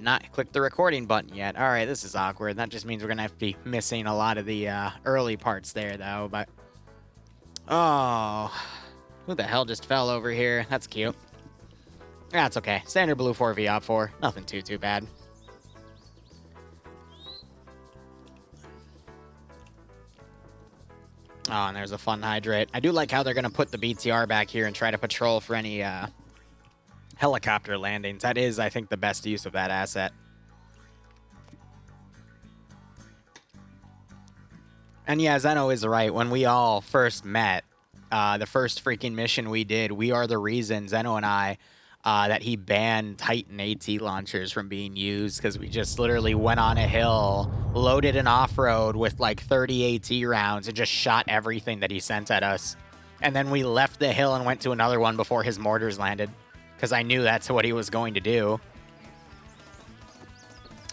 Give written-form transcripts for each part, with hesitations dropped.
not click the recording button yet. All right, this is awkward. That just means we're going to have to be missing a lot of the early parts there, though. But, oh, who the hell just fell over here? That's cute. That's okay. Standard blue 4 v op 4. Nothing too bad. Oh, and there's a fun hydrate. I do like how they're going to put the BTR back here and try to patrol for any helicopter landings. That is, I think, the best use of that asset. And yeah, Zeno is right. When we all first met, the first freaking mission we did, we are the reason, Zeno and I, that he banned Titan AT launchers from being used, because we just literally went on a hill, loaded an off-road with like 30 AT rounds, and just shot everything that he sent at us. And then we left the hill and went to another one before his mortars landed, because I knew that's what he was going to do.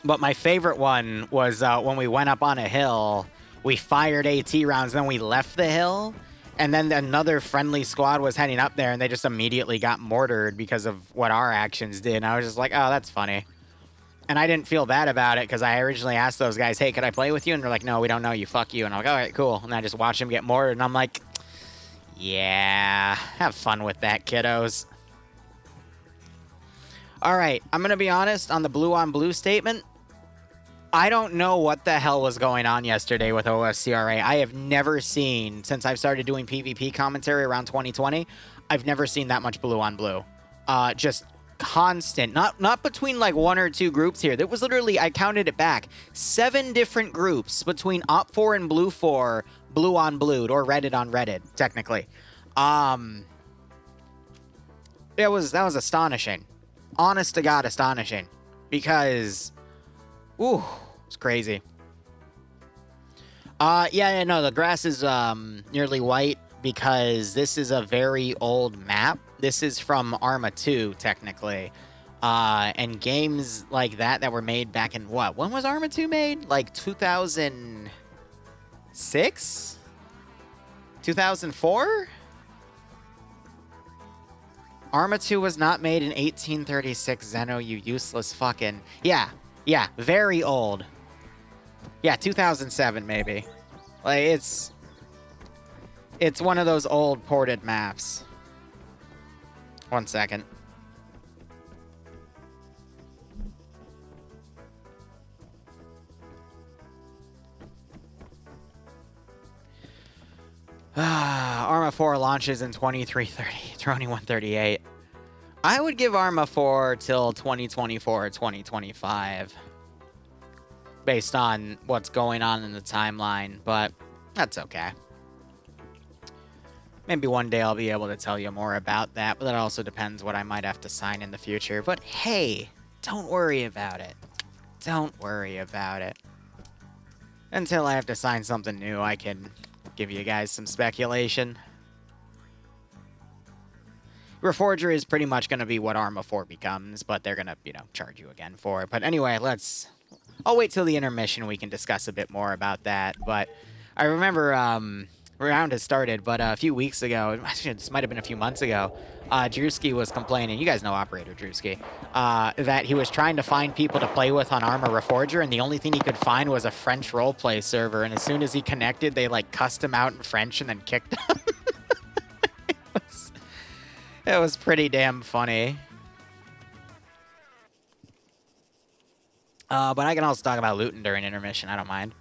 But my favorite one was when we went up on a hill, we fired AT rounds, then we left the hill, and then another friendly squad was heading up there, and they just immediately got mortared because of what our actions did. And I was just like, oh, that's funny. And I didn't feel bad about it, because I originally asked those guys, hey, could I play with you? And they're like, no, we don't know you, fuck you. And I'm like, all right, cool. And I just watched them get mortared, and I'm like, yeah, have fun with that, kiddos. All right, I'm going to be honest on the blue on blue statement. I don't know what the hell was going on yesterday with OSCRA. I have never seen, since I've started doing PvP commentary around 2020, I've never seen that much blue on blue. Just constant. Not between like 1 or 2 groups here. There was literally, I counted it back, 7 different groups between Op4 and Blue 4, blue on blued, or Reddit on Reddit, technically. That was astonishing. Honest to God, astonishing. Because, ooh, it's crazy. Yeah, no, the grass is nearly white because this is a very old map. This is from Arma 2, technically. And games like that were made back in, what? When was Arma 2 made? Like 2006? 2004? Arma 2 was not made in 1836, Zeno, you useless fucking... Yeah, very old. Yeah, 2007, maybe. Like, it's one of those old ported maps. 1 second. Arma 4 launches in 2138. I would give Arma 4 till 2024 or 2025. Based on what's going on in the timeline, but that's okay. Maybe one day I'll be able to tell you more about that, but that also depends what I might have to sign in the future. But hey, don't worry about it. Don't worry about it. Until I have to sign something new, I can give you guys some speculation. Reforger is pretty much going to be what Arma 4 becomes, but they're going to, charge you again for it. But anyway, I'll wait till the intermission. We can discuss a bit more about that. But I remember round has started, but a few weeks ago, actually, this might have been a few months ago, Drewski was complaining, you guys know Operator Drewski, that he was trying to find people to play with on Arma Reforger, and the only thing he could find was a French roleplay server, and as soon as he connected, they, like, cussed him out in French and then kicked him. It was pretty damn funny. But I can also talk about looting during intermission. I don't mind.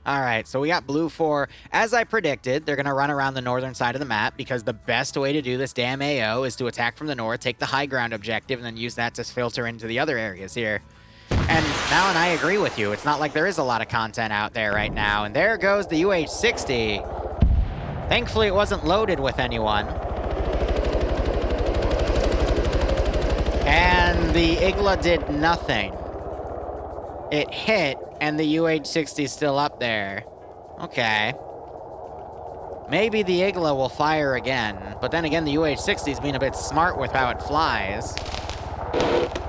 Alright, so we got Blue 4. As I predicted, they're going to run around the northern side of the map because the best way to do this damn AO is to attack from the north, take the high ground objective, and then use that to filter into the other areas here. And now, and I agree with you, it's not like there is a lot of content out there right now. And there goes the UH-60. Thankfully, it wasn't loaded with anyone. And the Igla did nothing. It hit, and the UH-60 is still up there. Okay. Maybe the Igla will fire again, but then again, the UH-60 is being a bit smart with how it flies.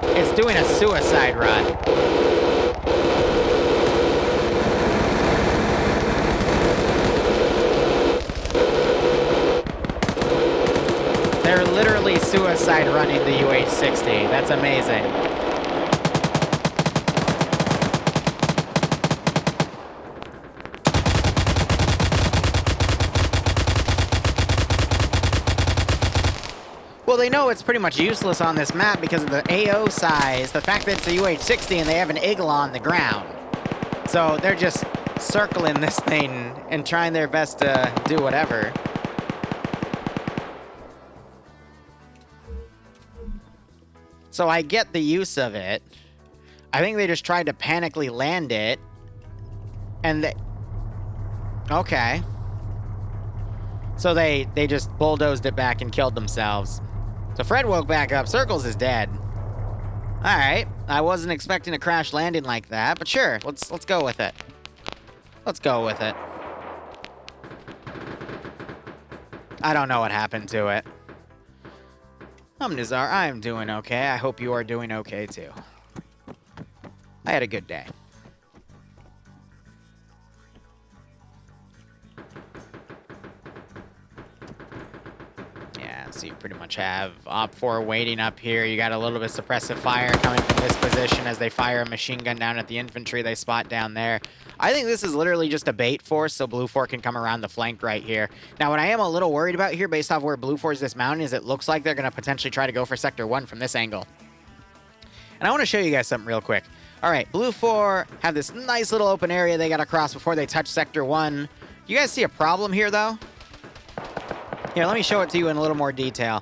It's doing a suicide run. They're literally literally suicide running the UH-60. That's amazing. Well, they know it's pretty much useless on this map because of the AO size, the fact that it's a UH-60 and they have an eagle on the ground. So they're just circling this thing and trying their best to do whatever. So I get the use of it. I think they just tried to panically land it. And they... Okay. So they just bulldozed it back and killed themselves. So Fred woke back up. Circles is dead. Alright. I wasn't expecting a crash landing like that, but sure. Let's go with it. Let's go with it. I don't know what happened to it. I'm Nizar. I'm doing okay. I hope you are doing okay, too. I had a good day. Yeah, so you pretty much have Op4 waiting up here. You got a little bit of suppressive fire coming from this position as they fire a machine gun down at the infantry they spot down there. I think this is literally just a bait force, so Blue 4 can come around the flank right here. Now, what I am a little worried about here, based off where Blue 4 is dismounting, is it looks like they're going to potentially try to go for Sector 1 from this angle. And I want to show you guys something real quick. All right, Blue 4 have this nice little open area they got to cross before they touch Sector 1. You guys see a problem here, though? Here, let me show it to you in a little more detail.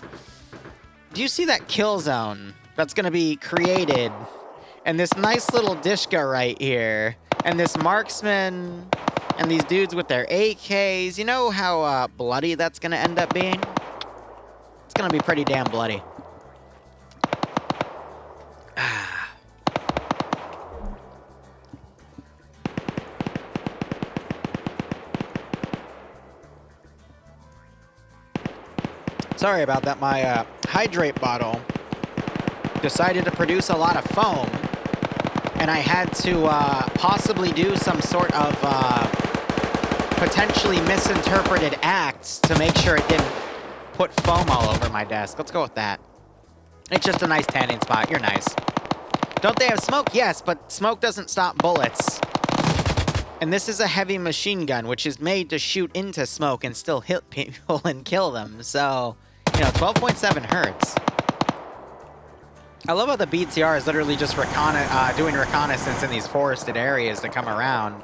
Do you see that kill zone that's going to be created? And this nice little Dishka right here. And this marksman and these dudes with their AKs. You know how bloody that's going to end up being? It's going to be pretty damn bloody. Sorry about that. My hydrate bottle decided to produce a lot of foam. And I had to possibly do some sort of potentially misinterpreted acts to make sure it didn't put foam all over my desk. Let's go with that. It's just a nice tanning spot. You're nice. Don't they have smoke? Yes, but smoke doesn't stop bullets. And this is a heavy machine gun, which is made to shoot into smoke and still hit people and kill them. So, you know, 12.7 hertz. I love how the BTR is literally just doing reconnaissance in these forested areas to come around.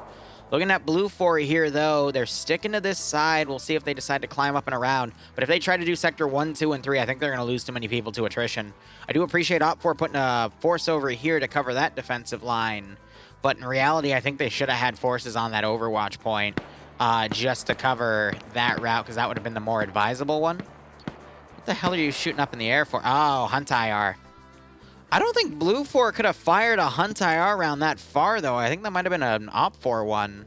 Looking at Blue 4 here, though, they're sticking to this side. We'll see if they decide to climb up and around. But if they try to do Sector 1, 2, and 3, I think they're going to lose too many people to attrition. I do appreciate Op4 putting a force over here to cover that defensive line. But in reality, I think they should have had forces on that Overwatch point just to cover that route, because that would have been the more advisable one. What the hell are you shooting up in the air for? Oh, Hunt IR. I don't think Blue 4 could have fired a Hunt IR round that far, though. I think that might have been an Op4 one.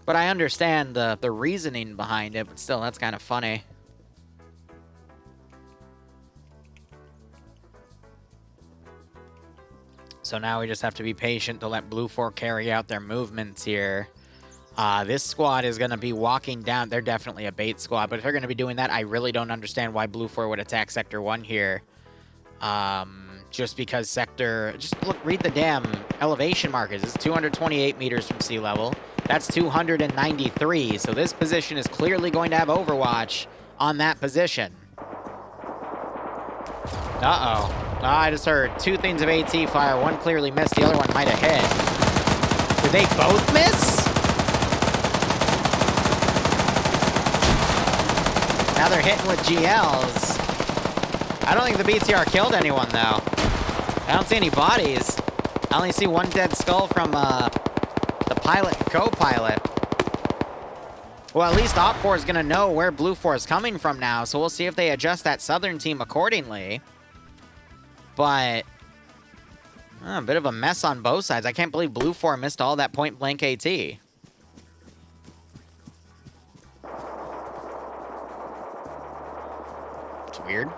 But I understand the reasoning behind it, but still, that's kind of funny. So now we just have to be patient to let Blue 4 carry out their movements here. This squad is going to be walking down. They're definitely a bait squad, but if they're going to be doing that, I really don't understand why Blue 4 would attack Sector 1 here. Just because Sector... Just look, read the damn elevation markers. It's 228 meters from sea level. That's 293, so this position is clearly going to have Overwatch on that position. Uh-oh. I just heard two things of AT fire. One clearly missed, the other one might have hit. Did they both miss? Now they're hitting with GLs. I don't think the BTR killed anyone, though. I don't see any bodies. I only see one dead skull from the pilot and co-pilot. Well, at least Op4 is going to know where Blue 4 is coming from now, so we'll see if they adjust that southern team accordingly. But a bit of a mess on both sides. I can't believe Blue 4 missed all that point-blank AT. It's weird.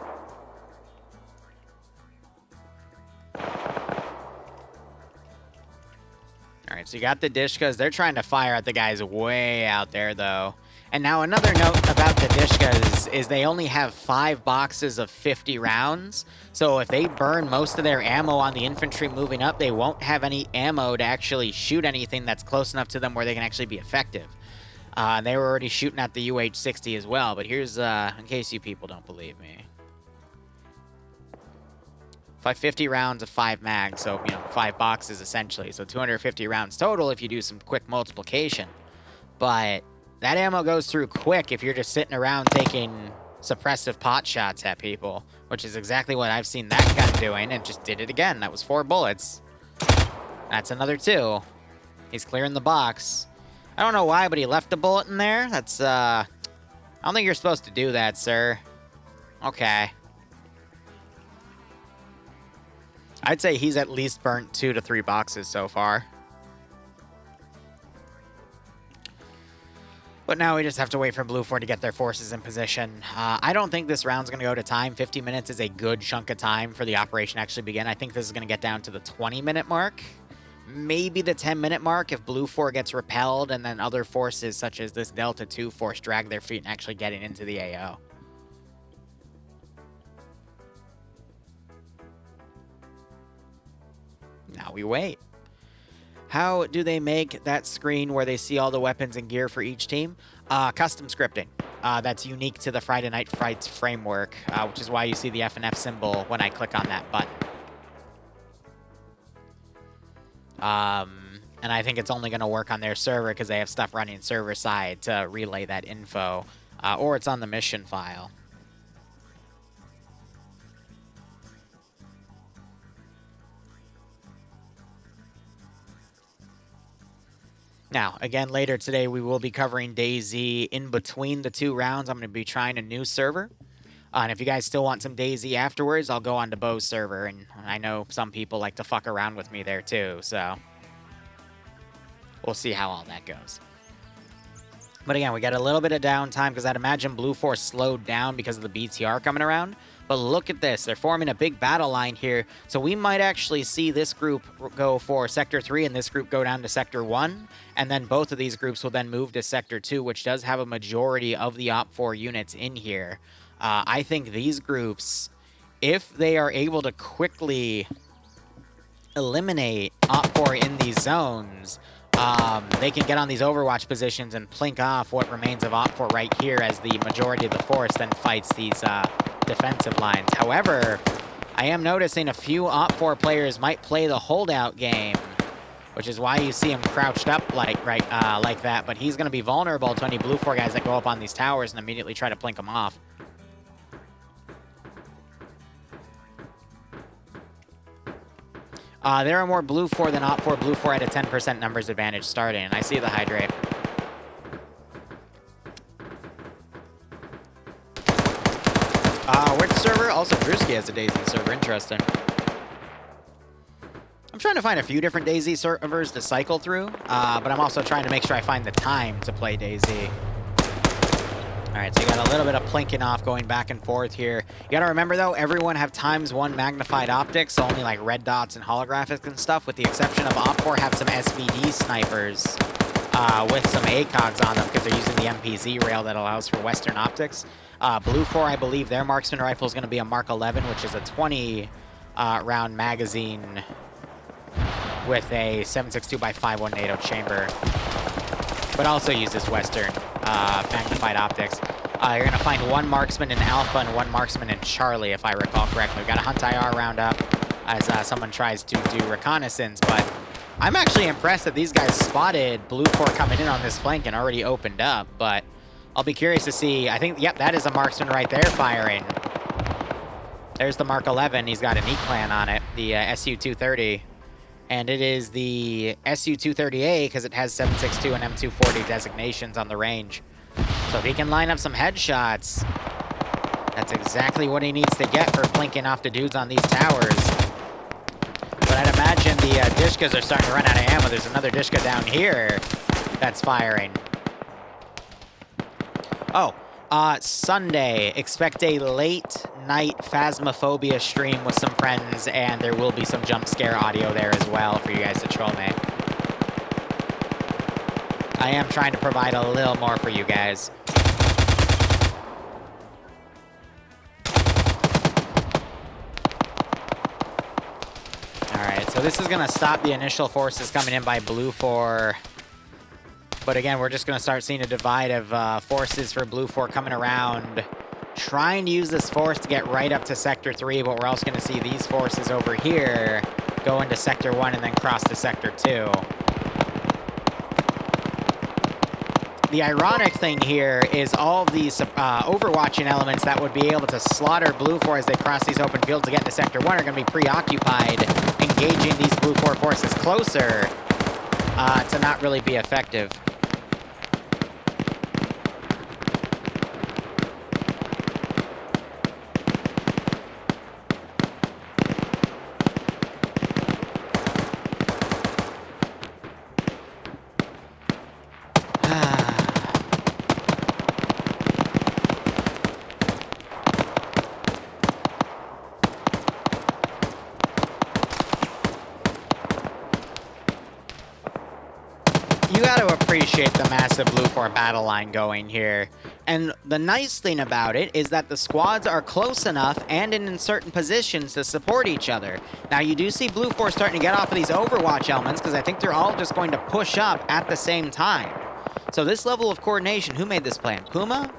All right, so you got the Dishkas. They're trying to fire at the guys way out there, though. And now another note about the Dishkas is they only have 5 boxes of 50 rounds. So if they burn most of their ammo on the infantry moving up, they won't have any ammo to actually shoot anything that's close enough to them where they can actually be effective. They were already shooting at the UH-60 as well, but here's, in case you people don't believe me. 50 rounds of 5 mags, so, 5 boxes essentially. So 250 rounds total if you do some quick multiplication. But that ammo goes through quick if you're just sitting around taking suppressive pot shots at people, which is exactly what I've seen that gun doing, and just did it again. That was 4 bullets. That's another 2. He's clearing the box. I don't know why, but he left the bullet in there. That's, I don't think you're supposed to do that, sir. Okay. I'd say he's at least burnt 2 to 3 boxes so far. But now we just have to wait for Blue 4 to get their forces in position. I don't think this round's going to go to time. 50 minutes is a good chunk of time for the operation to actually begin. I think this is going to get down to the 20-minute mark. Maybe the 10-minute mark if Blue 4 gets repelled and then other forces such as this Delta 2 force drag their feet and actually getting into the AO. Now we wait. How do they make that screen where they see all the weapons and gear for each team? Custom scripting. That's unique to the Friday Night Fights framework, which is why you see the F&F symbol when I click on that button. And I think it's only going to work on their server because they have stuff running server side to relay that info, or it's on the mission file. Now, again, later today, we will be covering DayZ in between the 2 rounds. I'm going to be trying a new server. And if you guys still want some DayZ afterwards, I'll go on to Bo's server. And I know some people like to fuck around with me there, too. So we'll see how all that goes. But again, we got a little bit of downtime because I'd imagine Blue Force slowed down because of the BTR coming around. But look at this. They're forming a big battle line here. So we might actually see this group go for Sector 3 and this group go down to Sector 1. And then both of these groups will then move to Sector 2, which does have a majority of the OP4 units in here. I think these groups, if they are able to quickly eliminate OP4 in these zones, they can get on these Overwatch positions and plink off what remains of OP4 right here as the majority of the force then fights these defensive lines. However, I am noticing a few OP4 players might play the holdout game, which is why you see him crouched up like that. But he's going to be vulnerable to any Blue 4 guys that go up on these towers and immediately try to plink them off. There are more Blue 4 than OP4. Blue 4 had a 10% numbers advantage starting, and I see the hydrate. Which server? Also, Drewski has a DayZ server. Interesting. I'm trying to find a few different DayZ servers to cycle through, but I'm also trying to make sure I find the time to play DayZ. All right, so you got a little bit of plinking off going back and forth here. You got to remember, though, everyone have ×1 magnified optics, so only like red dots and holographics and stuff, with the exception of OP4 have some SVD snipers with some ACOGs on them because they're using the MPZ rail that allows for Western optics. Blue 4, I believe their marksman rifle is going to be a Mark 11, which is a 20-round magazine with a 7.62x5.1 NATO chamber, but also uses Western magnified optics. You're going to find 1 marksman in Alpha and 1 marksman in Charlie, if I recall correctly. We've got a Hunt IR round up as someone tries to do reconnaissance, but I'm actually impressed that these guys spotted Blue 4 coming in on this flank and already opened up, but I'll be curious to see. I think, yep, that is a marksman right there firing. There's the Mark 11. He's got an E-Clan on it, the SU-230. And it is the SU-230A because it has 7.62 and M240 designations on the range. So if he can line up some headshots, that's exactly what he needs to get for plinking off the dudes on these towers. But I'd imagine the Dishkas are starting to run out of ammo. There's another Dishka down here that's firing. Oh, Sunday, expect a late night Phasmophobia stream with some friends, and there will be some jump scare audio there as well for you guys to troll me. I am trying to provide a little more for you guys. Alright, so this is going to stop the initial forces coming in by Blue 4. But again, we're just going to start seeing a divide of forces for Blue 4 coming around, trying to use this force to get right up to Sector 3, but we're also going to see these forces over here go into Sector 1 and then cross to Sector 2. The ironic thing here is all of these overwatching elements that would be able to slaughter Blue 4 as they cross these open fields to get into Sector 1 are going to be preoccupied engaging these Blue 4 forces closer to not really be effective. You got to appreciate the massive Blue 4 battle line going here. And the nice thing about it is that the squads are close enough and in certain positions to support each other. Now, you do see Blue 4 starting to get off of these Overwatch elements because I think they're all just going to push up at the same time. So this level of coordination, who made this plan? Puma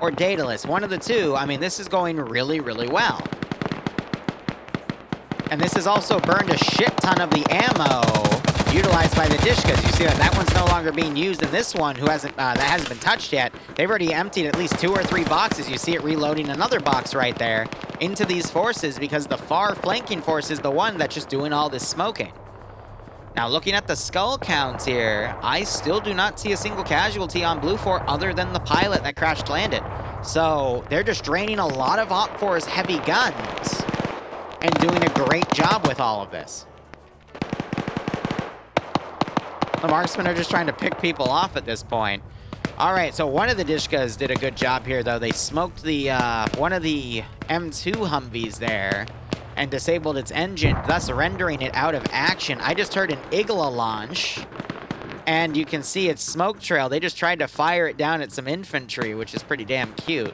or Daedalus? One of the two. I mean, this is going really, really well. And this has also burned a shit ton of the ammo utilized by the Dishkas. You see that one's no longer being used, and this one, that hasn't been touched yet, they've already emptied at least 2 or 3 boxes. You see it reloading another box right there into these forces because the far flanking force is the one that's just doing all this smoking. Now, looking at the skull counts here, I still do not see a single casualty on Blue 4 other than the pilot that crash landed. So they're just draining a lot of Op 4's heavy guns and doing a great job with all of this. The marksmen are just trying to pick people off at this point. All right, so one of the Dishkas did a good job here, though. They smoked the one of the M2 Humvees there and disabled its engine, thus rendering it out of action. I just heard an Igla launch, and you can see its smoke trail. They just tried to fire it down at some infantry, which is pretty damn cute.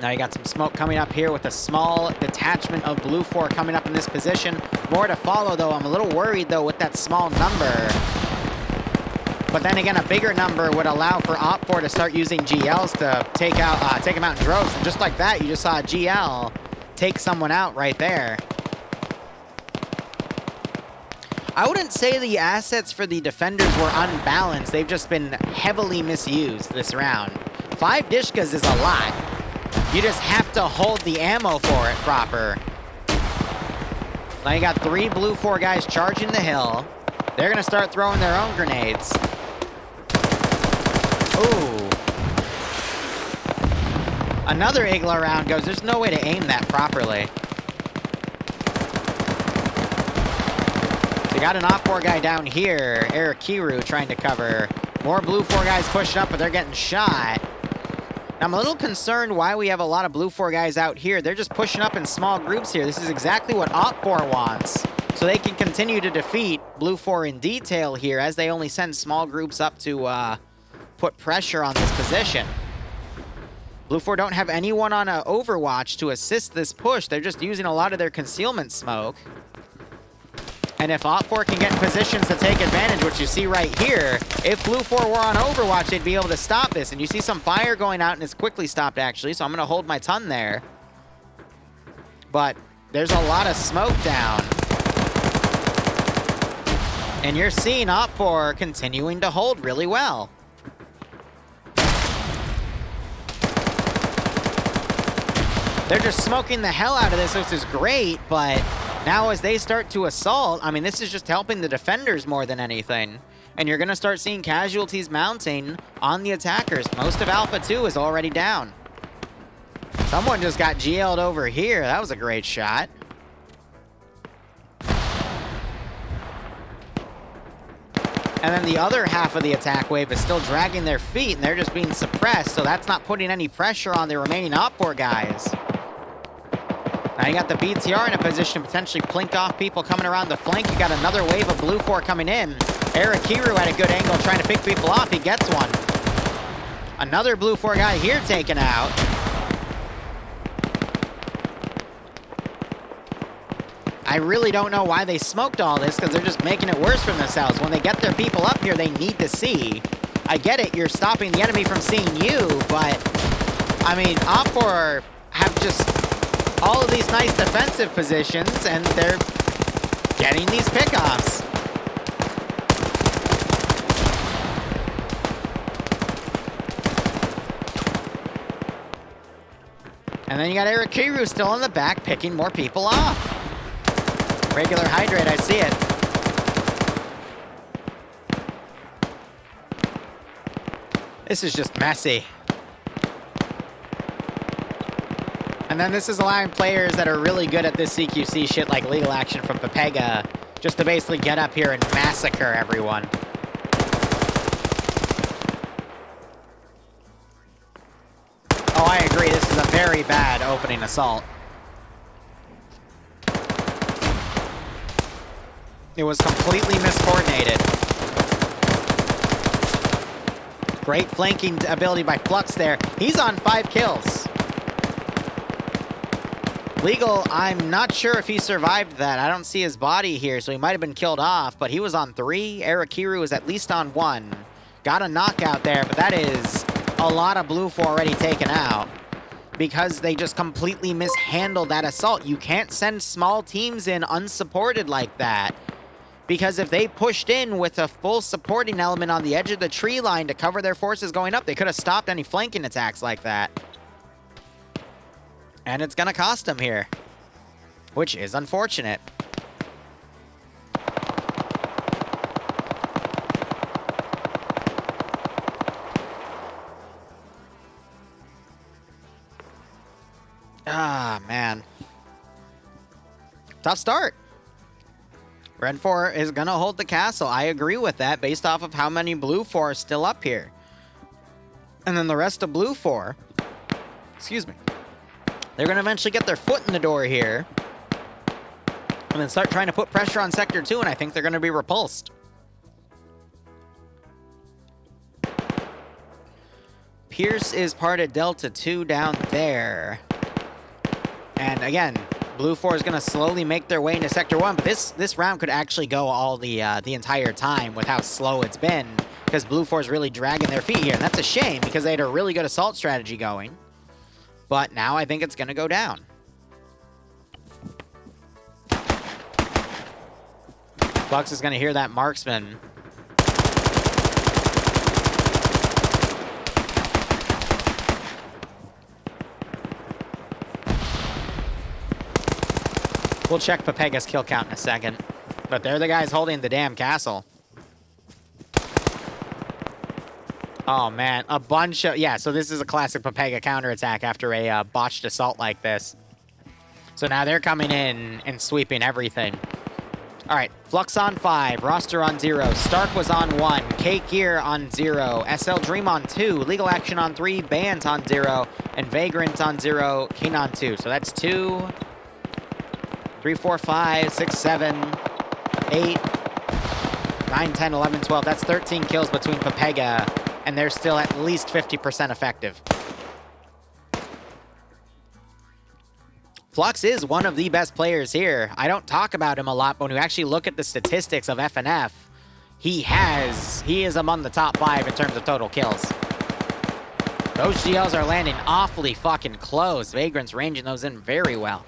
Now you got some smoke coming up here with a small detachment of Blue 4 coming up in this position. More to follow, though. I'm a little worried, though, with that small number. But then again, a bigger number would allow for Op 4 to start using GLs to take them out in droves. And just like that, you just saw a GL take someone out right there. I wouldn't say the assets for the defenders were unbalanced. They've just been heavily misused this round. 5 Dishkas is a lot. You just have to hold the ammo for it proper. Now you got 3 Blue 4 guys charging the hill. They're going to start throwing their own grenades. Ooh. Another Igla round goes. There's no way to aim that properly. So you got an Op 4 guy down here. Liru trying to cover. More Blue 4 guys pushing up, but they're getting shot. Now, I'm a little concerned why we have a lot of Blue 4 guys out here. They're just pushing up in small groups here. This is exactly what Op 4 wants. So they can continue to defeat Blue 4 in detail here as they only send small groups up to put pressure on this position. Blue 4 don't have anyone on Overwatch to assist this push. They're just using a lot of their concealment smoke. And if Op 4 can get in positions to take advantage, which you see right here, if Blue 4 were on Overwatch, they'd be able to stop this. And you see some fire going out, and it's quickly stopped, actually, so I'm going to hold my ton there. But there's a lot of smoke down. And you're seeing Op 4 continuing to hold really well. They're just smoking the hell out of this, which is great, but now as they start to assault, I mean, this is just helping the defenders more than anything. And you're going to start seeing casualties mounting on the attackers. Most of Alpha 2 is already down. Someone just got GL'd over here. That was a great shot. And then the other half of the attack wave is still dragging their feet, and they're just being suppressed, so that's not putting any pressure on the remaining Op 4 guys. Now you got the BTR in a position to potentially plink off people coming around the flank. You got another wave of Blue 4 coming in. Liru at a good angle trying to pick people off. He gets one. Another Blue 4 guy here taken out. I really don't know why they smoked all this, because they're just making it worse for themselves. When they get their people up here, they need to see. I get it, you're stopping the enemy from seeing you, but, I mean, Op4 have just all of these nice defensive positions, and they're getting these pickoffs. And then you got Erikiru still in the back, picking more people off. Regular hydrate, I see it. This is just messy. And then this is allowing players that are really good at this CQC shit, like legal action from Pepega, just to basically get up here and massacre everyone. Oh, I agree. This is a very bad opening assault. It was completely miscoordinated. Great flanking ability by Flux there. He's on 5 kills. Legal, I'm not sure if he survived that. I don't see his body here, so he might have been killed off, but he was on 3. Erikiru is at least on 1. Got a knockout there, but that is a lot of Blue 4 already taken out because they just completely mishandled that assault. You can't send small teams in unsupported like that, because if they pushed in with a full supporting element on the edge of the tree line to cover their forces going up, they could have stopped any flanking attacks like that. And it's gonna cost them here, which is unfortunate. Ah, man. Tough start. Red 4 is gonna hold the castle. I agree with that based off of how many Blue 4 are still up here. And then the rest of Blue 4, excuse me, they're gonna eventually get their foot in the door here and then start trying to put pressure on Sector 2, and I think they're gonna be repulsed. Pierce is part of Delta 2 down there. And again, Blue 4 is going to slowly make their way into Sector 1, but this round could actually go all the entire time with how slow it's been, because Blue 4 is really dragging their feet here, and that's a shame, because they had a really good assault strategy going. But now I think it's going to go down. Flux is going to hear that marksman. We'll check Pepega's kill count in a second. But they're the guys holding the damn castle. Oh, man. A bunch of... Yeah, so this is a classic Pepega counterattack after a botched assault like this. So now they're coming in and sweeping everything. All right. Flux on 5. Roster on 0. Stark was on 1. Cake Gear on 0. SL Dream on 2. Legal Action on 3. Bant on 0. And Vagrant on 0. King on 2. So that's 2... 3, 4, 5, 6, 7, 8, 9, 10, 11, 12. That's 13 kills between Pepega, and they're still at least 50% effective. Flux is one of the best players here. I don't talk about him a lot, but when you actually look at the statistics of FNF, he is among the top 5 in terms of total kills. Those GLs are landing awfully fucking close. Vagrant's ranging those in very well.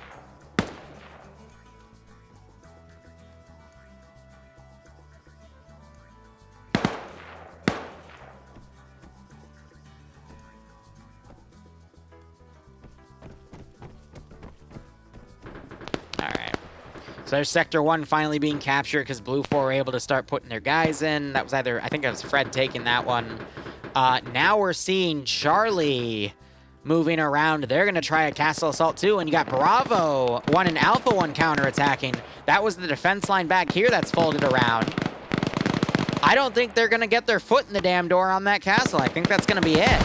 So there's Sector 1 finally being captured because Blue 4 were able to start putting their guys in. That was either, I think it was Fred taking that one. Now we're seeing Charlie moving around. They're going to try a castle assault too. And you got Bravo 1 and Alpha 1 counterattacking. That was the defense line back here that's folded around. I don't think they're going to get their foot in the damn door on that castle. I think that's going to be it.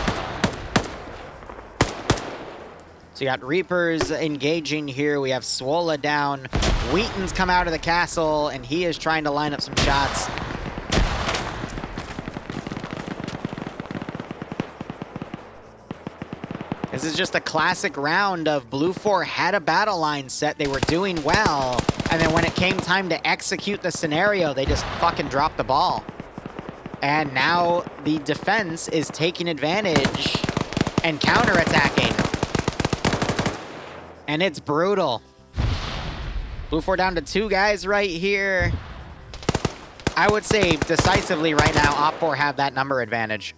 So you got Reapers engaging here. We have Swola down. Wheaton's come out of the castle, and he is trying to line up some shots. This is just a classic round of Blue 4 had a battle line set. They were doing well And then when it came time to execute the scenario, they just fucking dropped the ball. And now the defense is taking advantage and counterattacking. And it's brutal. Blue 4 down to 2 guys right here. I would say decisively right now, Op 4 have that number advantage.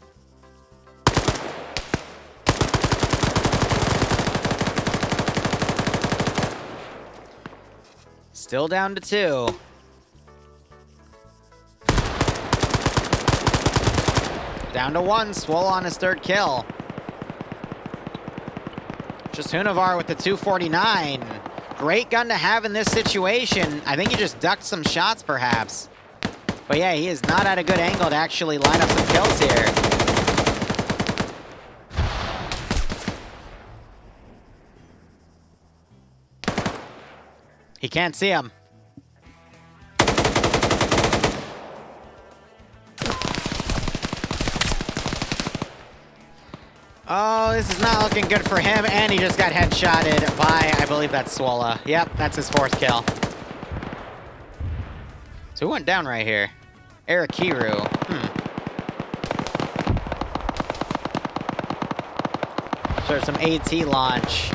Still down to 2. Down to 1. Swole on his 3rd kill. Just Hunavar with the 249. Great gun to have in this situation. I think he just ducked some shots, perhaps. But yeah, he is not at a good angle to actually line up some kills here. He can't see him. Oh, this is not looking good for him, and he just got headshotted by, I believe that's Swola. Yep, that's his 4th kill. So who went down right here? Arakiru. So there's some AT launch.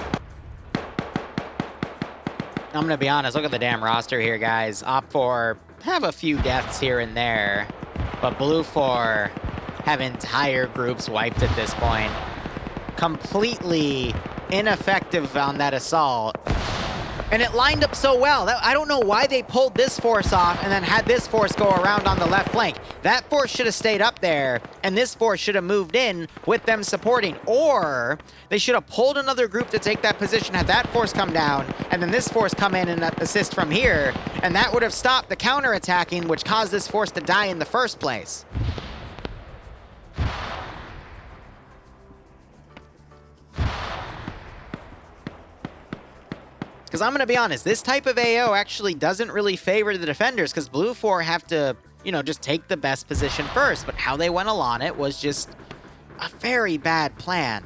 I'm gonna be honest, look at the damn roster here, guys. Op 4 have a few deaths here and there, but Blue 4 have entire groups wiped at this point. Completely ineffective on that assault. And it lined up so well. I don't know why they pulled this force off and then had this force go around on the left flank. That force should have stayed up there, and this force should have moved in with them supporting. Or they should have pulled another group to take that position, had that force come down, and then this force come in and assist from here. And that would have stopped the counterattacking, which caused this force to die in the first place. Because I'm going to be honest, this type of AO actually doesn't really favor the defenders, because Blue 4 have to, you know, just take the best position first. But how they went along it was just a very bad plan.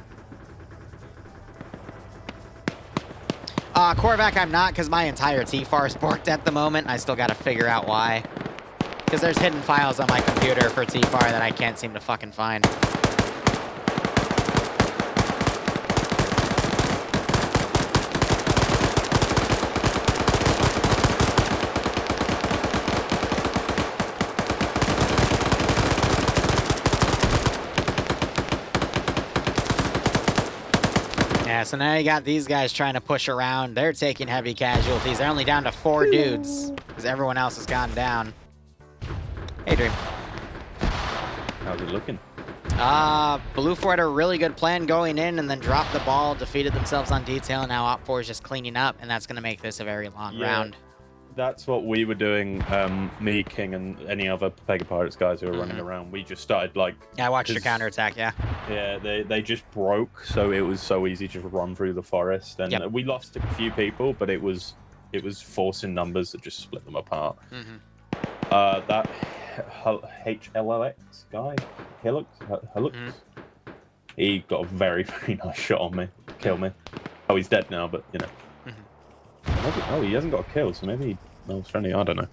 Korvac, I'm not, because my entire T-FAR is borked at the moment. I still got to figure out why. Because there's hidden files on my computer for T-FAR that I can't seem to fucking find. Yeah, so now you got these guys trying to push around. They're taking heavy casualties. They're only down to 4 dudes because everyone else has gone down. Hey, Dream. How's it looking? Blue 4 had a really good plan going in and then dropped the ball, defeated themselves on detail, and now Op 4 is just cleaning up, and that's going to make this a very long round. That's what we were doing, me, King, and any other Pega Pirates guys who were running around. We just started, like... Yeah, I watched your counterattack, yeah. Yeah, they just broke, so it was so easy to run through the forest. And we lost a few people, but it was forcing numbers that just split them apart. That HLLX guy, Hilux, he got a very, very nice shot on me. Killed me. Oh, he's dead now, but, you know. Maybe, oh, he hasn't got a kill, so maybe... No, it's friendly, I don't know.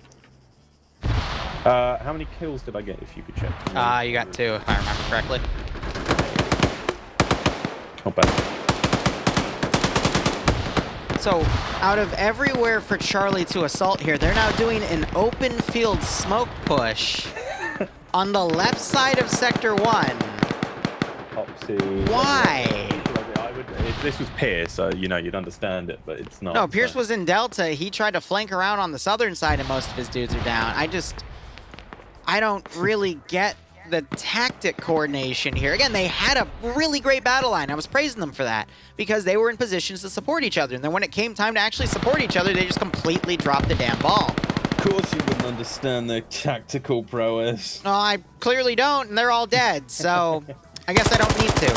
How many kills did I get, if you could check? You got 2, if I remember correctly. Not bad. So, out of everywhere for Charlie to assault here, they're now doing an open field smoke push on the left side of Sector 1. Opsy. Why? If this was Pierce, you know, you'd understand it, but it's not. No, Pierce was in Delta. He tried to flank around on the southern side, and most of his dudes are down. I don't really get the tactic coordination here. Again, they had a really great battle line. I was praising them for that because they were in positions to support each other. And then when it came time to actually support each other, they just completely dropped the damn ball. Of course you wouldn't understand their tactical prowess. No, I clearly don't, and they're all dead, so I guess I don't need to.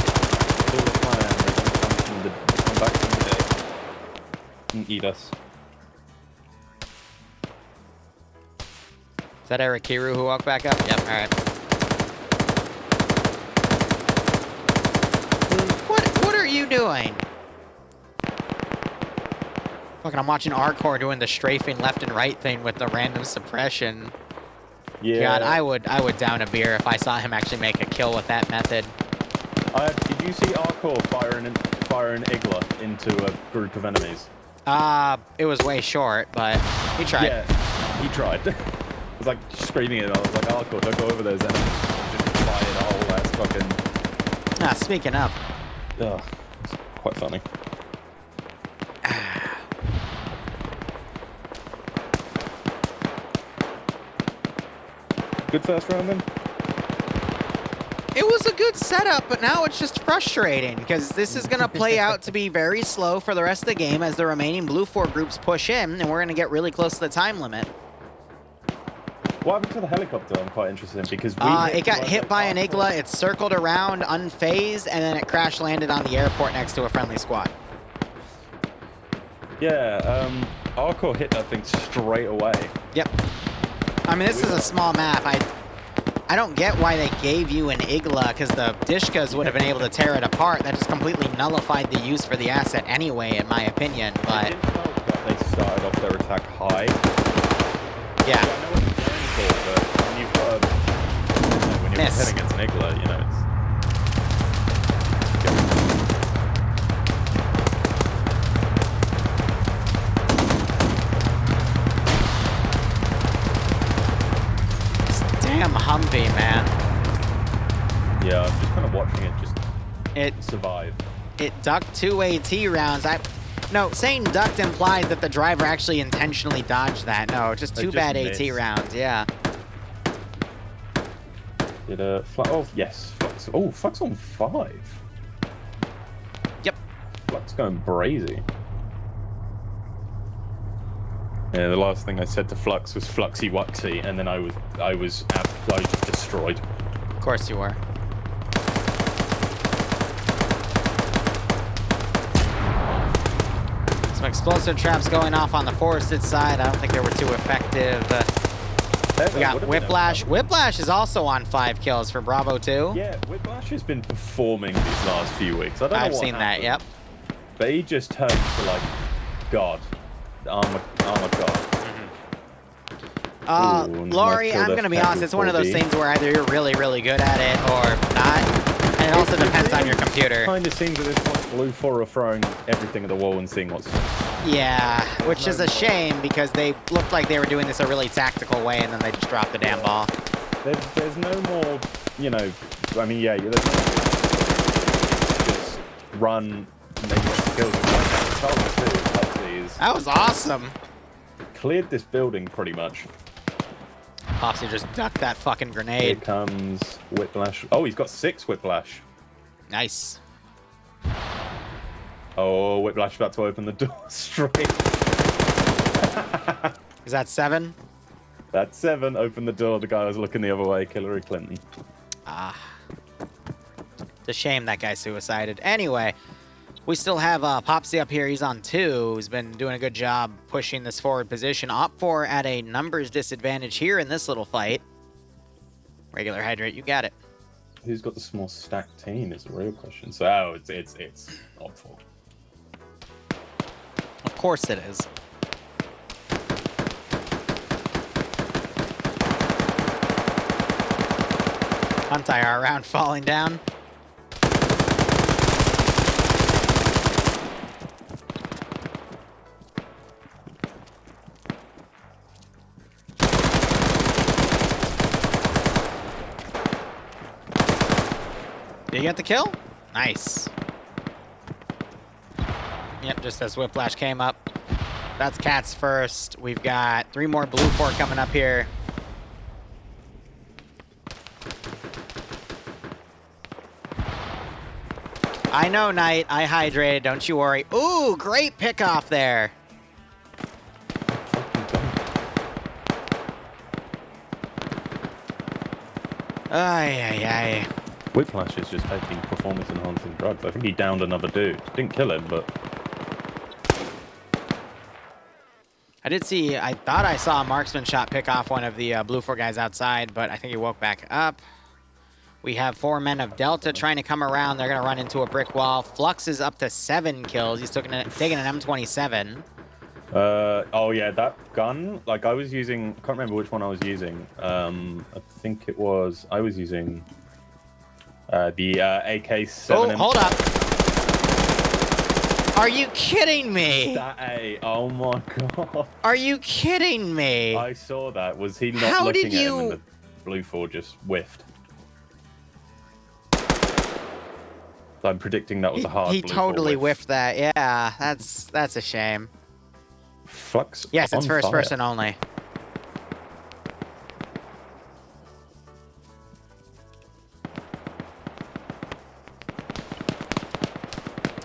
Come back from the dead and eat us. Is that Arakiru who walked back up? Yep, alright. What are you doing? Fucking, I'm watching Arcor doing the strafing left and right thing with the random suppression. Yeah. God, I would down a beer if I saw him actually make a kill with that method. Did you see Arcor fire an Igla into a group of enemies? It was way short, but he tried. Yeah, he tried. I was like screaming at him. I was like, Arcor, don't go over those enemies. Just fired a whole ass fucking... Speaking of. Ugh, it's quite funny. Good first round then? It was a good setup, but now it's just frustrating because this is going to play out to be very slow for the rest of the game as the remaining blue 4 groups push in, and we're going to get really close to the time limit. What happened to the helicopter? I'm quite interested in because it got hit by an Igla, it circled around unfazed, and then it crash landed on the airport next to a friendly squad. Yeah, Arcor hit that thing straight away. Yep. I mean, this is a small map. I don't get why they gave you an Igla, because the Dishkas would have been able to tear it apart. That just completely nullified the use for the asset anyway, in my opinion, but... It didn't help that they started off their attack high. Yeah. I know what you're going for, but when you've got when you're heading against an Igla, you know, it's... Damn Humvee, man. Yeah, I'm just kind of watching it just survive. It ducked 2 AT rounds. No, saying ducked implies that the driver actually intentionally dodged that. No, just two bad AT rounds, yeah. Did oh, yes, Flux. Oh, Flux on 5. Yep. Flux going brazy. Yeah, the last thing I said to Flux was Fluxy Wuxy, and then I was absolutely destroyed. Of course you were. Some explosive traps going off on the forested side. I don't think they were too effective. We got Whiplash. Whiplash is also on 5 kills for Bravo 2. Yeah, Whiplash has been performing these last few weeks. I don't know I've what seen happened, that, yep. But he just turns to, like, God. Armor God. Laurie, I'm going to be honest, it's one of those things where either you're really, really good at it or not. And it also depends on your computer. It kind of seems at this point Blue 4 are throwing everything at the wall and seeing what's... Yeah, which is a shame because they looked like they were doing this a really tactical way and then they just dropped the damn ball. There's no more, you know, I mean, yeah, there's no just run, make kills. That was awesome. Cleared this building pretty much. Popsy just ducked that fucking grenade. Here comes Whiplash. Oh, he's got 6 Whiplash. Nice. Oh, Whiplash about to open the door straight. Is that 7? That's 7. Open the door. The guy was looking the other way. Hillary Clinton. Ah. It's a shame that guy suicided. Anyway, we still have Popsy up here. He's on 2. He's been doing a good job pushing this forward position. Op4 at a numbers disadvantage here in this little fight. Regular Hydrate, you got it. Who's got the small stack team is a real question. So, it's Op4. Of course it is. Untie round falling down. Did you get the kill? Nice. Yep, just as Whiplash came up. That's Cats first. We've got 3 more Blue 4 coming up here. I know, Knight. I hydrated. Don't you worry. Ooh, great pickoff there. Ay, ay, ay. Whiplash is just taking performance-enhancing drugs. I think he downed another dude. Didn't kill him, but... I did see, I thought I saw a marksman shot pick off one of the Blue 4 guys outside, but I think he woke back up. We have 4 men of Delta trying to come around. They're going to run into a brick wall. Flux is up to 7 kills. He's taking an M27. Oh yeah, that gun. Like I was using. I can't remember which one I was using. I think I was using the AK-7. Oh, hold up. Are you kidding me? That A. Oh my god. Are you kidding me? I saw that. Was he not How looking did at you... him and the blue 4 just whiffed? I'm predicting that was a hard He blue totally 4 whiff. whiffed that. Yeah, that's a shame. Flux. Yes, it's on first fire. person only.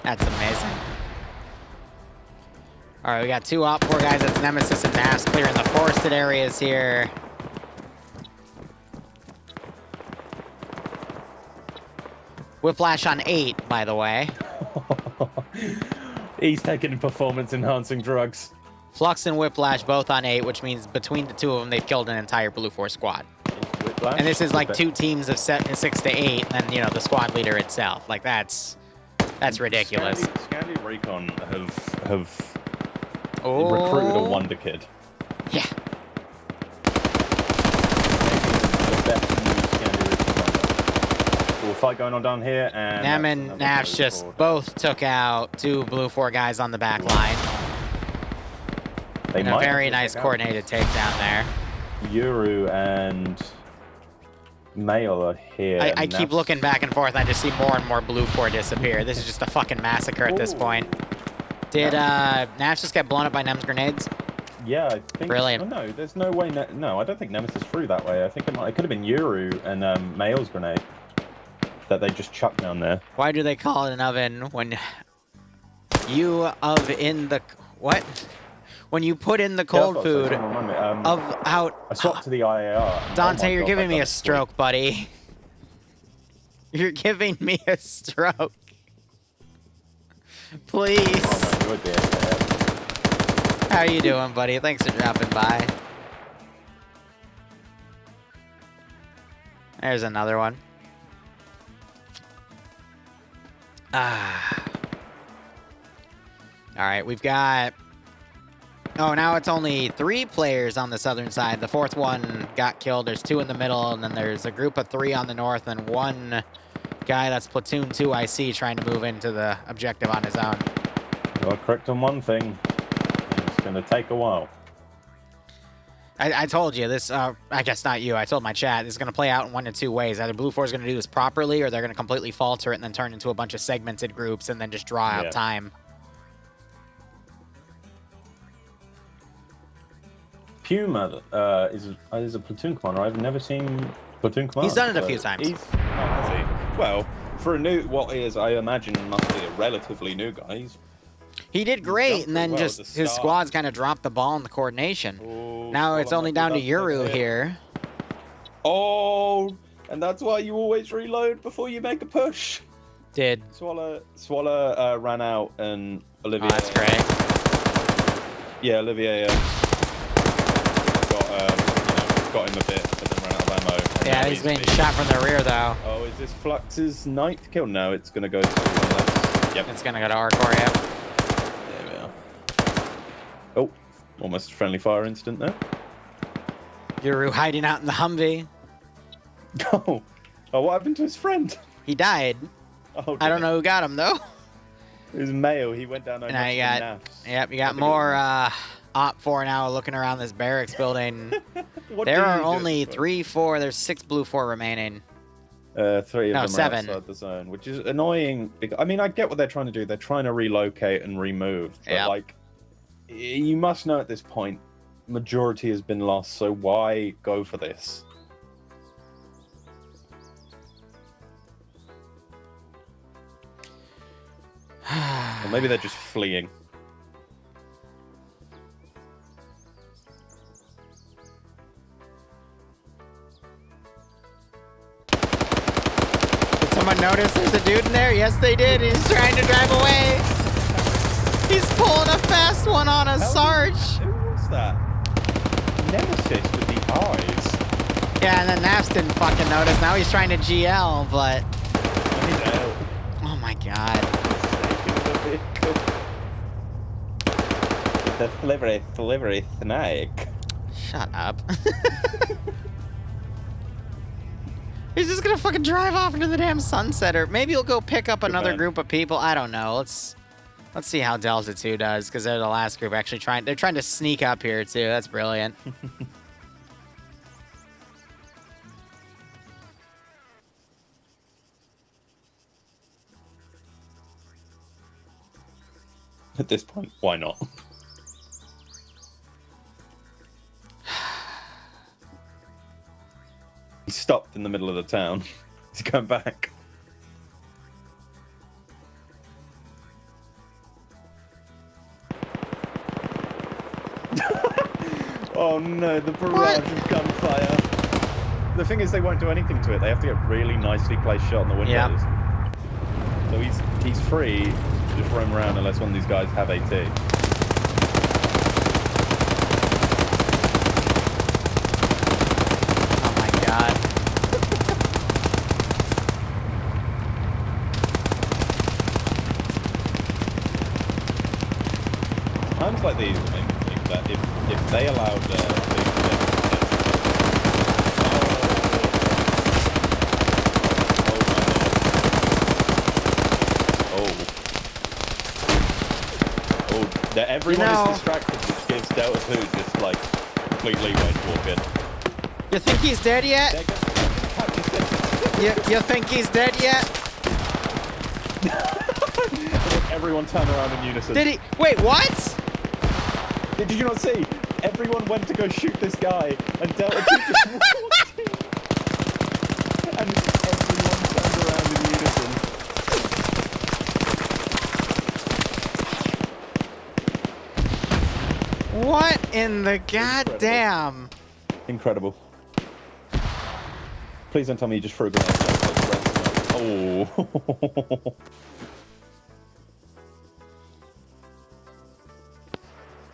That's amazing. All right, we got 2 OP4 guys. That's Nemesis and Nass clearing the forested areas here. Whiplash on 8, by the way. He's taking performance-enhancing drugs. Flux and Whiplash both on 8, which means between the 2 of them, they've killed an entire Blue 4 squad. Whiplash? And this is like 2 teams of 6 to 8, and then, you know, the squad leader itself. Like, that's ridiculous. Scandi Recon have Oh. recruited a wonder kid. Yeah. The best new Scandi Recon. Cool fight going on down here, and Nem and Nafs just both took out 2 Blue 4 guys on the back line. They And a might very have to nice check out. coordinated takedown there. Liru and Mail are here. I keep looking back and forth. I just see more and more Blue 4 disappear. This is just a fucking massacre at this point. Did Nafs just get blown up by Nem's grenades? Yeah, I think. Brilliant. Oh, no, there's no way. No, I don't think Nemesis threw that way. I think it could have been Liru and Mail's grenade that they just chucked down there. Why do they call it an oven when you of in the what? When you put in the cold food of out. I swapped to the IAR. Dante, you're giving me a stroke, buddy. You're giving me a stroke. Please. Oh, my God, How you doing, buddy? Thanks for dropping by. There's another one. Ah. All right, we've got... Oh, now it's only 3 players on the southern side. The 4th one got killed. There's 2 in the middle, and then there's a group of 3 on the north, and 1 guy that's platoon 2 I see trying to move into the objective on his own. You're correct on one thing. It's going to take a while. I told you this, I guess not you, I told my chat, this is going to play out in 1 of 2 ways. Either Blue 4 is going to do this properly, or they're going to completely falter it and then turn into a bunch of segmented groups and then just draw out time. Puma is a platoon commander. I've never seen platoon commander. He's done it a few times. Has he? Well, for a new, what is, I imagine, must be a relatively new guy. He did great, and then well at just the his start. squad's kind of dropped the ball in the coordination. Oh, Now it's only down to Liru here. here. Oh, and that's why you always reload before you make a push. Did. Swallow ran out, and Olivier. Oh, that's great. Yeah, Olivier got him a bit, but then ran out of ammo. Yeah, he's being shot from the rear, though. Oh, is this Flux's 9th kill? No, it's going to go to unless... Yep. It's going to go to our core, yep. There we are. Oh, almost a friendly fire incident there. Liru hiding out in the Humvee. Oh, what happened to his friend? He died. Oh, I don't know who got him, though. It was male. He went down. And you got more OP4 now looking around this barracks building. There are only 3, 4. There's 6 Blue 4 remaining. 3 of them are 7. outside the zone, which is annoying. I mean, I get what they're trying to do. They're trying to relocate and remove. But, like, you must know at this point, majority has been lost, so why go for this? Or maybe they're just fleeing. Did someone notice there's a dude in there? Yes, they did. He's trying to drive away. He's pulling a fast one on a Sarge. Who was that? Nemesis with the eyes. Yeah, and then Nafs didn't fucking notice. Now he's trying to GL, but... Oh my god. the slivery snake. Shut up. He's just gonna fucking drive off into the damn sunset, or maybe he'll go pick up another group of people. I don't know. Let's see how Delta 2 does, because they're the last group actually they're trying to sneak up here too. That's brilliant. At this point, why not? He stopped in the middle of the town. He's going back. Oh no, the barrage of gunfire. The thing is, they won't do anything to it. They have to get really nicely placed shot in the windows. Yep. So he's free to just roam around unless one of these guys have AT. Oh my god. Times like these make me think that if they allowed that everyone is distracted, which gives Delta 2 just like complete leeway to walk in. You think he's dead yet? You think he's dead yet? Everyone turned around in unison. Did he? Wait, what? Did you not see? Everyone went to go shoot this guy, and Delta 2 just walked in. And everyone turned around in unison. What in the goddamn? Incredible. Please don't tell me you just threw a grenade. Oh.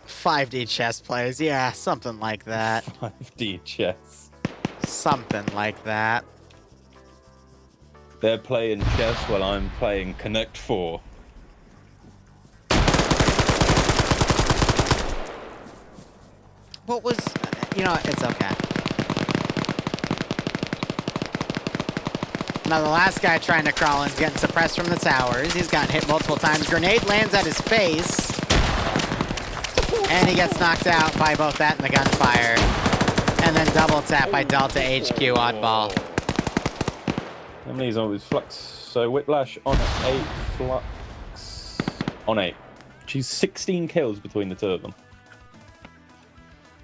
5D chess plays, yeah, something like that. 5D chess. Something like that. They're playing chess while I'm playing Connect 4. What was... You know, it's okay. Now, the last guy trying to crawl in is getting suppressed from the towers. He's gotten hit multiple times. Grenade lands at his face. And he gets knocked out by both that and the gunfire. And then double tap by Delta HQ oddball. How many is always flux? So Whiplash on 8, flux on 8. She's 16 kills between the two of them.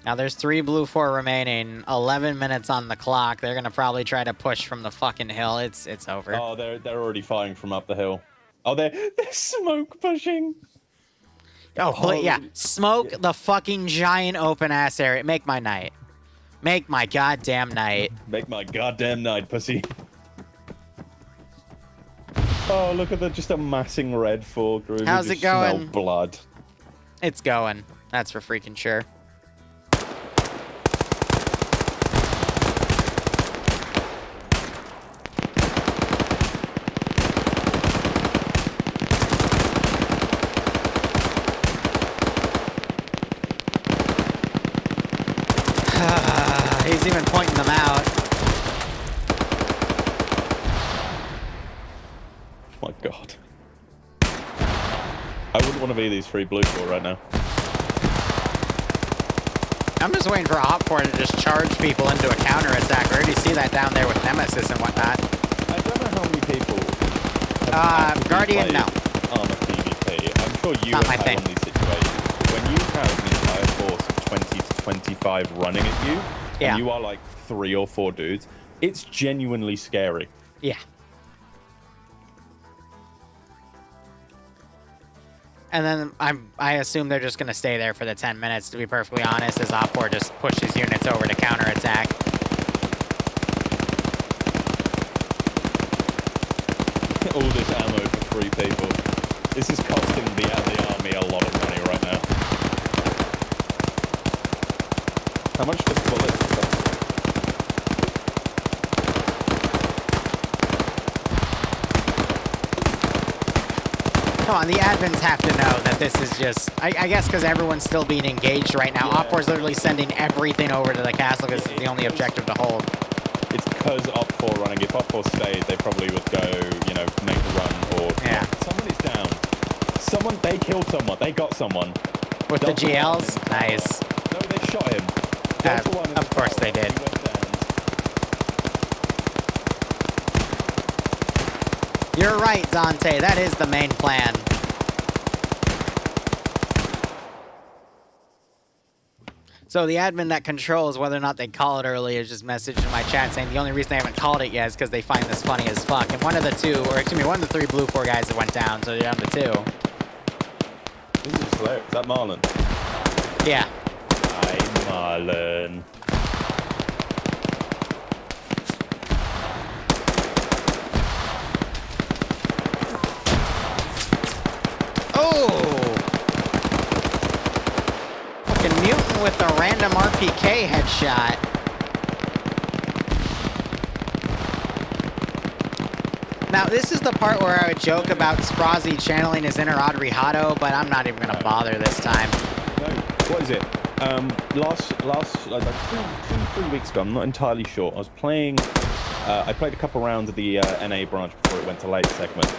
Now there's 3 blue 4 remaining. 11 minutes on the clock. They're gonna probably try to push from the fucking hill. It's over. Oh, they're already firing from up the hill. Oh, they're smoke pushing. Oh, yeah. Smoke the fucking giant open ass area. Make my night. Make my goddamn night. Make my goddamn night, pussy. Oh, look at that, just amassing red 4 group. How's it going? Smell blood. It's going. That's for freaking sure. He's even pointing them out. Oh my god. I wouldn't want to be these 3 blue 4 right now. I'm just waiting for Op 4 to just charge people into a counterattack. I already see that down there with Nemesis and whatnot. I don't know how many people Guardian, no. Armor PvP. I'm sure you Not have my had thing. one of these situations. When you have an entire force of 20 to 25 running at you, yeah, and you are like 3 or 4 dudes, it's genuinely scary. Yeah. And then I assume they're just going to stay there for the 10 minutes, to be perfectly honest, as Op 4 just pushes units over to counterattack. All this ammo for 3 people. This is costing the army a lot of money right now. How much does bullets cost? Come on, the admins have to know that this is just... I guess because everyone's still being engaged right now. Yeah. Op4's literally sending everything over to the castle because it's the only objective to hold. It's because Op4 running. If Op4 stayed, they probably would go, you know, make a run or... Yeah. Someone is down. Someone, they killed someone. They got someone. With the GLs? Nice. No, they shot him. Of course they did. He went down. You're right, Dante. That is the main plan. So the admin that controls whether or not they call it early is just messaged in my chat saying the only reason they haven't called it yet is because they find this funny as fuck. And one of the two, or excuse me, one of the 3 blue 4 guys that went down, so they're down to 2. This is hilarious. Is that Marlon? Yeah. Hi, Marlon. Oh! Fucking mutant with a random RPK headshot. Now, this is the part where I would joke about Sprazzy channeling his inner Audrey Hotto, but I'm not even going to bother this time. No, what is it? Last like 2-3 weeks ago, I'm not entirely sure. I was playing, I played a couple rounds of the NA branch before it went to late segment.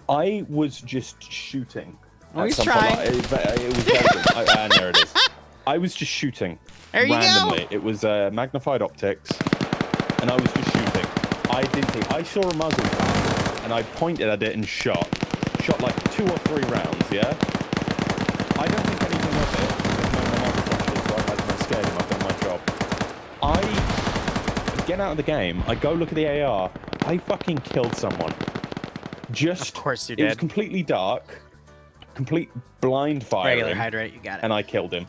I was just shooting. Oh, he's trying. It was very good. And there it is. I was just shooting. There you randomly. go. It was magnified optics, and I was just shooting. I didn't think. I saw a muzzle, and I pointed at it and shot. Shot like 2 or 3 rounds. Yeah. I don't think anything of it. No muzzle flashes, so I imagine I scared him. I've done my job. I get out of the game. I go look at the AR. I fucking killed someone. Just. Of course you did. It was completely dark. Complete blind fire. Regular hydrate, you got it. And I killed him.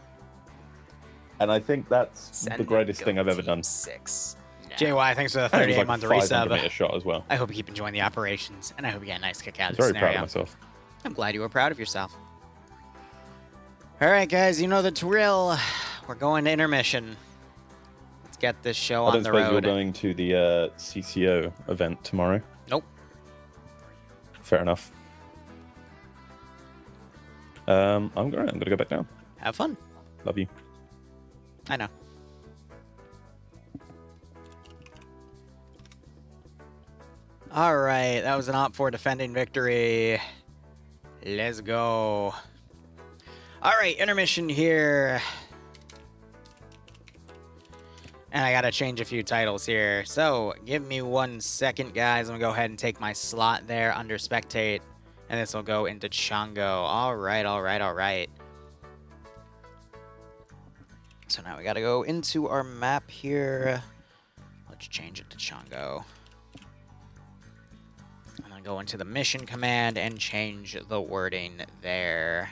And I think that's the greatest thing I've ever done. 6. JY, thanks for the 38-month resub. Shot as well. I hope you keep enjoying the operations, and I hope you get a nice kick out of the this scenario. scenario. Very proud of myself. I'm glad you were proud of yourself. All right, guys, you know the drill. We're going to intermission. Let's get this show on the road. I don't suppose you're going to the CCO event tomorrow? Nope. Fair enough. I'm gonna go back down. Have fun. Love you. I know. All right, that was an Op4 defending victory. Let's go. All right, intermission here. And I gotta change a few titles here. So, give me 1 second, guys. I'm gonna go ahead and take my slot there under spectate. And this will go into Chongo. All right, all right, all right. So now we gotta go into our map here. Let's change it to Chongo. I'm gonna go into the mission command and change the wording there.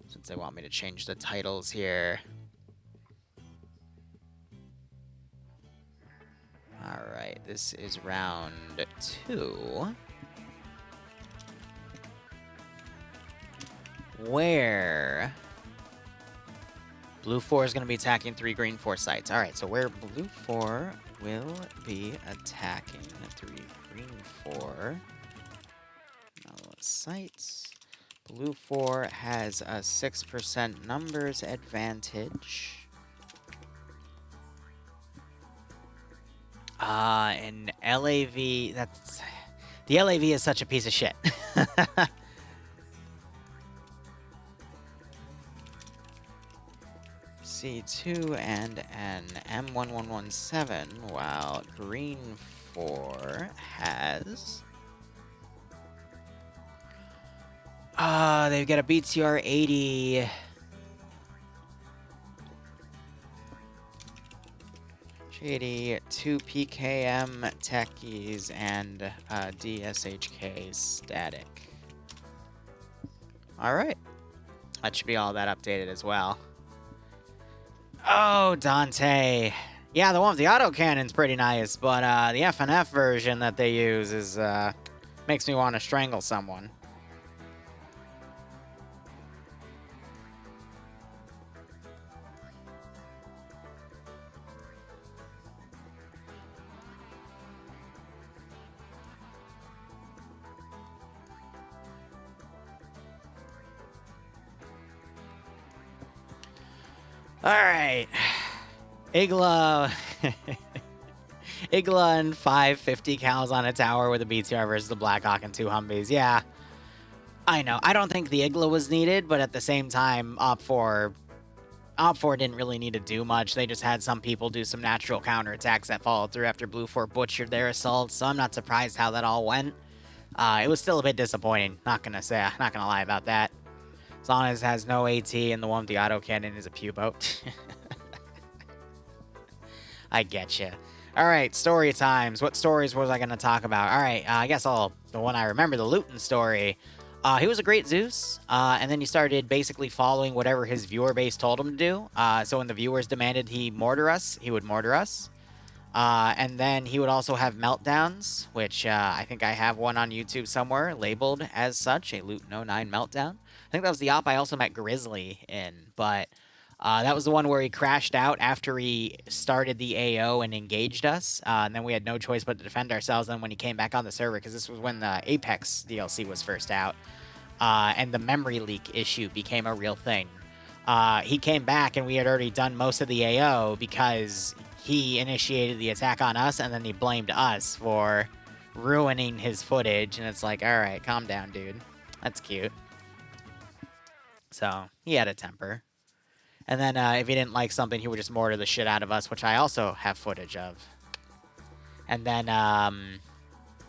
Since they want me to change the titles here. Alright, this is round 2. Where Blue 4 is going to be attacking 3 Green 4 sites. Alright, so where Blue 4 will be attacking 3 Green 4 sites. Blue 4 has a 6% numbers advantage. And LAV, that's... The LAV is such a piece of shit. C2 and an M1117, while Green 4 has... they've got a BTR 80... Shady, 2 PKM techies, and DSHK static. Alright. That should be all that updated as well. Oh, Dante. Yeah, the one with the autocannon's pretty nice, but the FNF version that they use is makes me want to strangle someone. All right. Igla. Igla and 550 cals on a tower with a BTR versus the Blackhawk and 2 Humvees. Yeah, I know. I don't think the Igla was needed, but at the same time, Op4 didn't really need to do much. They just had some people do some natural counterattacks that followed through after Blue 4 butchered their assaults, so I'm not surprised how that all went. It was still a bit disappointing. Not gonna lie about that. As long as it has no AT and the one with the autocannon is a Pubo. I get you. All right, story times. What stories was I going to talk about? All right, I guess the one I remember, the Luton story. He was a great Zeus, and then he started basically following whatever his viewer base told him to do. So when the viewers demanded he mortar us, he would mortar us. And then he would also have meltdowns, which I think I have one on YouTube somewhere labeled as such, a Luton 09 meltdown. I think that was the op I also met Grizzly in, but that was the one where he crashed out after he started the AO and engaged us, and then we had no choice but to defend ourselves then when he came back on the server, because this was when the Apex DLC was first out, and the memory leak issue became a real thing. He came back and we had already done most of the AO because he initiated the attack on us, and then he blamed us for ruining his footage, and it's like, all right, calm down, dude. That's cute. So, he had a temper. And then if he didn't like something, he would just mortar the shit out of us, which I also have footage of. And then,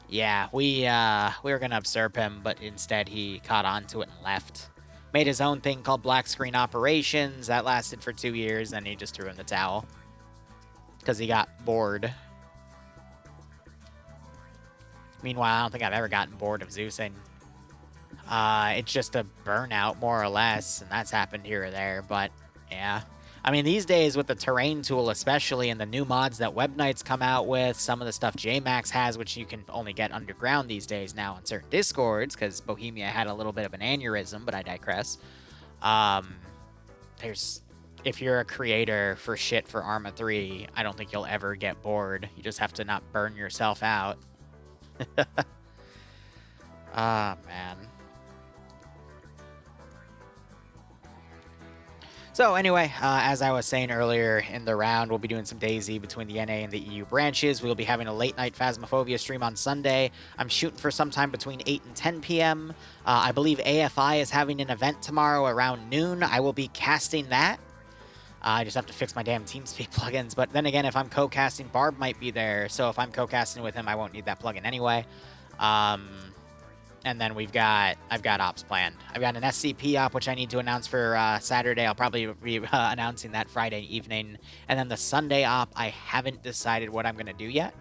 yeah, we were going to usurp him, but instead he caught on to it and left. Made his own thing called Black Screen Operations. That lasted for 2 years, then he just threw in the towel. Because he got bored. Meanwhile, I don't think I've ever gotten bored of Zeusing. It's just a burnout, more or less, and that's happened here or there, but yeah. I mean, these days with the terrain tool especially, and the new mods that Web Knights come out with, some of the stuff JMax has, which you can only get underground these days now on certain Discords, because Bohemia had a little bit of an aneurysm, but I digress. If you're a creator for shit for Arma 3, I don't think you'll ever get bored. You just have to not burn yourself out. Ah, man. So anyway, as I was saying earlier in the round, we'll be doing some DayZ between the NA and the EU branches. We'll be having a late-night Phasmophobia stream on Sunday. I'm shooting for sometime between 8 and 10 p.m. I believe AFI is having an event tomorrow around noon. I will be casting that. I just have to fix my damn TeamSpeak plugins. But then again, if I'm co-casting, Barb might be there. So if I'm co-casting with him, I won't need that plugin anyway. And then I've got ops planned. I've got an SCP op, which I need to announce for Saturday. I'll probably be announcing that Friday evening. And then the Sunday op, I haven't decided what I'm going to do yet.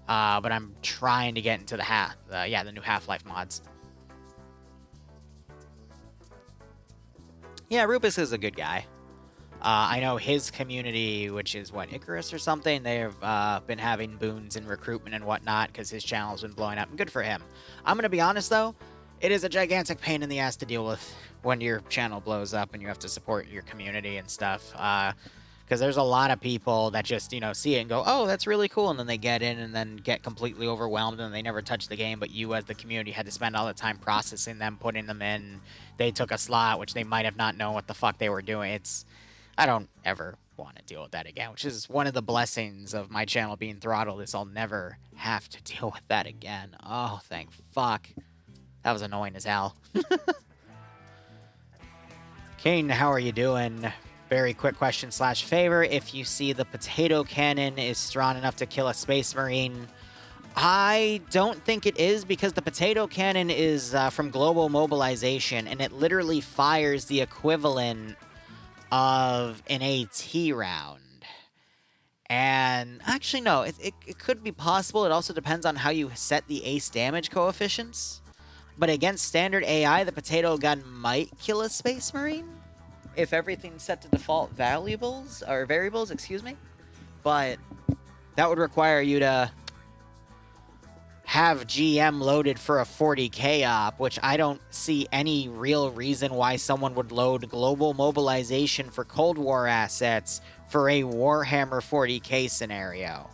But I'm trying to get into the new Half-Life mods. Yeah, Rubus is a good guy. I know his community, which is, Icarus or something, they've been having boons in recruitment and whatnot because his channel's been blowing up, and good for him. I'm going to be honest, though, it is a gigantic pain in the ass to deal with when your channel blows up and you have to support your community and stuff. Because there's a lot of people that just, see it and go, oh, that's really cool, and then they get in and then get completely overwhelmed and they never touch the game, but you as the community had to spend all the time processing them, putting them in. They took a slot, which they might have not known what the fuck they were doing. I don't ever want to deal with that again, which is one of the blessings of my channel being throttled, is I'll never have to deal with that again. Oh, thank fuck. That was annoying as hell. Kane, how are you doing? Very quick question / favor. If you see the potato cannon is strong enough to kill a space marine, I don't think it is, because the potato cannon is from global mobilization, and it literally fires the equivalent of an AT round. And actually, no, it could be possible. It also depends on how you set the ace damage coefficients. But against standard AI, the potato gun might kill a space marine if everything's set to default variables, excuse me. But that would require you to have GM loaded for a 40k op, which I don't see any real reason why someone would load global mobilization for Cold War assets for a Warhammer 40k scenario.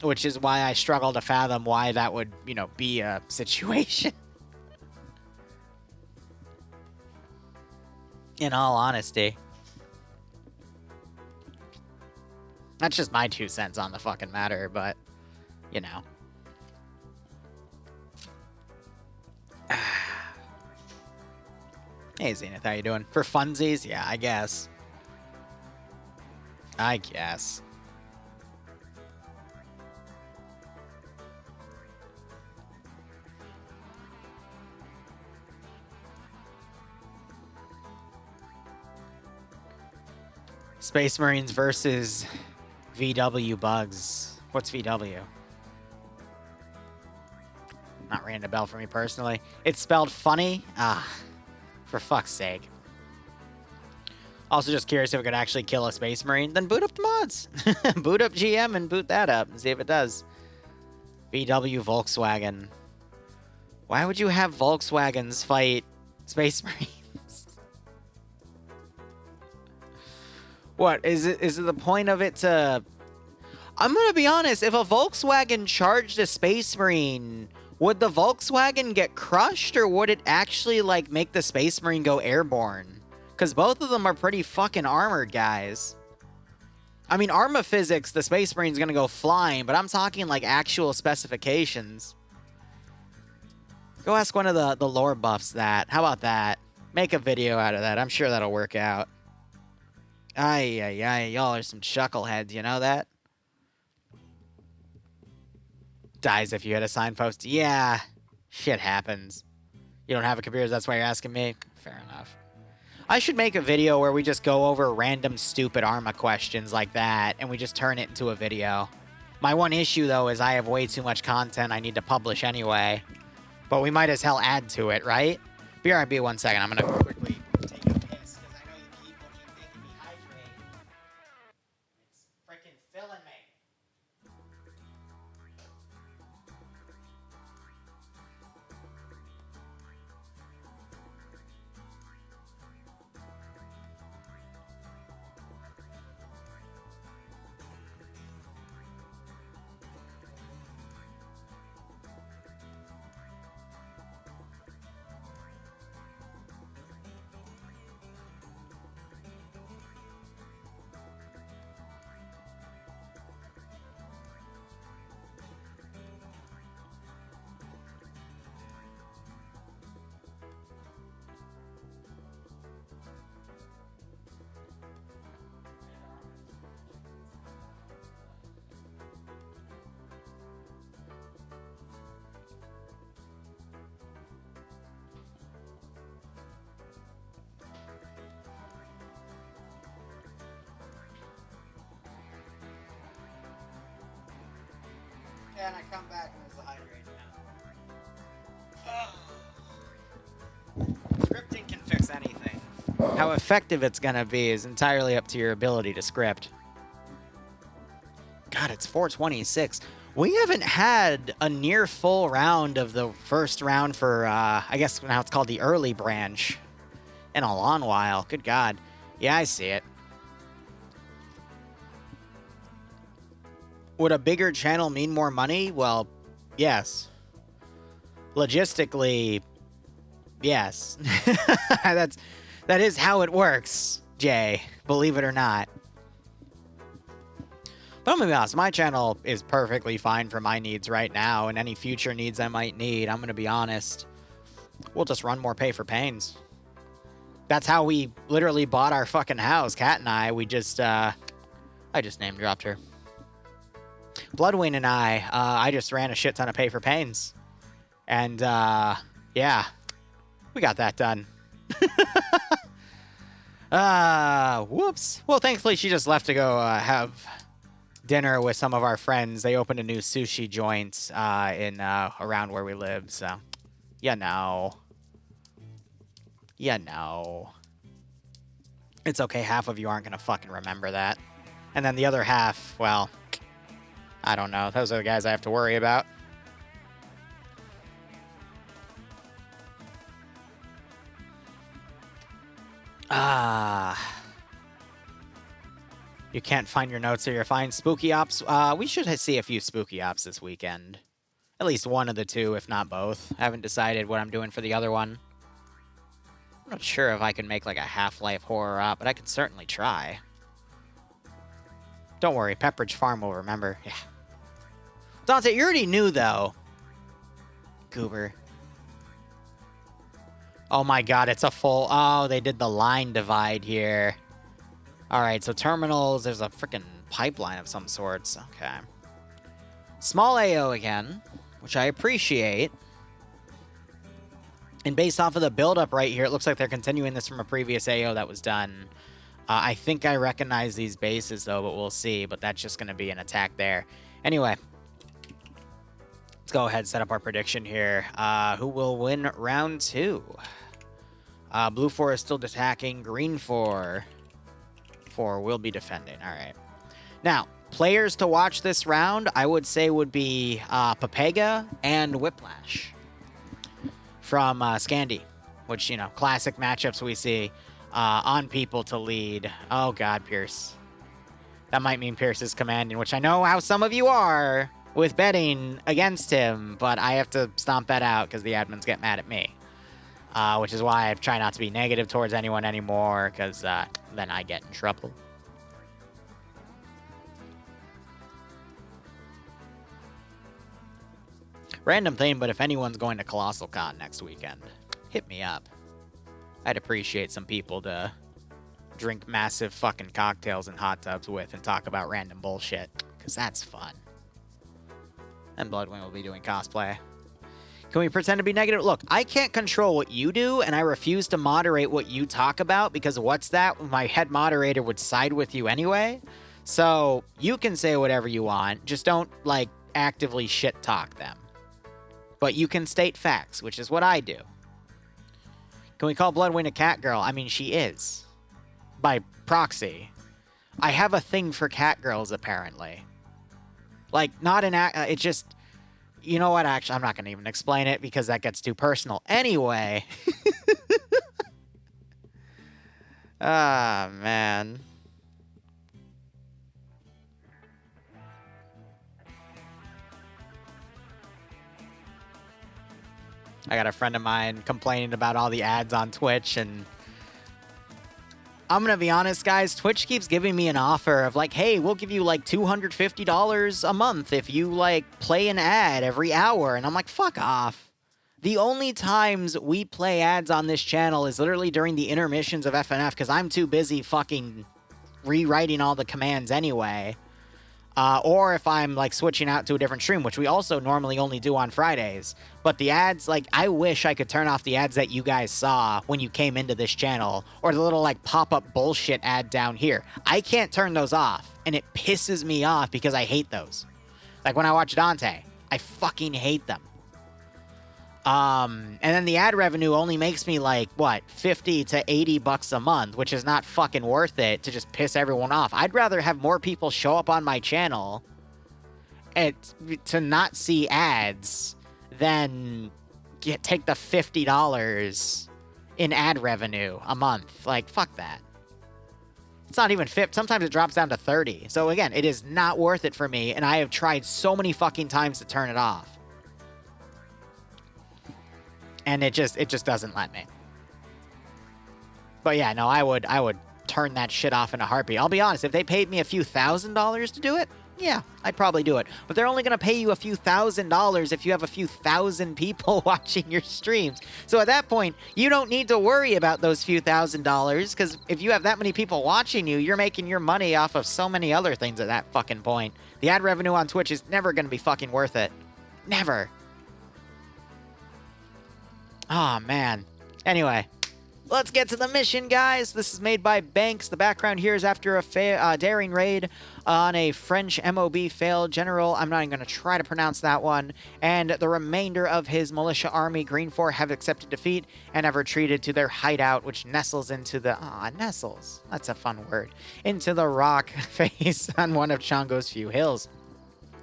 Which is why I struggle to fathom why that would, be a situation. In all honesty. That's just my 2 cents on the fucking matter, but, you know. Hey, Zenith, how you doing? For funsies? Yeah, I guess. I guess. Space Marines versus VW bugs. What's VW? Not ringing a bell for me personally. It's spelled funny? Ah, for fuck's sake. Also just curious if it could actually kill a Space Marine. Then boot up the mods. Boot up GM and boot that up and see if it does. VW Volkswagen. Why would you have Volkswagens fight Space Marines? What, is it the point of it to... I'm gonna be honest, if a Volkswagen charged a Space Marine, would the Volkswagen get crushed, or would it actually, like, make the Space Marine go airborne? Because both of them are pretty fucking armored, guys. I mean, Arma physics, the Space Marine's gonna go flying, but I'm talking, like, actual specifications. Go ask one of the lore buffs that. How about that? Make a video out of that. I'm sure that'll work out. Ay, y'all are some chuckleheads, you know that? Dies if you hit a signpost. Yeah, shit happens. You don't have a computer, that's why you're asking me? Fair enough. I should make a video where we just go over random stupid Arma questions like that, and we just turn it into a video. My one issue, though, is I have way too much content I need to publish anyway. But we might as hell add to it, right? BRB, 1 second. I'm gonna quickly take a piss, because I know you keep making me hydrate. It's freaking filling me. And I come back and it's hydrated now. Scripting can fix anything. How effective it's gonna be is entirely up to your ability to script. God, it's 426. We haven't had a near full round of the first round for, I guess now it's called the early branch in a long while. Good God. Yeah, I see it. Would a bigger channel mean more money? Well, yes. Logistically, yes. That is how it works, Jay. Believe it or not. But I'm gonna be honest, my channel is perfectly fine for my needs right now, and any future needs I might need, I'm gonna be honest, we'll just run more pay for pains. That's how we literally bought our fucking house, Kat and I. We just, I just name dropped her. Bloodwing and I just ran a shit ton of pay for pains. And, yeah, we got that done. Whoops. Well, thankfully, she just left to go have dinner with some of our friends. They opened a new sushi joint in around where we live, so, you know. You know. It's okay, half of you aren't gonna fucking remember that. And then the other half, well, I don't know. Those are the guys I have to worry about. You can't find your notes or you're fine. Spooky Ops. We should see a few Spooky Ops this weekend. At least one of the two, if not both. I haven't decided what I'm doing for the other one. I'm not sure if I can make like a Half-Life horror up, but I can certainly try. Don't worry, Pepperidge Farm will remember. Yeah. Dante, you already knew, though. Goober. Oh my god, it's a full... Oh, they did the line divide here. Alright, so terminals, there's a freaking pipeline of some sorts. Okay. Small AO again, which I appreciate. And based off of the build-up right here, it looks like they're continuing this from a previous AO that was done. I think I recognize these bases, though, but we'll see. But that's just going to be an attack there. Anyway, let's go ahead and set up our prediction here. Who will win round 2? Blue 4 is still attacking. Green 4 will be defending. All right. Now, players to watch this round, I would say, would be Papega and Whiplash from Scandi, which, you know, classic matchups we see on people to lead. Oh, God, Pierce. That might mean Pierce is commanding, which I know how some of you are with betting against him, but I have to stomp that out because the admins get mad at me, which is why I try not to be negative towards anyone anymore, because then I get in trouble. Random thing, but if anyone's going to Colossal Con next weekend, hit me up. I'd appreciate some people to drink massive fucking cocktails in hot tubs with and talk about random bullshit, because that's fun. And Bloodwing will be doing cosplay. Can we pretend to be negative? Look, I can't control what you do, and I refuse to moderate what you talk about, because what's that? My head moderator would side with you anyway. So you can say whatever you want, just don't, like, actively shit talk them. But you can state facts, which is what I do. Can we call Bloodwing a cat girl? I mean, she is. By proxy. I have a thing for cat girls, apparently. Like, not an act... It just... You know what? Actually, I'm not going to even explain it because that gets too personal. Anyway. Ah, man. I got a friend of mine complaining about all the ads on Twitch, and I'm going to be honest, guys. Twitch keeps giving me an offer of like, hey, we'll give you like $250 a month if you like play an ad every hour. And I'm like, fuck off. The only times we play ads on this channel is literally during the intermissions of FNF because I'm too busy fucking rewriting all the commands anyway. Or if I'm, like, switching out to a different stream, which we also normally only do on Fridays. But the ads, like, I wish I could turn off the ads that you guys saw when you came into this channel. Or the little, like, pop-up bullshit ad down here. I can't turn those off. And it pisses me off because I hate those. Like, when I watch Dante, I fucking hate them. And then the ad revenue only makes me like, what, 50 to 80 bucks a month, which is not fucking worth it to just piss everyone off. I'd rather have more people show up on my channel and to not see ads than take the $50 in ad revenue a month. Like, fuck that. It's not even 50. Sometimes it drops down to 30. So again, it is not worth it for me, and I have tried so many fucking times to turn it off. And it just doesn't let me. But yeah, no, I would turn that shit off in a heartbeat. I'll be honest, if they paid me a few $1,000s to do it, yeah, I'd probably do it. But they're only going to pay you a few $1,000s if you have a few thousand people watching your streams. So at that point, you don't need to worry about those few $1,000s, because if you have that many people watching you, you're making your money off of so many other things at that fucking point. The ad revenue on Twitch is never going to be fucking worth it. Never. Oh, man. Anyway, let's get to the mission, guys. This is made by Banks. The background here is after a daring raid on a French MOB failed general. I'm not even going to try to pronounce that one. And the remainder of his militia army, Green 4, have accepted defeat and have retreated to their hideout, which nestles into the... nestles. That's a fun word. Into the rock face on one of Chongo's few hills.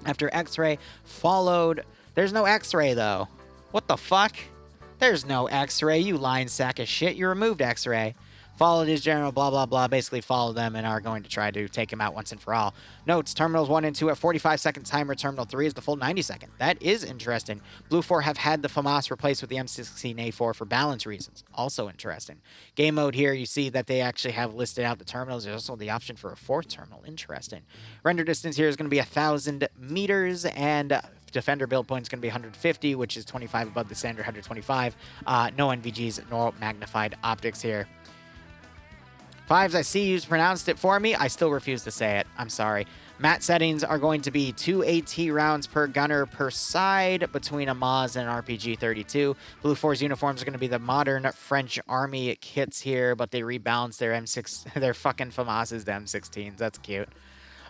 After X-ray followed... There's no X-ray, though. What the fuck? There's no X-ray, you lying sack of shit. You removed X-ray. Followed his general, blah, blah, blah. Basically follow them and are going to try to take him out once and for all. Notes, Terminals 1 and 2 at 45-second timer. Terminal 3 is the full 90-second. That is interesting. Blue 4 have had the FAMAS replaced with the M16A4 for balance reasons. Also interesting. Game mode here, you see that they actually have listed out the terminals. There's also the option for a fourth terminal. Interesting. Render distance here is going to be 1,000 meters, and defender build point is going to be 150, which is 25 above the standard 125. No NVGs, nor magnified optics here. Fives, I see you've pronounced it for me. I still refuse to say it. I'm sorry. Mat settings are going to be 2 AT rounds per gunner per side between a Maz and an RPG-32. Blue 4's uniforms are going to be the modern French army kits here, but they rebalance their M6, their fucking FAMASs to M16s. That's cute.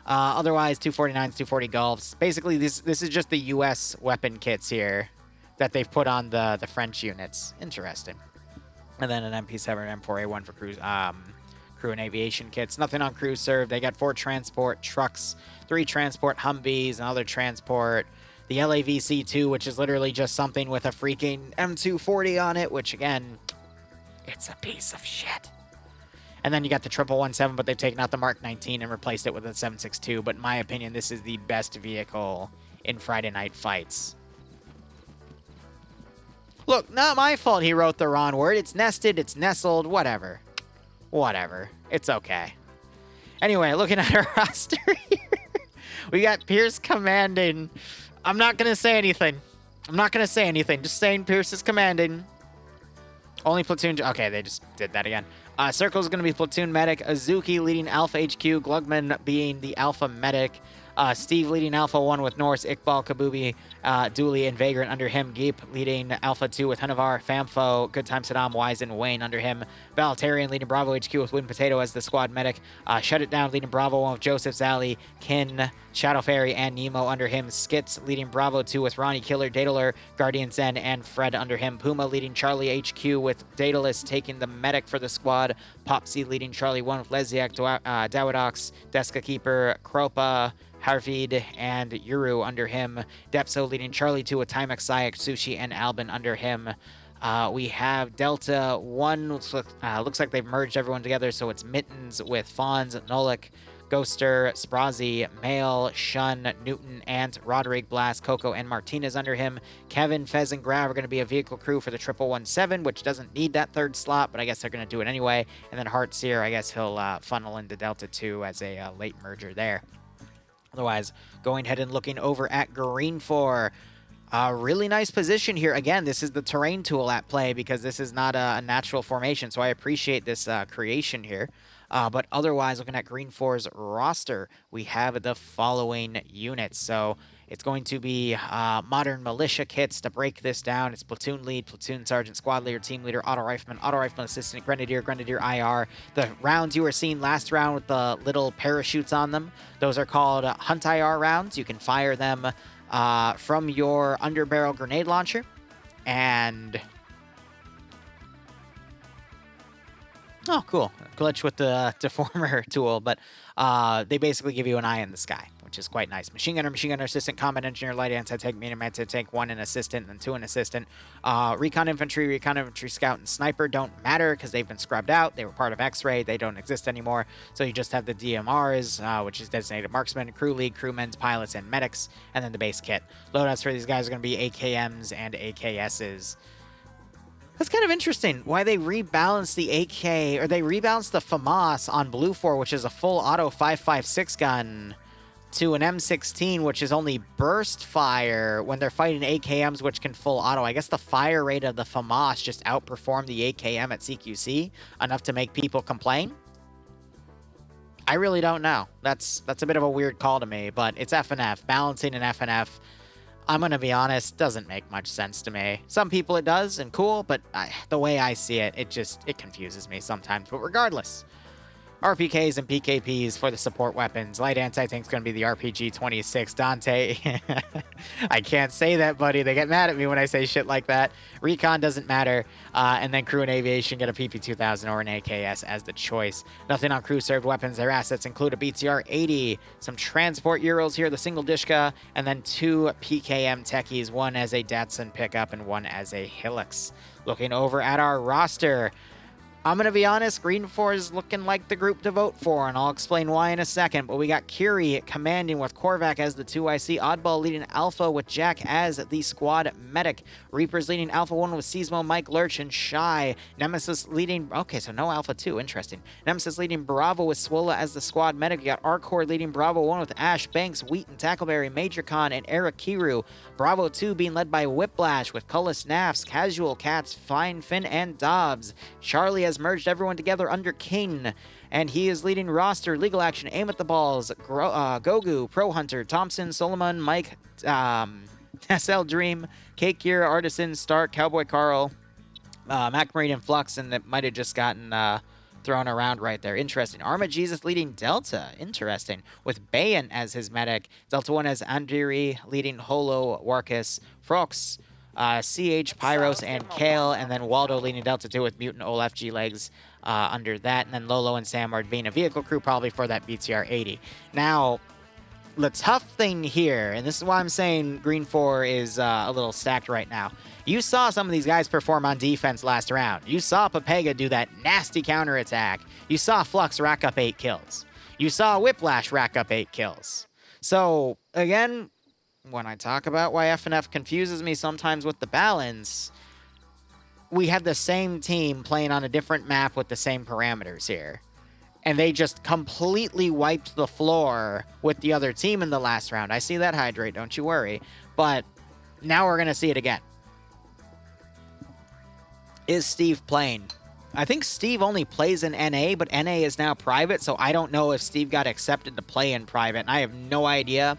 Otherwise, 249s, 240 Golfs. Basically, this is just the U.S. weapon kits here that they've put on the French units. Interesting. And then an MP7 and M4A1 for cruise. Crew and aviation kits. Nothing on crew served. They got 4 transport trucks, 3 transport Humvees, another transport. The LAVC-2, which is literally just something with a freaking M240 on it, which, again, it's a piece of shit. And then you got the 1117, but they've taken out the Mark 19 and replaced it with a 762. But in my opinion, this is the best vehicle in Friday Night Fights. Look, not my fault he wrote the wrong word. It's nested, it's nestled, whatever. Whatever. It's okay. Anyway, looking at our roster here, we got Pierce commanding. I'm not going to say anything. Just saying Pierce is commanding. Only platoon. Okay, they just did that again. Circle's going to be platoon medic. Azuki leading Alpha HQ. Glugman being the Alpha medic. Steve leading Alpha 1 with Norse, Iqbal, Kabubi, Dooley, and Vagrant under him. Geep leading Alpha 2 with Hunavar, Famfo, Good Time Saddam, Wise, and Wayne under him. Valtarian leading Bravo HQ with Wind Potato as the squad medic. Shut It Down leading Bravo 1 with Joseph, Zally, Kin, Shadow Fairy, and Nemo under him. Skits leading Bravo 2 with Ronnie Killer, Daedalur, Guardian Zen, and Fred under him. Puma leading Charlie HQ with Daedalus taking the medic for the squad. Popsy leading Charlie 1 with Leziak, Dawadox, Deska Keeper, Kropa, Harvid, and Yuru under him. Depso leading Charlie 2 with Timex, Sayak, Sushi, and Albin under him. We have Delta 1. Looks like they've merged everyone together, so it's Mittens with Fonz, Nolik, Ghoster, Sprazi, Mail, Shun, Newton, Ant, Roderick, Blast, Coco, and Martinez under him. Kevin, Fez, and Grav are going to be a vehicle crew for the 1117, which doesn't need that third slot, but I guess they're going to do it anyway. And then Heartseer, I guess he'll funnel into Delta 2 as a late merger there. Otherwise, going ahead and looking over at Green 4. Really nice position here. Again, this is the terrain tool at play because this is not a natural formation, so I appreciate this creation here. But otherwise, looking at Green 4's roster, we have the following units. So it's going to be modern militia kits to break this down. It's platoon lead, platoon sergeant, squad leader, team leader, auto rifleman assistant, grenadier, grenadier IR. The rounds you were seeing last round with the little parachutes on them, those are called Hunt IR rounds. You can fire them from your underbarrel grenade launcher. And oh, cool. Glitch with the deformer tool, but they basically give you an eye in the sky, which is quite nice. Machine gunner assistant, combat engineer, light anti-tank, medium anti-tank, 1 an assistant, and 2 an assistant. Recon infantry scout, and sniper don't matter because they've been scrubbed out. They were part of X-ray. They don't exist anymore. So you just have the DMRs, which is designated marksmen, crew lead, crewmen, pilots, and medics, and then the base kit. Loadouts for these guys are going to be AKMs and AKSs. That's kind of interesting why they rebalanced the AK, or they rebalanced the FAMAS on Blue 4, which is a full auto 5.56 gun, to an M16, which is only burst fire when they're fighting AKMs, which can full auto. I guess the fire rate of the FAMAS just outperformed the AKM at CQC enough to make people complain. I really don't know. That's a bit of a weird call to me, but it's FNF. Balancing an FNF, I'm going to be honest, doesn't make much sense to me. Some people it does, and cool, but the way I see it, it confuses me sometimes. But regardless, RPKs and PKPs for the support weapons. Light anti-tank's going to be the RPG-26. Dante, I can't say that, buddy. They get mad at me when I say shit like that. Recon doesn't matter. And then crew and aviation get a PP-2000 or an AKS as the choice. Nothing on crew-served weapons. Their assets include a BTR-80, some transport Euros here, the single Dishka, and then 2 PKM techies, one as a Datsun pickup and one as a Hilux. Looking over at our roster, I'm going to be honest, Green 4 is looking like the group to vote for, and I'll explain why in a second. But we got Curie commanding with Korvac as the 2IC, Oddball leading Alpha with Jack as the squad medic, Reapers leading Alpha 1 with Seasmo, Mike Lurch, and Shy, Nemesis leading... Okay, so no Alpha 2, interesting. Nemesis leading Bravo with Swola as the squad medic. You got Arcor leading Bravo 1 with Ash, Banks, Wheaton, Tackleberry, Major Khan, and Eric Kiru. Bravo 2 being led by Whiplash with Cullis Nafs, Casual Cats, Fine Finn, and Dobbs. Charlie has merged everyone together under King, and he is leading roster, Legal Action, Aim at the Balls, Gogu, Pro Hunter, Thompson, Solomon, Mike, SL Dream, Cake Gear, Artisan, Stark, Cowboy Carl, Mac Marine, and Flux, and that might have just gotten thrown around right there. Interesting. Arma Jesus leading Delta. Interesting. With Bayan as his medic. Delta 1 as Andiri leading Holo, Warkus, Frox, CH, Pyros, and Kale, and then Waldo leading Delta 2 with Mutant, Olaf, G-Legs under that, and then Lolo and Sam are being a vehicle crew probably for that BTR 80. Now, the tough thing here, and this is why I'm saying Green 4 is a little stacked right now. You saw some of these guys perform on defense last round. You saw Papega do that nasty counterattack. You saw Flux rack up 8 kills. You saw Whiplash rack up 8 kills. So, again, when I talk about why FNF confuses me sometimes with the balance, we had the same team playing on a different map with the same parameters here. And they just completely wiped the floor with the other team in the last round. I see that, Hydrate, don't you worry. But now we're going to see it again. Is Steve playing? I think Steve only plays in NA, but NA is now private, so I don't know if Steve got accepted to play in private, and I have no idea.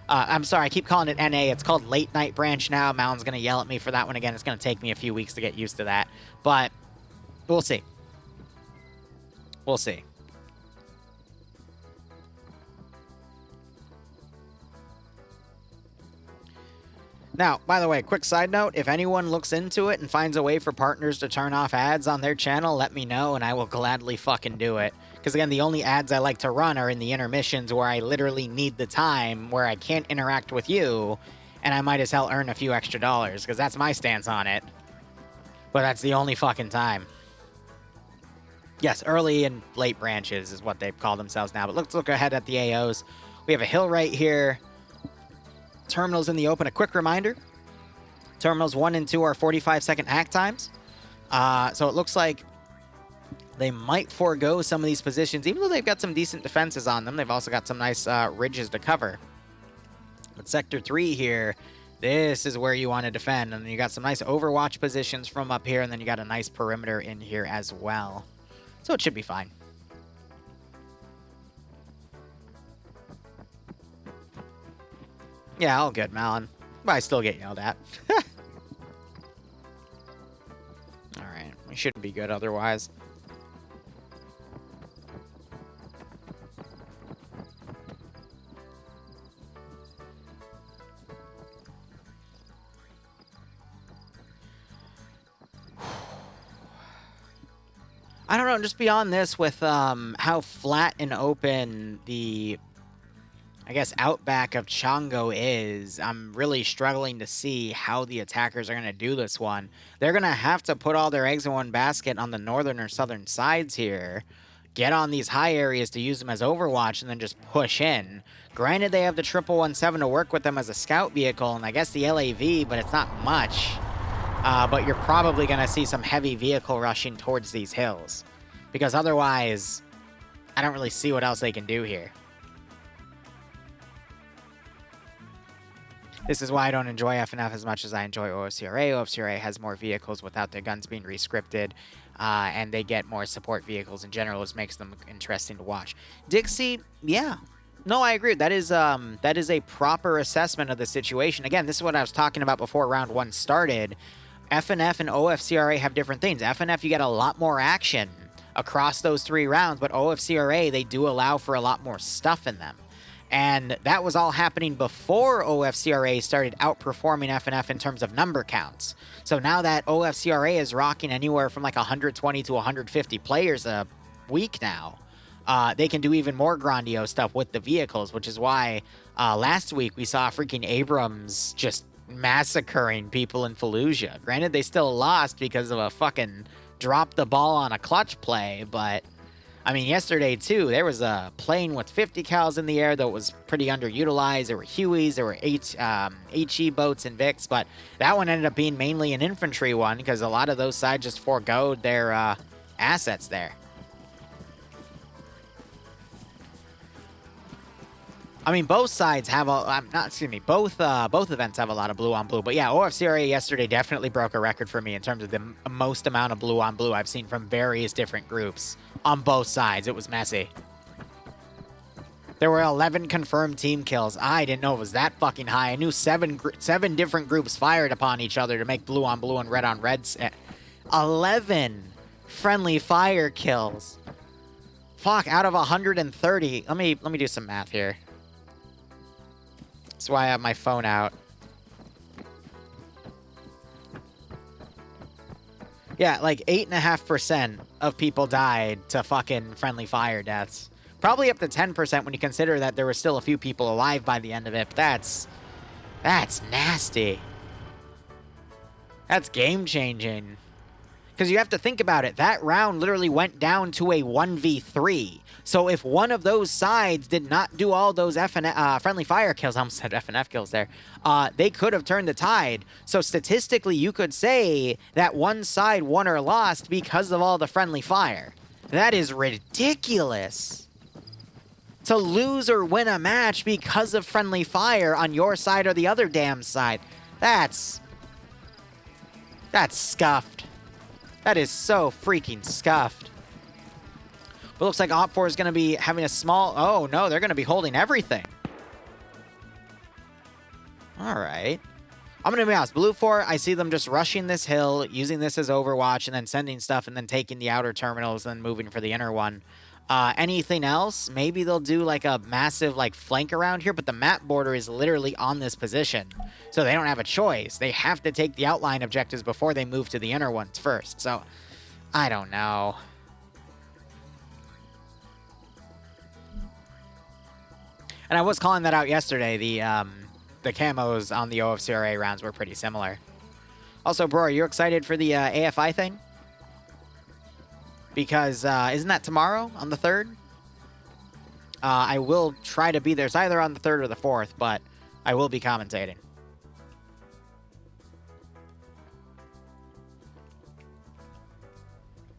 I'm sorry, I keep calling it NA. It's called Late Night Branch now. Malon's going to yell at me for that one again. It's going to take me a few weeks to get used to that. But we'll see. We'll see. Now, by the way, quick side note, if anyone looks into it and finds a way for partners to turn off ads on their channel, let me know and I will gladly fucking do it. Because again, the only ads I like to run are in the intermissions where I literally need the time, where I can't interact with you, and I might as hell earn a few extra dollars, because that's my stance on it. But that's the only fucking time. Yes, early and late branches is what they call themselves now. But let's look ahead at the AOs. We have a hill right here. Terminals in the open. A quick reminder. Terminals 1 and 2 are 45-second hack times. So it looks like they might forego some of these positions, even though they've got some decent defenses on them. They've also got some nice ridges to cover. But Sector 3 here, this is where you want to defend. And then you got some nice overwatch positions from up here, and then you got a nice perimeter in here as well. So it should be fine. Yeah, all good, Malon. But I still get yelled at. Alright, we shouldn't be good otherwise. I don't know, just beyond this with how flat and open the, I guess, outback of Chongo is, I'm really struggling to see how the attackers are going to do this one. They're going to have to put all their eggs in one basket on the northern or southern sides here, get on these high areas to use them as overwatch, and then just push in. Granted, they have the 1117 to work with them as a scout vehicle, and I guess the LAV, but it's not much. But you're probably going to see some heavy vehicle rushing towards these hills. Because otherwise, I don't really see what else they can do here. This is why I don't enjoy FNF as much as I enjoy OFCRA. OFCRA has more vehicles without their guns being rescripted, and they get more support vehicles in general, which makes them interesting to watch. Dixie, yeah. No, I agree. That is a proper assessment of the situation. Again, this is what I was talking about before round 1 started. FNF and OFCRA have different things. FNF, you get a lot more action across those 3 rounds, but OFCRA, they do allow for a lot more stuff in them. And that was all happening before OFCRA started outperforming FNF in terms of number counts. So now that OFCRA is rocking anywhere from like 120 to 150 players a week now, they can do even more grandiose stuff with the vehicles, which is why last week we saw freaking Abrams just massacring people in Fallujah. Granted, they still lost because of a fucking drop the ball on a clutch play, but I mean, yesterday too, there was a plane with 50 cals in the air that was pretty underutilized. There were Hueys, there were HE boats and Vics, but that one ended up being mainly an infantry one because a lot of those sides just foregoed their assets there. I mean, both sides have both events have a lot of blue on blue. But yeah, OFCRA yesterday definitely broke a record for me in terms of the most amount of blue on blue I've seen from various different groups on both sides. It was messy. There were 11 confirmed team kills. I didn't know it was that fucking high. I knew seven different groups fired upon each other to make blue on blue and red on red. 11 friendly fire kills. Fuck, out of 130. Let me do some math here. That's why I have my phone out. Yeah, like 8.5% of people died to fucking friendly fire deaths. Probably up to 10% when you consider that there were still a few people alive by the end of it. But that's nasty. That's game-changing. Because you have to think about it. That round literally went down to a 1v3. So if one of those sides did not do all those friendly fire kills, I almost said FNF kills there, they could have turned the tide. So statistically, you could say that one side won or lost because of all the friendly fire. That is ridiculous. To lose or win a match because of friendly fire on your side or the other damn side. That's scuffed. That is so freaking scuffed. But looks like Op4 is going to be having a small... Oh, no, they're going to be holding everything. All right. I'm going to be honest. Blue 4, I see them just rushing this hill, using this as Overwatch, and then sending stuff, and then taking the outer terminals, and then moving for the inner one. Anything else? Maybe they'll do like a massive like flank around here, but the map border is literally on this position. So they don't have a choice. They have to take the outline objectives before they move to the inner ones first. So, I don't know. And I was calling that out yesterday. The camos on the OFCRA rounds were pretty similar. Also, bro, are you excited for the AFI thing? Because isn't that tomorrow on the 3rd? I will try to be there. It's either on the 3rd or the 4th, but I will be commentating.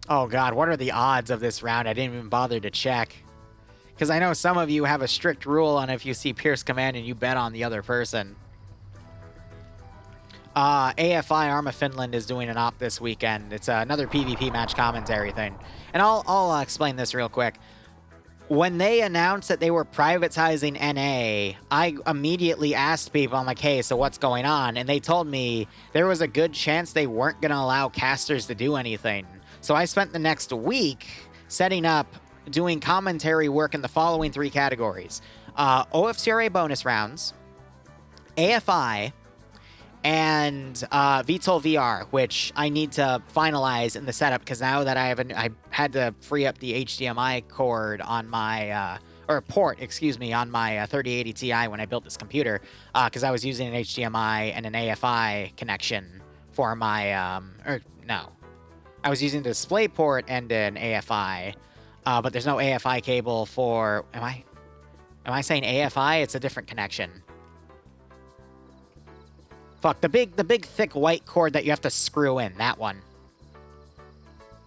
Oh, God, what are the odds of this round? I didn't even bother to check. Because I know some of you have a strict rule on if you see Pierce Command and you bet on the other person. AFI Arma Finland is doing an op this weekend. It's another PvP match commentary thing. And I'll explain this real quick. When they announced that they were privatizing NA, I immediately asked people, I'm like, hey, so what's going on? And they told me there was a good chance they weren't going to allow casters to do anything. So I spent the next week setting up, doing commentary work in the following 3 categories. OFCRA bonus rounds, AFI, and VTOL VR, which I need to finalize in the setup because now that I had to free up the HDMI cord on my, or port, excuse me, on my 3080 Ti when I built this computer, because I was using an HDMI and an AFI connection for my, I was using the DisplayPort and an AFI, but there's no AFI cable for, am I saying AFI? It's a different connection. Fuck, the big thick white cord that you have to screw in, that one.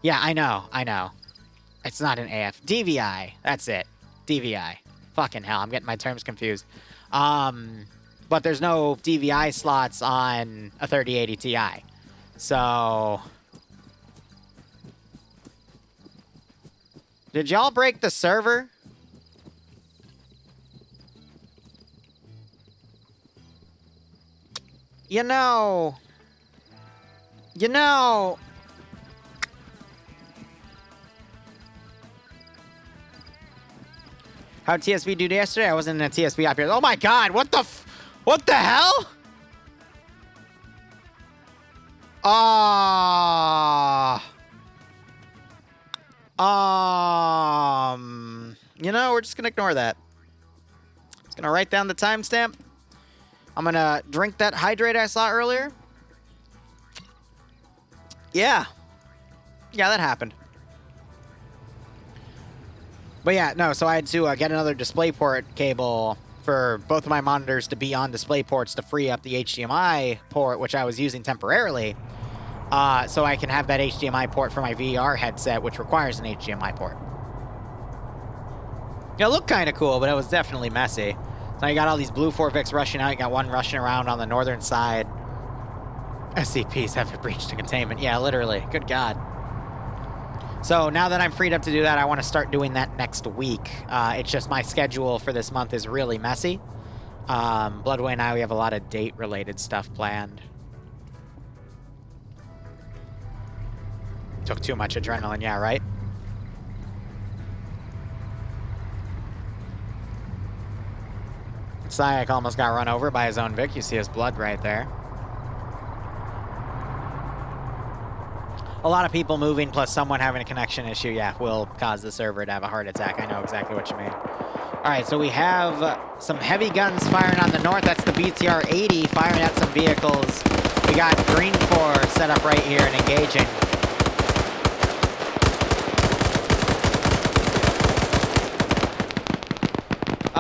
Yeah, I know. It's not an AF. DVI, that's it. DVI. Fucking hell, I'm getting my terms confused. But there's no DVI slots on a 3080 Ti. So... Did y'all break the server? You know... How'd TSB do yesterday? I wasn't in a TSB up here. Oh my god, what the hell? We're just gonna ignore that. Just gonna write down the timestamp. I'm gonna drink that hydrate I saw earlier. Yeah. Yeah, that happened. But yeah, no, so I had to get another DisplayPort cable for both of my monitors to be on DisplayPorts to free up the HDMI port, which I was using temporarily, so I can have that HDMI port for my VR headset, which requires an HDMI port. It looked kind of cool, but it was definitely messy. So you got all these blue 4VICs rushing out. You got one rushing around on the northern side. SCPs have breached the containment. Yeah, literally. Good God. So now that I'm freed up to do that, I want to start doing that next week. It's just my schedule for this month is really messy. Bloodway and I, we have a lot of date-related stuff planned. Took too much adrenaline, yeah, right? Sayak almost got run over by his own Vic. You see his blood right there. A lot of people moving plus someone having a connection issue, yeah, will cause the server to have a heart attack. I know exactly what you mean. All right, so we have some heavy guns firing on the north. That's the BTR-80 firing at some vehicles. We got Green 4 set up right here and engaging.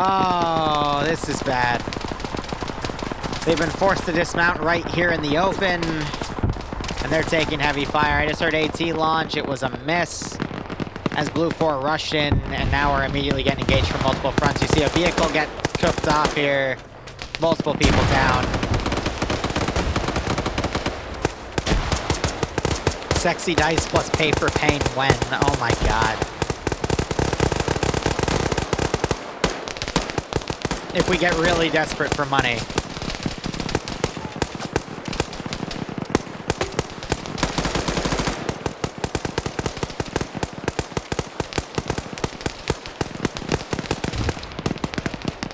Oh, this is bad. They've been forced to dismount right here in the open, and they're taking heavy fire. I just heard AT launch. It was a miss as Blue 4 rushed in, and now we're immediately getting engaged from multiple fronts. You see a vehicle get cooked off here. Multiple people down. Sexy dice plus paper pain when. Oh my God. If we get really desperate for money.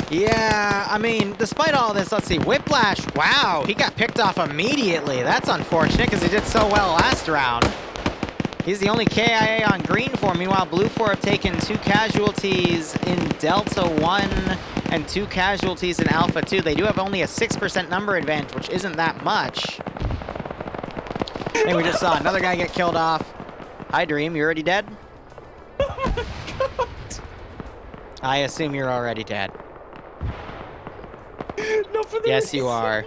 Yeah, I mean, despite all this, let's see, Whiplash, wow, he got picked off immediately. That's unfortunate because he did so well last round. He's the only KIA on Green 4. Meanwhile, Blue 4 have taken 2 casualties in Delta 1 and 2 casualties in Alpha 2. They do have only a 6% number advantage, which isn't that much. And we just saw another guy get killed off. Hi, Dream, you already dead? Oh my God. I assume you're already dead. Not for the yes, you are.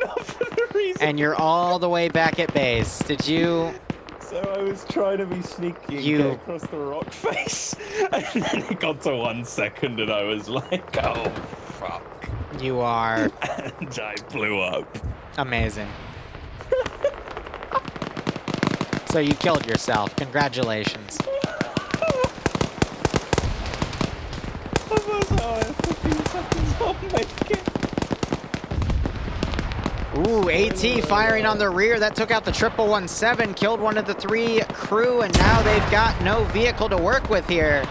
Not for the reason. And you're all the way back at base. Did you... So I was trying to be sneaky and get across the rock face, and then it got to 1 second, and I was like, oh, fuck. You are... And I blew up. Amazing. So you killed yourself. Congratulations. That was how I 15 seconds I'll make it. Ooh, AT firing on the rear. That took out the 1117, killed one of the 3 crew, and now they've got no vehicle to work with here.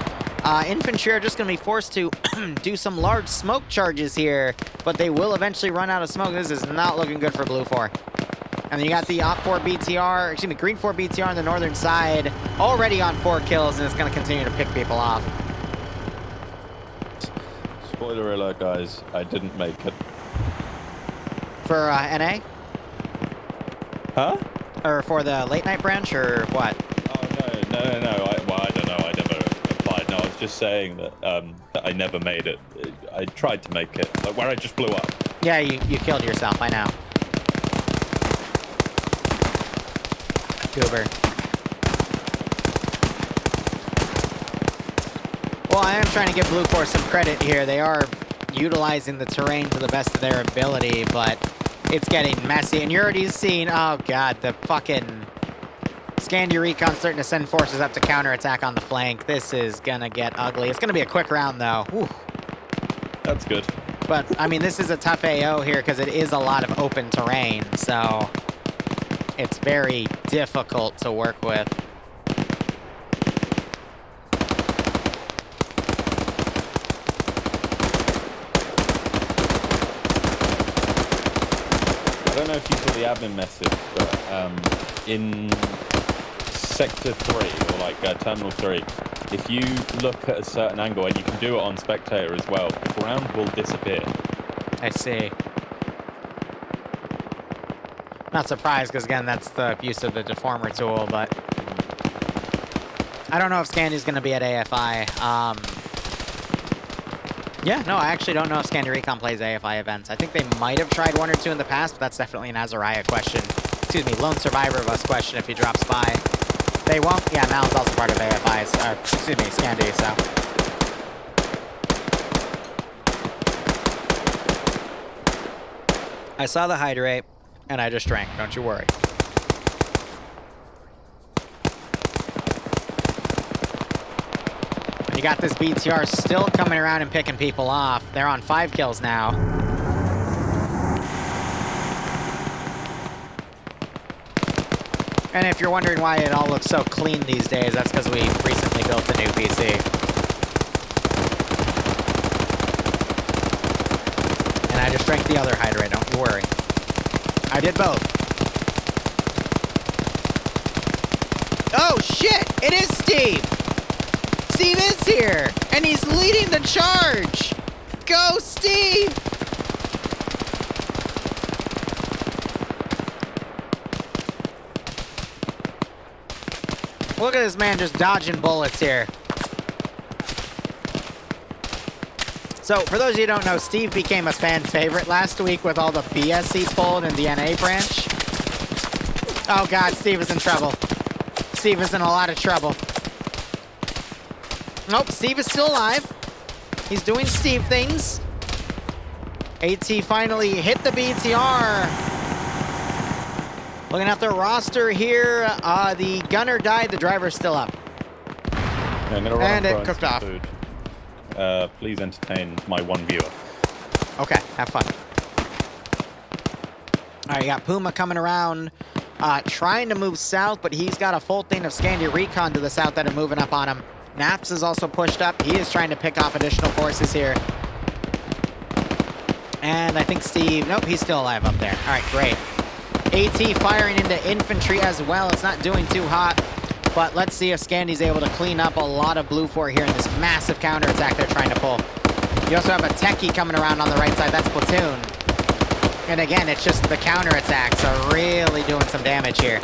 Infantry are just going to be forced to do some large smoke charges here, but they will eventually run out of smoke. This is not looking good for Blue 4. And then you got the Op 4 BTR, excuse me, Green 4 BTR on the northern side, already on 4 kills, and it's going to continue to pick people off. Spoiler alert, guys, I didn't make it. For NA? Huh? Or for the late night branch, or what? Oh, no. Well, I don't know. I never applied. No, I was just saying that, that I never made it. I tried to make it, like where I just blew up. Yeah, you killed yourself, I know. Goober. Well, I am trying to give Blue 4 some credit here. They are utilizing the terrain to the best of their ability, but it's getting messy. And you're already seeing, oh God, the fucking Scandi Recon starting to send forces up to counterattack on the flank. This is gonna get ugly. It's gonna be a quick round though. Whew. That's good. But, I mean, this is a tough AO here because it is a lot of open terrain, so it's very difficult to work with. I don't know if you saw the admin message, but in Sector 3, or like Terminal 3, if you look at a certain angle, and you can do it on Spectator as well, the ground will disappear. I see. Not surprised, because again, that's the use of the deformer tool, but I don't know if Scandy's going to be at AFI. Yeah, no, I actually don't know if Scandy Recon plays AFI events. I think they might have tried 1 or 2 in the past, but that's definitely an Azariah question. Excuse me, Lone Survivor of Us question if he drops by. They won't. Yeah, Mal's also part of AFI, excuse me, Scandy, so. I saw the hydrate, and I just drank. Don't you worry. You got this BTR still coming around and picking people off. They're on 5 kills now. And if you're wondering why it all looks so clean these days, that's because we recently built a new PC. And I just drank the other hydrate, don't you worry. I did both. Oh shit! It is Steve! Steve is here! And he's leading the charge! Go, Steve! Look at this man just dodging bullets here. So, for those of you who don't know, Steve became a fan favorite last week with all the BS he pulled in the NA branch. Oh god, Steve is in trouble. Steve is in a lot of trouble. Nope, Steve is still alive. He's doing Steve things. AT finally hit the BTR. Looking at their roster here, the gunner died, the driver's still up. Yeah, I'm gonna run and it cooked off. Food. Please entertain my one viewer. Okay, have fun. All right, you got Puma coming around, trying to move south, but he's got a full thing of Scandy Recon to the south that are moving up on him. Naps is also pushed up. He is trying to pick off additional forces here. And I think Steve, nope, he's still alive up there. All right, great. AT firing into infantry as well. It's not doing too hot, but let's see if Scandy's able to clean up a lot of Blue 4 here in this massive counterattack they're trying to pull. You also have a techie coming around on the right side. That's Platoon. And again, it's just the counterattacks are really doing some damage here.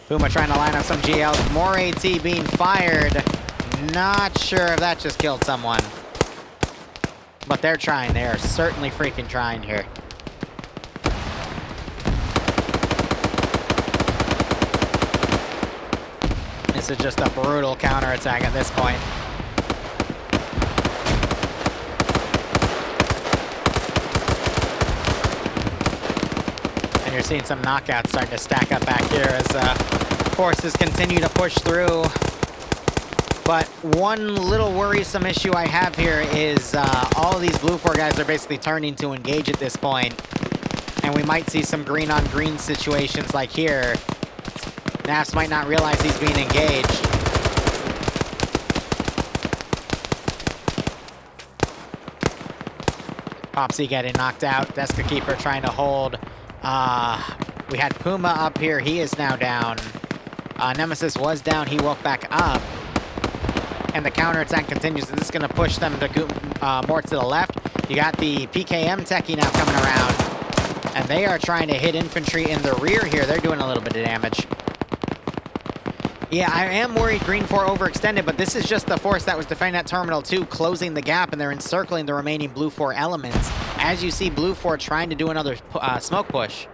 Puma trying to line up some GLs. More AT being fired. Not sure if that just killed someone. But they're trying. They are certainly freaking trying here. This is just a brutal counterattack at this point. And you're seeing some knockouts starting to stack up back here as forces continue to push through. But one little worrisome issue I have here is all of these Blue 4 guys are basically turning to engage at this point. And we might see some green on green situations like here. Naps might not realize he's being engaged. Popsy getting knocked out. Deska Keeper trying to hold. We had Puma up here. He is now down. Nemesis was down. He woke back up. And the counterattack continues. This is going to push them to go more to the left. You got the PKM techie now coming around. And they are trying to hit infantry in the rear here. They're doing a little bit of damage. Yeah, I am worried Green 4 overextended, but this is just the force that was defending that Terminal 2, closing the gap, and they're encircling the remaining Blue 4 elements. As you see Blue 4 trying to do another smoke push.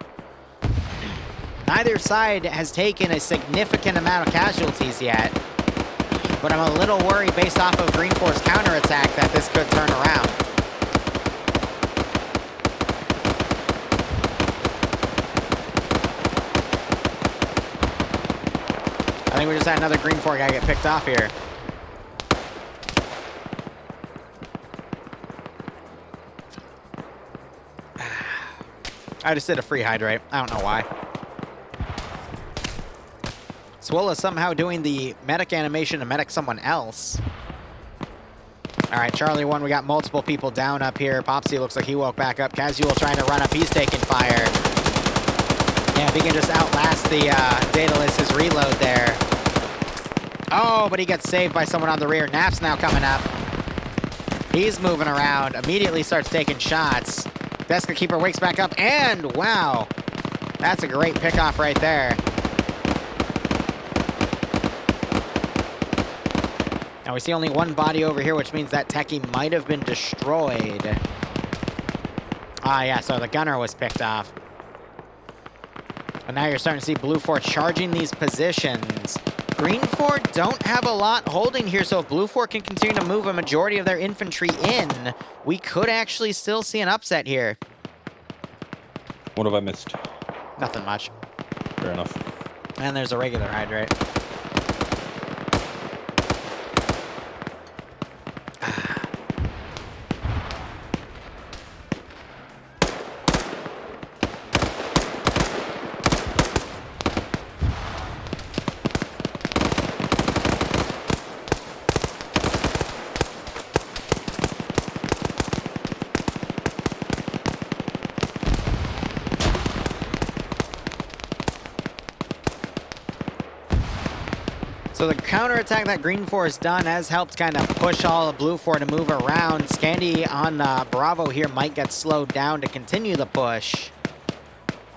Neither side has taken a significant amount of casualties yet, but I'm a little worried based off of Green 4's counterattack that this could turn around. I think we just had another Green 4 guy get picked off here. I just did a free hydrate. I don't know why. Swilla somehow doing the medic animation to medic someone else. All right, Charlie 1, we got multiple people down up here. Popsy looks like he woke back up. Casual trying to run up. He's taking fire. Yeah, if he can just outlast the Daedalus, his reload there. Oh, but he gets saved by someone on the rear. Nap's now coming up. He's moving around, immediately starts taking shots. Deska Keeper wakes back up, and wow, that's a great pickoff right there. Now we see only one body over here, which means that techie might have been destroyed. Ah, yeah, so the gunner was picked off. But now you're starting to see Blue 4 charging these positions. Green 4 don't have a lot holding here, so if Blue 4 can continue to move a majority of their infantry in, we could actually still see an upset here. What have I missed? Nothing much. Fair enough. And there's a regular hydrate. So the counterattack that Green 4 has done has helped kind of push all of Blue 4 to move around. Scandy on Bravo here might get slowed down to continue the push.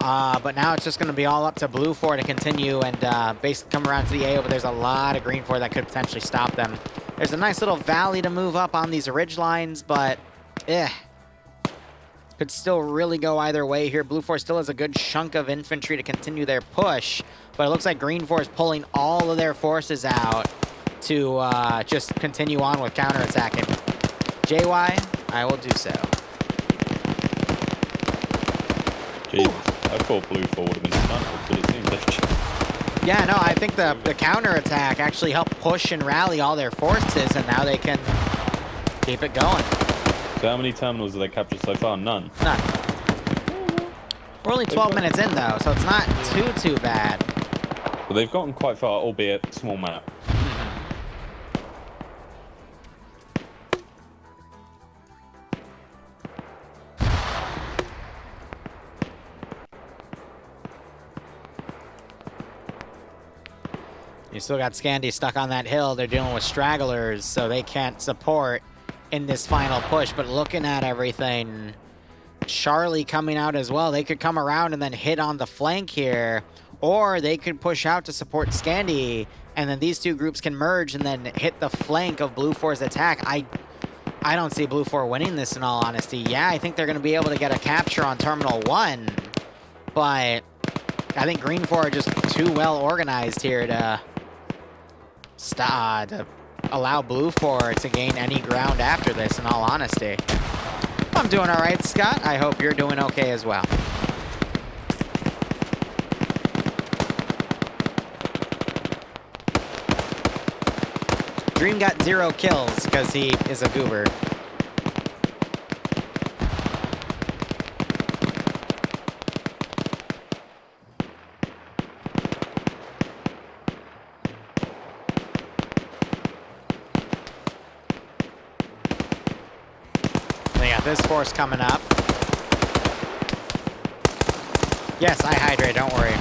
But now it's just going to be all up to Blue 4 to continue and basically come around to the AO, but there's a lot of Green 4 that could potentially stop them. There's a nice little valley to move up on these ridge lines, but could still really go either way here. Blue 4 still has a good chunk of infantry to continue their push, but it looks like Green 4 is pulling all of their forces out to just continue on with counterattacking. JY, I will do so. Jeez, I thought Blue 4 would have been stunned, but it seems like... Yeah, no, I think the counterattack actually helped push and rally all their forces, and now they can keep it going. So how many terminals have they captured so far? None? None. We're only 12 minutes in, though, so it's not too bad. But they've gotten quite far, albeit small map. You still got Scandy stuck on that hill. They're dealing with stragglers, so they can't support in this final push. But looking at everything, Charlie coming out as well. They could come around and then hit on the flank here, or they could push out to support Scandy, and then these two groups can merge and then hit the flank of Blue 4's attack. I don't see Blue 4 winning this, in all honesty. Yeah, I think they're going to be able to get a capture on Terminal 1, but I think Green 4 are just too well organized here to allow Blue 4 to gain any ground after this, in all honesty. I'm doing all right, Scott. I hope you're doing okay as well. Dream got 0 kills because he is a goober. They got this force coming up. Yes, I hydrate, don't worry.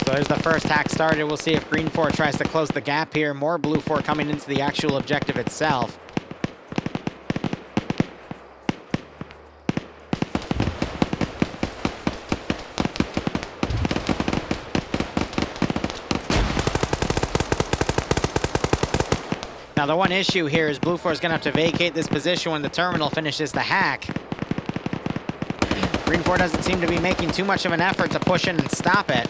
So there's the first hack started. We'll see if Green 4 tries to close the gap here. More Blue 4 coming into the actual objective itself. Now the one issue here is Blue 4 is going to have to vacate this position when the terminal finishes the hack. Green 4 doesn't seem to be making too much of an effort to push in and stop it.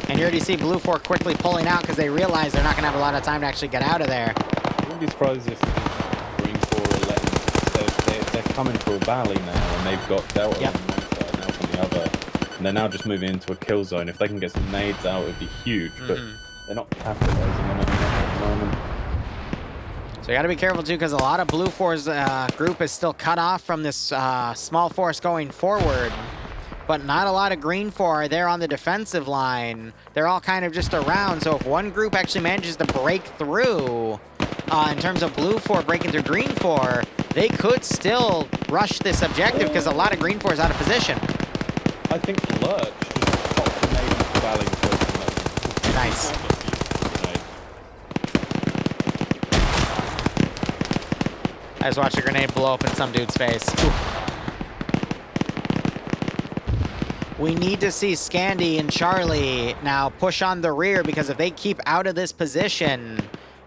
And you already see Blue 4 quickly pulling out because they realize they're not going to have a lot of time to actually get out of there. I wouldn't be surprised if Green 4 are letting... They're coming for a valley now, and they've got Delta on one side, now on the other. And they're now just moving into a kill zone. If they can get some nades out, it would be huge, but they're not capitalizing on it at the moment. So you got to be careful, too, because a lot of Blue 4's group is still cut off from this small force going forward. But not a lot of Green 4 are there on the defensive line. They're all kind of just around. So if one group actually manages to break through, in terms of Blue 4 breaking through Green 4, they could still rush this objective because a lot of Green 4 is out of position. I think Lurch just popped the nade into Valley before. Nice. I just watched a grenade blow up in some dude's face. Ooh. We need to see Scandy and Charlie now push on the rear, because if they keep out of this position,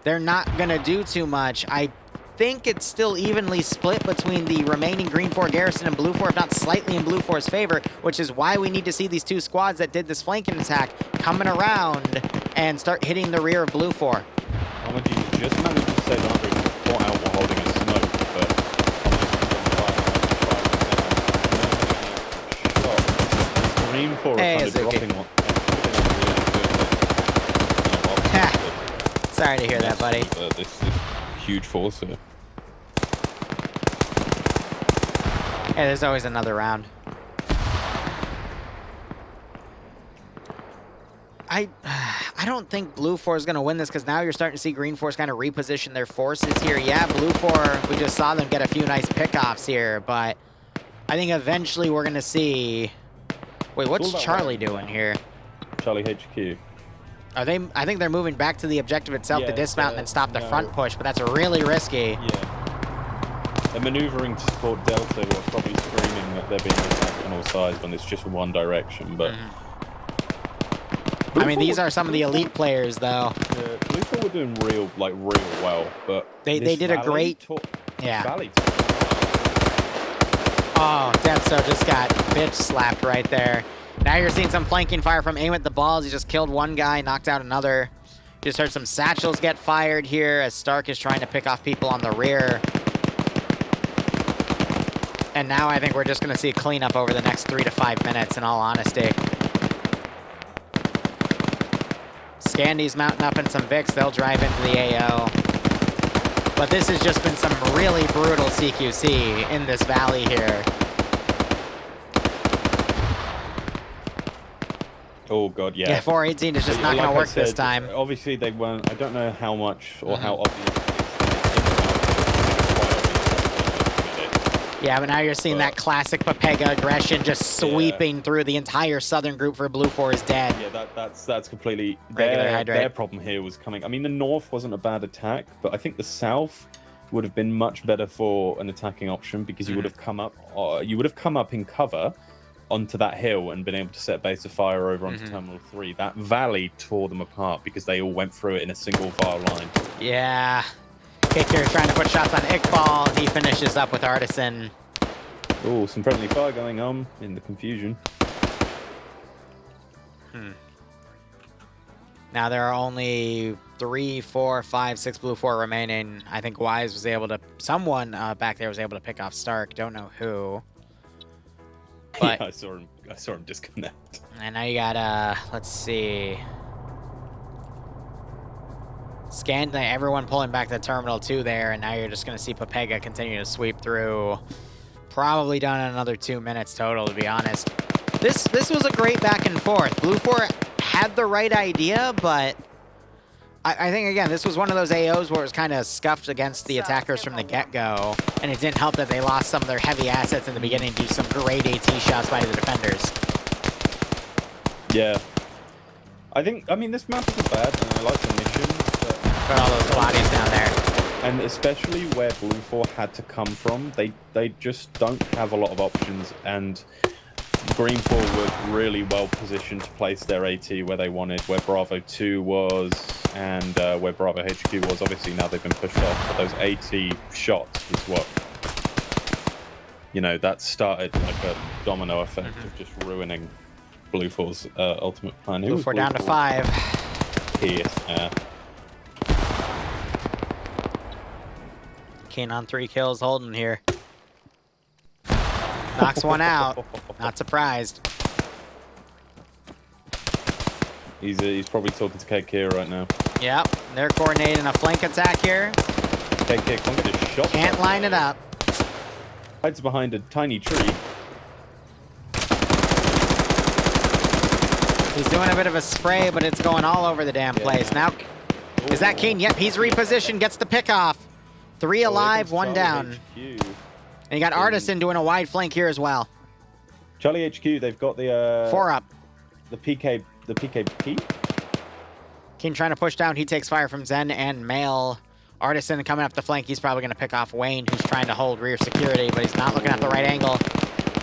they're not going to do too much. I think it's still evenly split between the remaining Green 4 Garrison and Blue 4, if not slightly in Blue 4's favor, which is why we need to see these two squads that did this flanking attack coming around and start hitting the rear of Blue 4. Amaji just managed to save 100 out while holding a smoke, but Green 4 hey, kind of dropping one. Sorry to hear that, buddy. This huge force here. Hey, there's always another round. I don't think Blue 4 is going to win this, because now you're starting to see Green 4's kind of reposition their forces here. Yeah, Blue 4, we just saw them get a few nice pickoffs here, but I think eventually we're going to see... Wait, what's Charlie doing here? Charlie HQ. Are they? I think they're moving back to the objective itself to dismount and stop the front push, but that's really risky. Yeah. They're maneuvering to support Delta, who are probably screaming that they're being attacked on all sides when it's just one direction, but... I mean, these are some of the elite players, though. Yeah, Blue 4 were doing real well, but... They did a great... Yeah. Valley oh, Depso just got bitch slapped right there. Now you're seeing some flanking fire from Aim at the Balls. He just killed one guy, knocked out another. Just heard some satchels get fired here as Stark is trying to pick off people on the rear. And now I think we're just going to see a cleanup over the next 3 to 5 minutes, in all honesty. Scandy's mounting up in some Vics. They'll drive into the AO. But this has just been some really brutal CQC in this valley here. Oh god, yeah. Yeah, 418 is just not going to work this time. Obviously, they weren't. I don't know how much or how obvious. Yeah, but now you're seeing that classic Papega aggression just sweeping through the entire southern group for Blue 4 is dead. Yeah, that's completely regular their problem here was coming. I mean, the north wasn't a bad attack, but I think the south would have been much better for an attacking option, because you would have come up in cover onto that hill and been able to set base of fire over onto Terminal 3. That valley tore them apart because they all went through it in a single file line. Yeah. Kicker trying to put shots on Iqbal. He finishes up with Artisan. Oh, some friendly fire going on in the confusion. Now there are only 3, 4, 5, 6 Blue 4 remaining. I think Wise was able to... Someone back there was able to pick off Stark. Don't know who. But, yeah, I saw him disconnect. And now you got, let's see. Everyone pulling back to Terminal 2 there, and now you're just going to see Papega continue to sweep through. Probably done in another 2 minutes total, to be honest. This was a great back and forth. Blue 4 had the right idea, but I think, again, this was one of those AOs where it was kind of scuffed against the attackers from the get-go, and it didn't help that they lost some of their heavy assets in the beginning due to some great AT shots by the defenders. Yeah. I mean, this map isn't bad, and I like the mission, but... Put all those bodies down there. And especially where Blue 4 had to come from, they just don't have a lot of options, and Green 4 were really well positioned to place their AT where they wanted, where Bravo 2 was, and where Bravo HQ was. Obviously now they've been pushed off, but those AT shots is what, you know, that started like a domino effect of just ruining Blue 4's ultimate plan. Blue 4 down to 5. Yes. Keen on 3 kills, Holden here. Knocks one out. Not surprised. He's probably talking to KK right now. Yep, they're coordinating a flank attack here. KK can't get a shot. Can't line it up. Hides behind a tiny tree. He's doing a bit of a spray, but it's going all over the damn place. Now, is that Keen? Yep, he's repositioned, gets the pick off. 3 alive, 1 down. And you got Artisan doing a wide flank here as well. Charlie HQ, they've got the 4 up. The PKP. Keen trying to push down. He takes fire from Zen and Mail. Artisan coming up the flank. He's probably going to pick off Wayne, who's trying to hold rear security, but he's not looking at the right angle.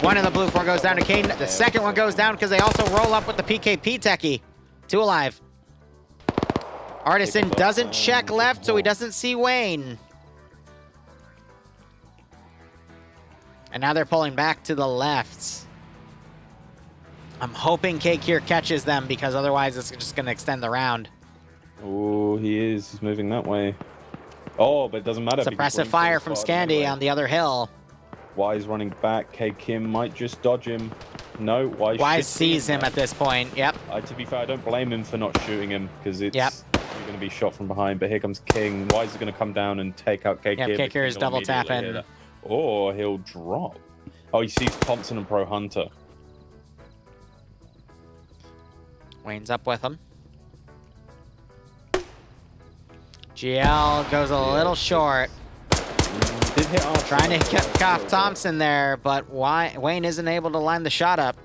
One of the blue 4 goes down to Kane. The second one goes down because they also roll up with the PKP techie. 2 alive. Artisan doesn't check left, so he doesn't see Wayne. And now they're pulling back to the left. I'm hoping Cake here catches them because otherwise it's just going to extend the round. Oh, he is. He's moving that way. Oh, but it doesn't matter. Suppressive fire from Scandy on the other hill. Wise running back. K Kim might just dodge him. No, Wise sees him at this point. Yep. To be fair, I don't blame him for not shooting him because it's you're going to be shot from behind. But here comes King. Wise is going to come down and take out K Kim. Yep, K Kim is double tapping. Or he'll drop. Oh, he sees Thompson and Pro Hunter. Wayne's up with him. GL goes a little short. Did hit trying to kick off Thompson there, but Wayne isn't able to line the shot up.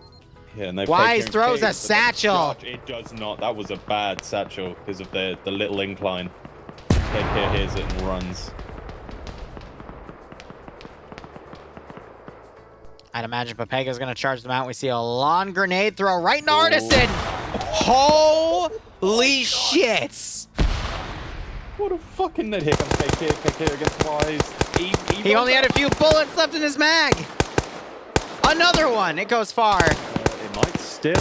Yeah, and Wise throws a satchel. It does not. That was a bad satchel because of the little incline. KK hears it and runs. I'd imagine Papega's going to charge them out. We see a lawn grenade throw right into Artisan. Holy shit! What a fucking net. Here comes KK. KK against Wise. He only had a few bullets left in his mag. Another one. It goes far. It might still.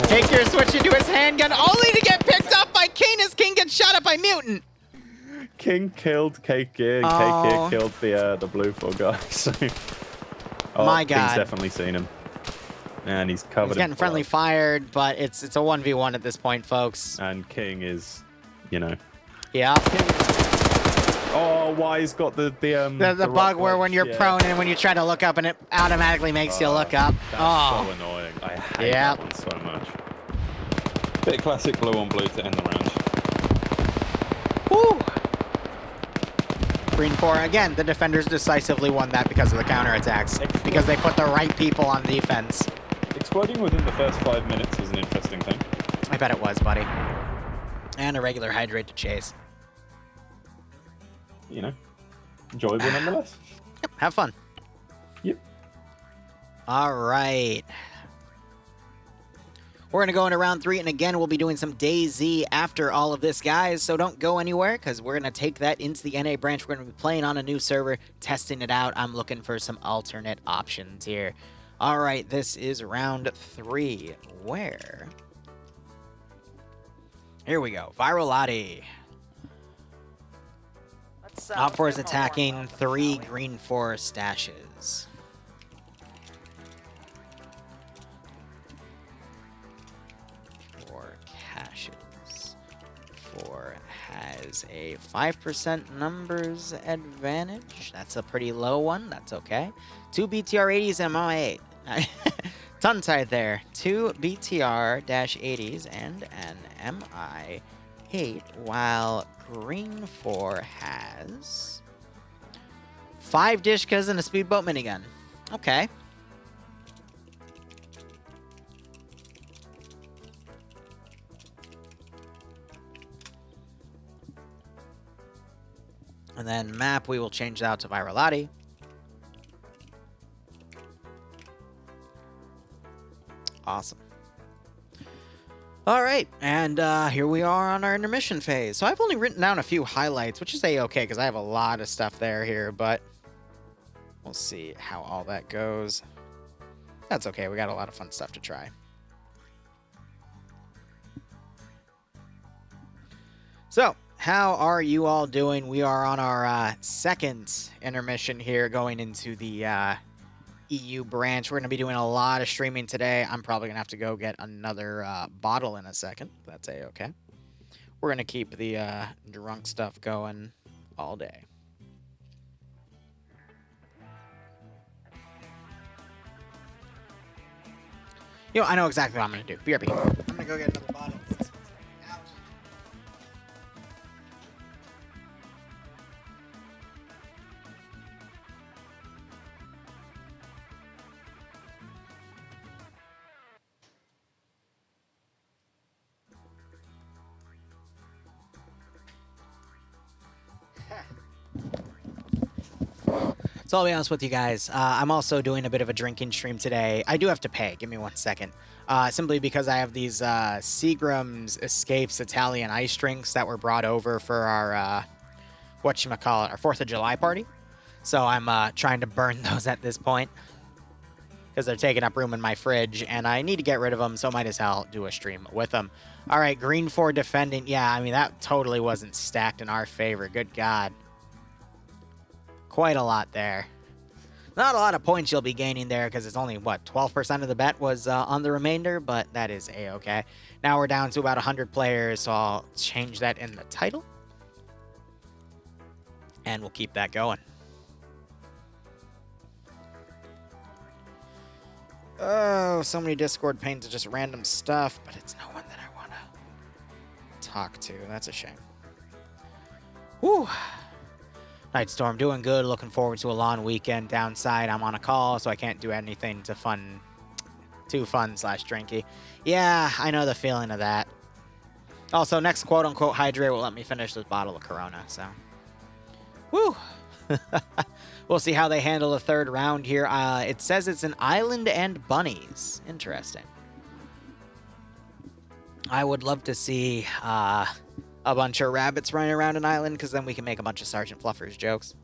Taker switching to his handgun only to get picked up by King as King gets shot up by Mutant. King killed KK and KK killed the blue 4 guy. So. My God. King's definitely seen him. And he's covered. He's getting friendly fired, but it's a 1v1 at this point, folks. And King is, you know. Yeah. Oh, Wise got the bug where when you're prone and when you try to look up and it automatically makes you look up. That's so annoying. I hate that one so much. Bit of classic blue on blue to end the round. Woo! Green 4, again, the defenders decisively won that because of the counterattacks. Because they put the right people on defense. Exploding within the first 5 minutes was an interesting thing. I bet it was, buddy. And a regular hydrate to chase. You know, enjoyable nonetheless. Yep, have fun. Yep. All right. We're going to go into round 3, and again, we'll be doing some DayZ after all of this, guys, so don't go anywhere, because we're going to take that into the NA branch. We're going to be playing on a new server, testing it out. I'm looking for some alternate options here. All right, this is round 3, where... Here we go. Viralati. Op 4 is attacking 3 green 4 stashes. 4 caches. 4 has a 5% numbers advantage. That's a pretty low one. That's okay. 2 BTR-80s and MI8. Tongue tied there. 2 BTR-80s and an MI8, while green 4 has 5 Dishkas and a speedboat minigun. Okay. And then map, we will change that to Viralati. Awesome. All right, and here we are on our intermission phase. So I've only written down a few highlights, which is a-okay because I have a lot of stuff there here, but we'll see how all that goes. That's okay. We got a lot of fun stuff to try. So, how are you all doing? We are on our second intermission here going into the EU branch. We're going to be doing a lot of streaming today. I'm probably going to have to go get another bottle in a second. That's a-okay. We're going to keep the drunk stuff going all day. You know, I know exactly what I'm going to do. BRB. I'm going to go get another bottle. So I'll be honest with you guys. I'm also doing a bit of a drinking stream today. I do have to pay. Give me 1 second. Simply because I have these Seagram's Escapes Italian ice drinks that were brought over for our, whatchamacallit, our 4th of July party. So I'm trying to burn those at this point. Because they're taking up room in my fridge, and I need to get rid of them, so might as well do a stream with them. All right, green 4 defending. Yeah, I mean, that totally wasn't stacked in our favor. Good God. Quite a lot there. Not a lot of points you'll be gaining there, because it's only, what, 12% of the bet was on the remainder, but that is A-okay. Now we're down to about 100 players, so I'll change that in the title. And we'll keep that going. Oh, so many Discord panes of just random stuff, but it's no one that I want to talk to. That's a shame. Whew. Nightstorm, doing good. Looking forward to a long weekend. Downside, I'm on a call, so I can't do anything too fun/drinky. Yeah, I know the feeling of that. Also, next quote-unquote hydrate will let me finish this bottle of Corona, so. Woo! We'll see how they handle the third round here. It says it's an island and bunnies. Interesting. I would love to see a bunch of rabbits running around an island, because then we can make a bunch of Sergeant Fluffers jokes.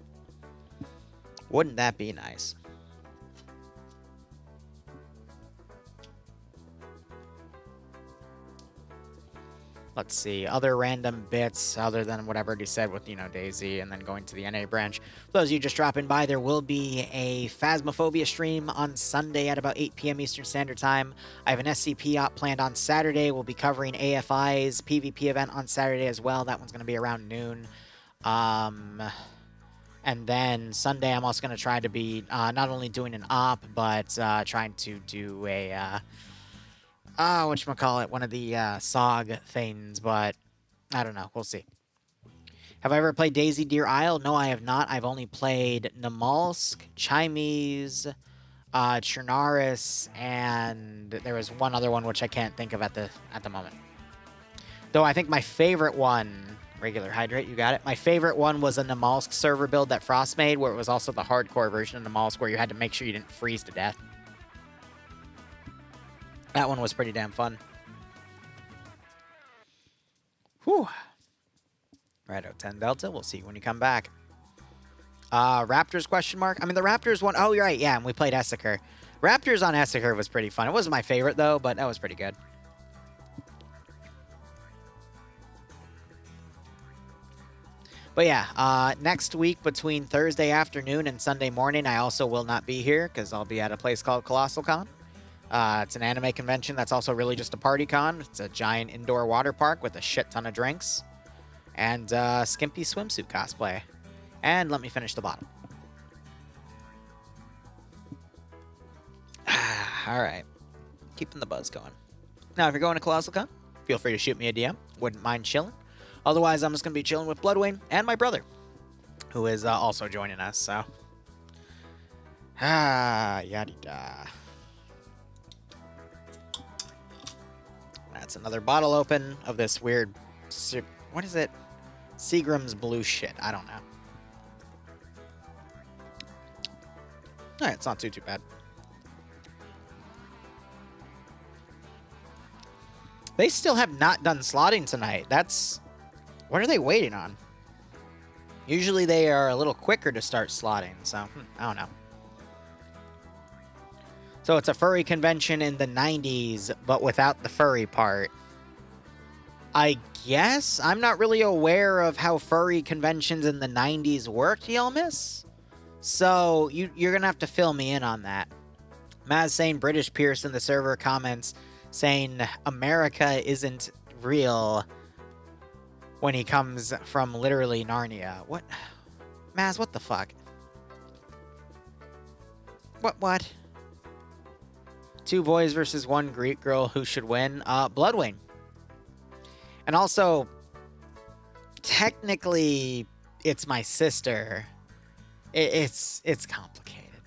Wouldn't that be nice? Let's see, other random bits other than whatever he said with, you know, Daisy and then going to the NA branch. For those of you just dropping by, there will be a Phasmophobia stream on Sunday at about 8 p.m. Eastern Standard Time. I have an SCP op planned on Saturday. We'll be covering AFI's PvP event on Saturday as well. That one's going to be around noon. And then Sunday, I'm also going to try to be not only doing an op, but trying to do a... whatchamacallit, one of the SOG things, but I don't know. We'll see. Have I ever played Daisy Deer Isle? No, I have not. I've only played Namalsk, Chimes, Chernaris, and there was one other one which I can't think of at the moment. Though I think my favorite one, regular hydrate, you got it. My favorite one was a Namalsk server build that Frost made, where it was also the hardcore version of Namalsk, where you had to make sure you didn't freeze to death. That one was pretty damn fun. Whew. Righto, 10 Delta. We'll see you when you come back. Raptors question mark? I mean, the Raptors one... Oh, you're right. Yeah, and we played Essaker. Raptors on Essaker was pretty fun. It wasn't my favorite, though, but that was pretty good. But yeah, next week between Thursday afternoon and Sunday morning, I also will not be here because I'll be at a place called Colossal Con. It's an anime convention that's also really just a party con. It's a giant indoor water park with a shit ton of drinks. And skimpy swimsuit cosplay. And let me finish the bottle. Alright. Keeping the buzz going. Now, if you're going to Colossal Con, feel free to shoot me a DM. Wouldn't mind chilling. Otherwise, I'm just going to be chilling with Bloodwayne and my brother, who is also joining us, so. Yadda. That's another bottle open of this weird, what is it? Seagram's blue shit. I don't know. Alright, it's not too bad. They still have not done slotting tonight. That's... What are they waiting on? Usually they are a little quicker to start slotting, so I don't know. So it's a furry convention in the 90s, but without the furry part. I guess? I'm not really aware of how furry conventions in the 90s worked, Yelmis. So you're going to have to fill me in on that. Maz saying British Pierce in the server comments saying America isn't real when he comes from literally Narnia. What? Maz, what the fuck? What? 2 boys versus 1 Greek girl, who should win? Bloodwayne. And also, technically, it's my sister. It's complicated.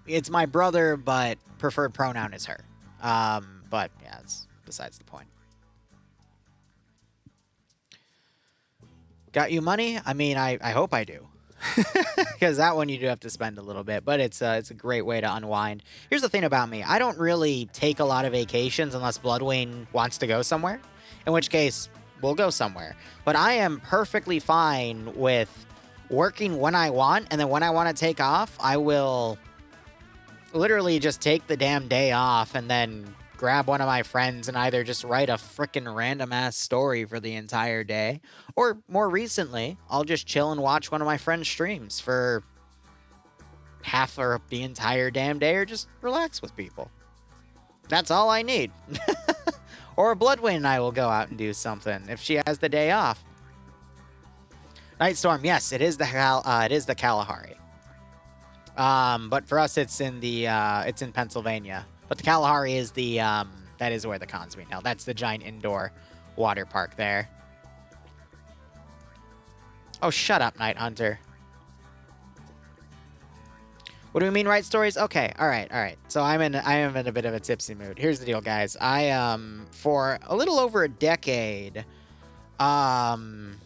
It's my brother, but preferred pronoun is her. But yeah, it's besides the point. Got you money? I mean, I hope I do. Because that one you do have to spend a little bit, but it's a great way to unwind. Here's the thing about me. I don't really take a lot of vacations unless Bloodwing wants to go somewhere, in which case we'll go somewhere. But I am perfectly fine with working when I want, and then when I want to take off, I will literally just take the damn day off and then grab one of my friends and either just write a frickin' random-ass story for the entire day, or more recently, I'll just chill and watch one of my friends' streams for half or the entire damn day, or just relax with people. That's all I need. Or Bloodwing and I will go out and do something if she has the day off. Nightstorm, yes, it is the Kalahari. But for us, it's in Pennsylvania. But the Kalahari is that is where the con's being held. That's the giant indoor water park there. Oh, shut up, Night Hunter. What do we mean, write stories? Okay, all right. So I am in a bit of a tipsy mood. Here's the deal, guys. I for a little over a decade, for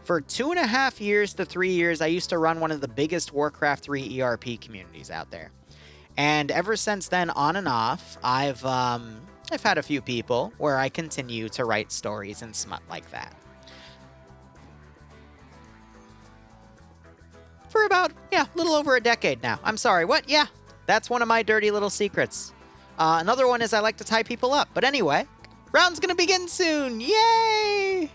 2.5 years to 3 years, I used to run one of the biggest Warcraft 3 ERP communities out there. And ever since then, on and off, I've had a few people where I continue to write stories and smut like that. For about, a little over a decade now. I'm sorry, what? Yeah, that's one of my dirty little secrets. Another one is I like to tie people up. But anyway, round's gonna begin soon. Yay!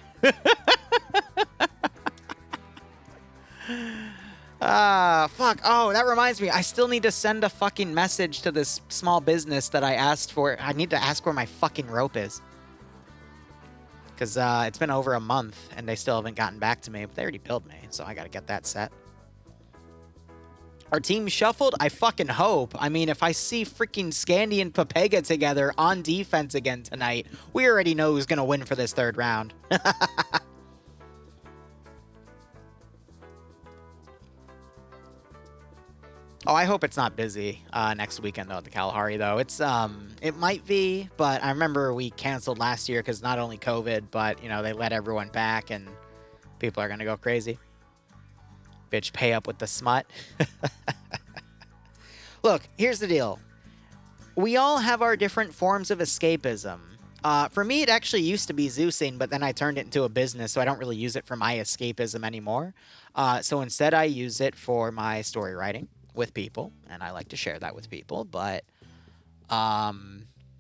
Fuck. Oh, that reminds me. I still need to send a fucking message to this small business that I asked for. I need to ask where my fucking rope is. Because it's been over a month, and they still haven't gotten back to me. But they already billed me, so I gotta get that set. Our team shuffled? I fucking hope. I mean, if I see freaking Scandi and Papega together on defense again tonight, we already know who's gonna win for this third round. Oh, I hope it's not busy next weekend, though, at the Kalahari, though. It might be, but I remember we canceled last year because not only COVID, but, they let everyone back, and people are going to go crazy. Bitch, pay up with the smut. Look, here's the deal. We all have our different forms of escapism. For me, it actually used to be Zeusing, but then I turned it into a business, so I don't really use it for my escapism anymore. So instead, I use it for my story writing with people, and I like to share that with people, but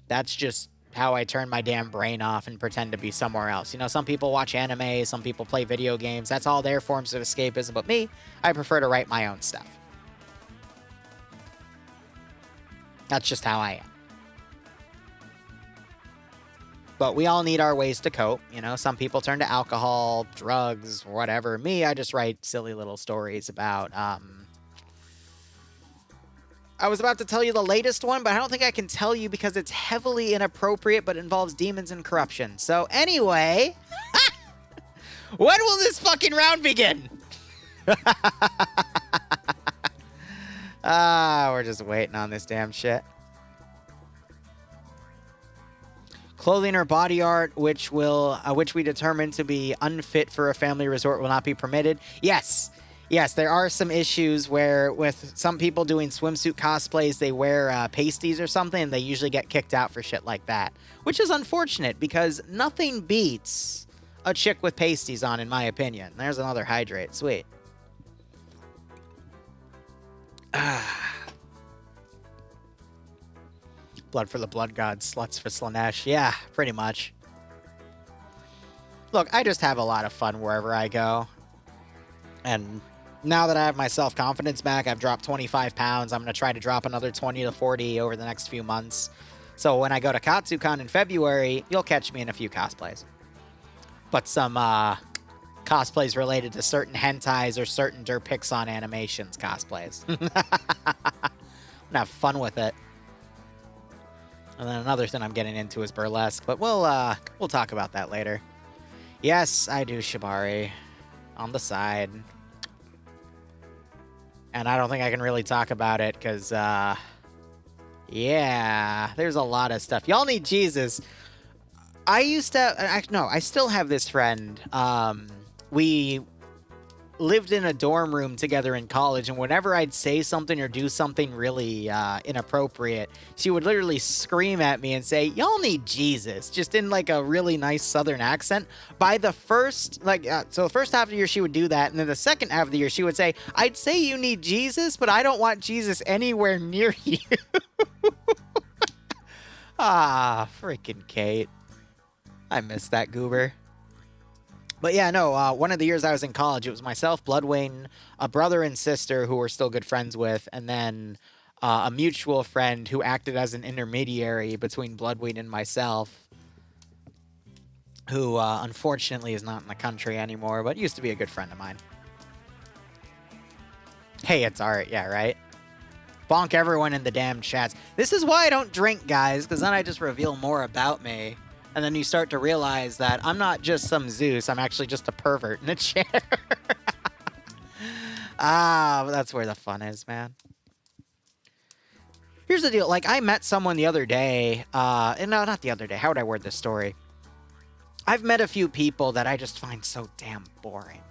that's just how I turn my damn brain off and pretend to be somewhere else. Some people watch anime, some people play video games. That's all their forms of escapism, but me, I prefer to write my own stuff. That's just how I am. But we all need our ways to cope. Some people turn to alcohol, drugs, whatever. Me, I just write silly little stories about, I was about to tell you the latest one, but I don't think I can tell you because it's heavily inappropriate, but involves demons and corruption. So anyway, when will this fucking round begin? We're just waiting on this damn shit. Clothing or body art, which we determine to be unfit for a family resort, will not be permitted. Yes, there are some issues where with some people doing swimsuit cosplays, they wear pasties or something, and they usually get kicked out for shit like that. Which is unfortunate, because nothing beats a chick with pasties on, in my opinion. There's another hydrate. Sweet. Blood for the blood gods, sluts for Slanesh. Yeah, pretty much. Look, I just have a lot of fun wherever I go. And now that I have my self-confidence back, I've dropped 25 pounds. I'm going to try to drop another 20 to 40 over the next few months. So when I go to KatsuCon in February, you'll catch me in a few cosplays. But some cosplays related to certain hentais or certain Derpixon animations cosplays. I'm going to have fun with it. And then another thing I'm getting into is burlesque, but we'll talk about that later. Yes, I do Shibari. On the side. And I don't think I can really talk about it because, yeah, there's a lot of stuff. Y'all need Jesus. I used to, no, I still have this friend. we lived in a dorm room together in college, and whenever I'd say something or do something really inappropriate, she would literally scream at me and say, "Y'all need Jesus," just in like a really nice southern accent. By the first, so the first half of the year she would do that, and then the second half of the year she would say, "I'd say you need Jesus, but I don't want Jesus anywhere near you." Ah, freaking Kate. I miss that goober. But yeah, no, one of the years I was in college, it was myself, Bloodwayne, a brother and sister who we're still good friends with, and then a mutual friend who acted as an intermediary between Bloodwayne and myself, who unfortunately is not in the country anymore, but used to be a good friend of mine. Hey, it's art, yeah, right? Bonk everyone in the damn chats. This is why I don't drink, guys, because then I just reveal more about me. And then you start to realize that I'm not just some Zeus, I'm actually just a pervert in a chair. But that's where the fun is, man. Here's the deal. Like, I met someone the other day. No, not the other day. How would I word this story? I've met a few people that I just find so damn boring.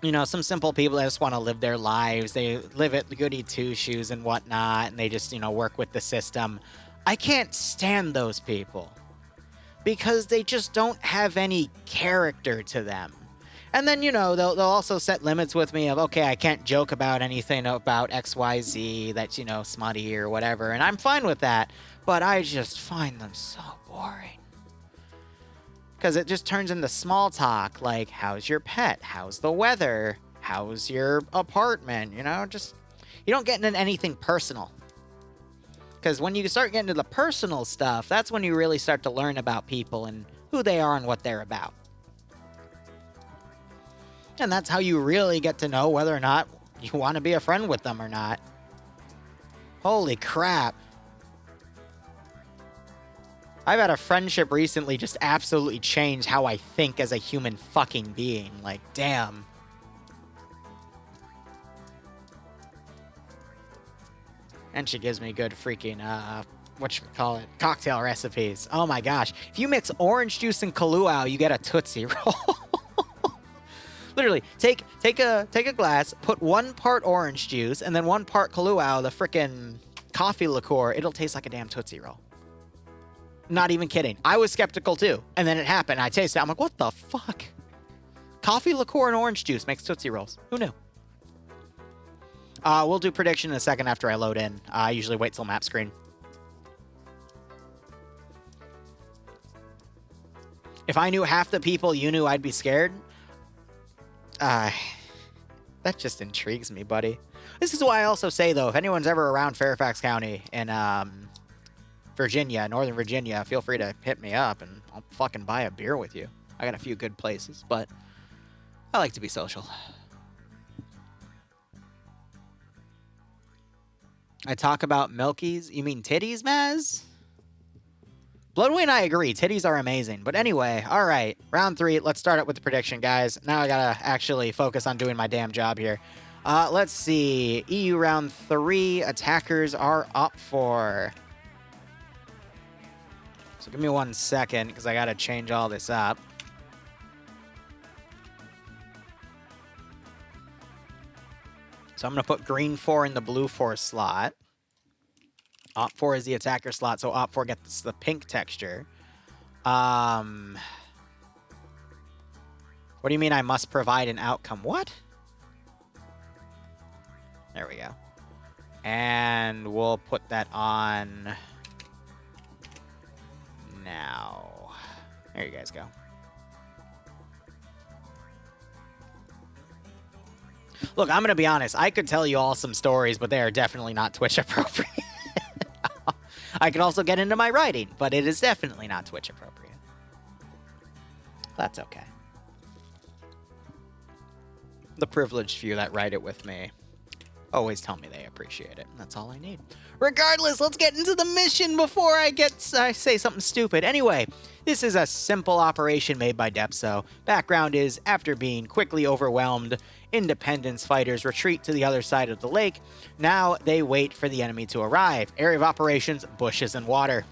You know, some simple people that just want to live their lives. They live at the goody two-shoes and whatnot, and they just, you know, work with the system. I can't stand those people because they just don't have any character to them. And then, you know, they'll also set limits with me of, okay, I can't joke about anything about XYZ that's, you know, smutty or whatever. And I'm fine with that, but I just find them so boring. Because it just turns into small talk, like, how's your pet? How's the weather? How's your apartment? You know, just, you don't get into anything personal. Because when you start getting to the personal stuff, that's when you really start to learn about people and who they are and what they're about. And that's how you really get to know whether or not you want to be a friend with them or not. Holy crap. I've had a friendship recently just absolutely change how I think as a human fucking being. Like, damn. And she gives me good freaking, whatchamacallit, cocktail recipes. Oh my gosh. If you mix orange juice and Kahlua, you get a Tootsie Roll. Literally, take a glass, put 1 part orange juice, and then 1 part Kahlua, the frickin' coffee liqueur. It'll taste like a damn Tootsie Roll. Not even kidding. I was skeptical too. And then it happened. I tasted it. I'm like, what the fuck? Coffee liqueur and orange juice makes Tootsie Rolls. Who knew? We'll do prediction in a second after I load in. I usually wait till map screen. If I knew half the people you knew, I'd be scared. That just intrigues me, buddy. This is why I also say, though, if anyone's ever around Fairfax County in Virginia, Northern Virginia, feel free to hit me up and I'll fucking buy a beer with you. I got a few good places, but I like to be social. I talk about milkies. You mean titties, Maz? Bloodway, I agree. Titties are amazing. But anyway, all right. Round 3. Let's start up with the prediction, guys. Now I gotta actually focus on doing my damn job here. Let's see. EU round 3. Attackers are up for. So give me 1 second, because I gotta change all this up. So I'm going to put green 4 in the blue 4 slot. Op 4 is the attacker slot, so Op 4 gets the pink texture. What do you mean I must provide an outcome? What? There we go. And we'll put that on now. There you guys go. Look, I'm going to be honest. I could tell you all some stories, but they are definitely not Twitch appropriate. I could also get into my writing, but it is definitely not Twitch appropriate. That's okay. The privileged few that write it with me always tell me they appreciate it. That's all I need. Regardless, let's get into the mission before I say something stupid. Anyway, this is a simple operation made by Depso. Background is, after being quickly overwhelmed, Independence fighters retreat to the other side of the lake. Now they wait for the enemy to arrive. Area of operations, bushes and water.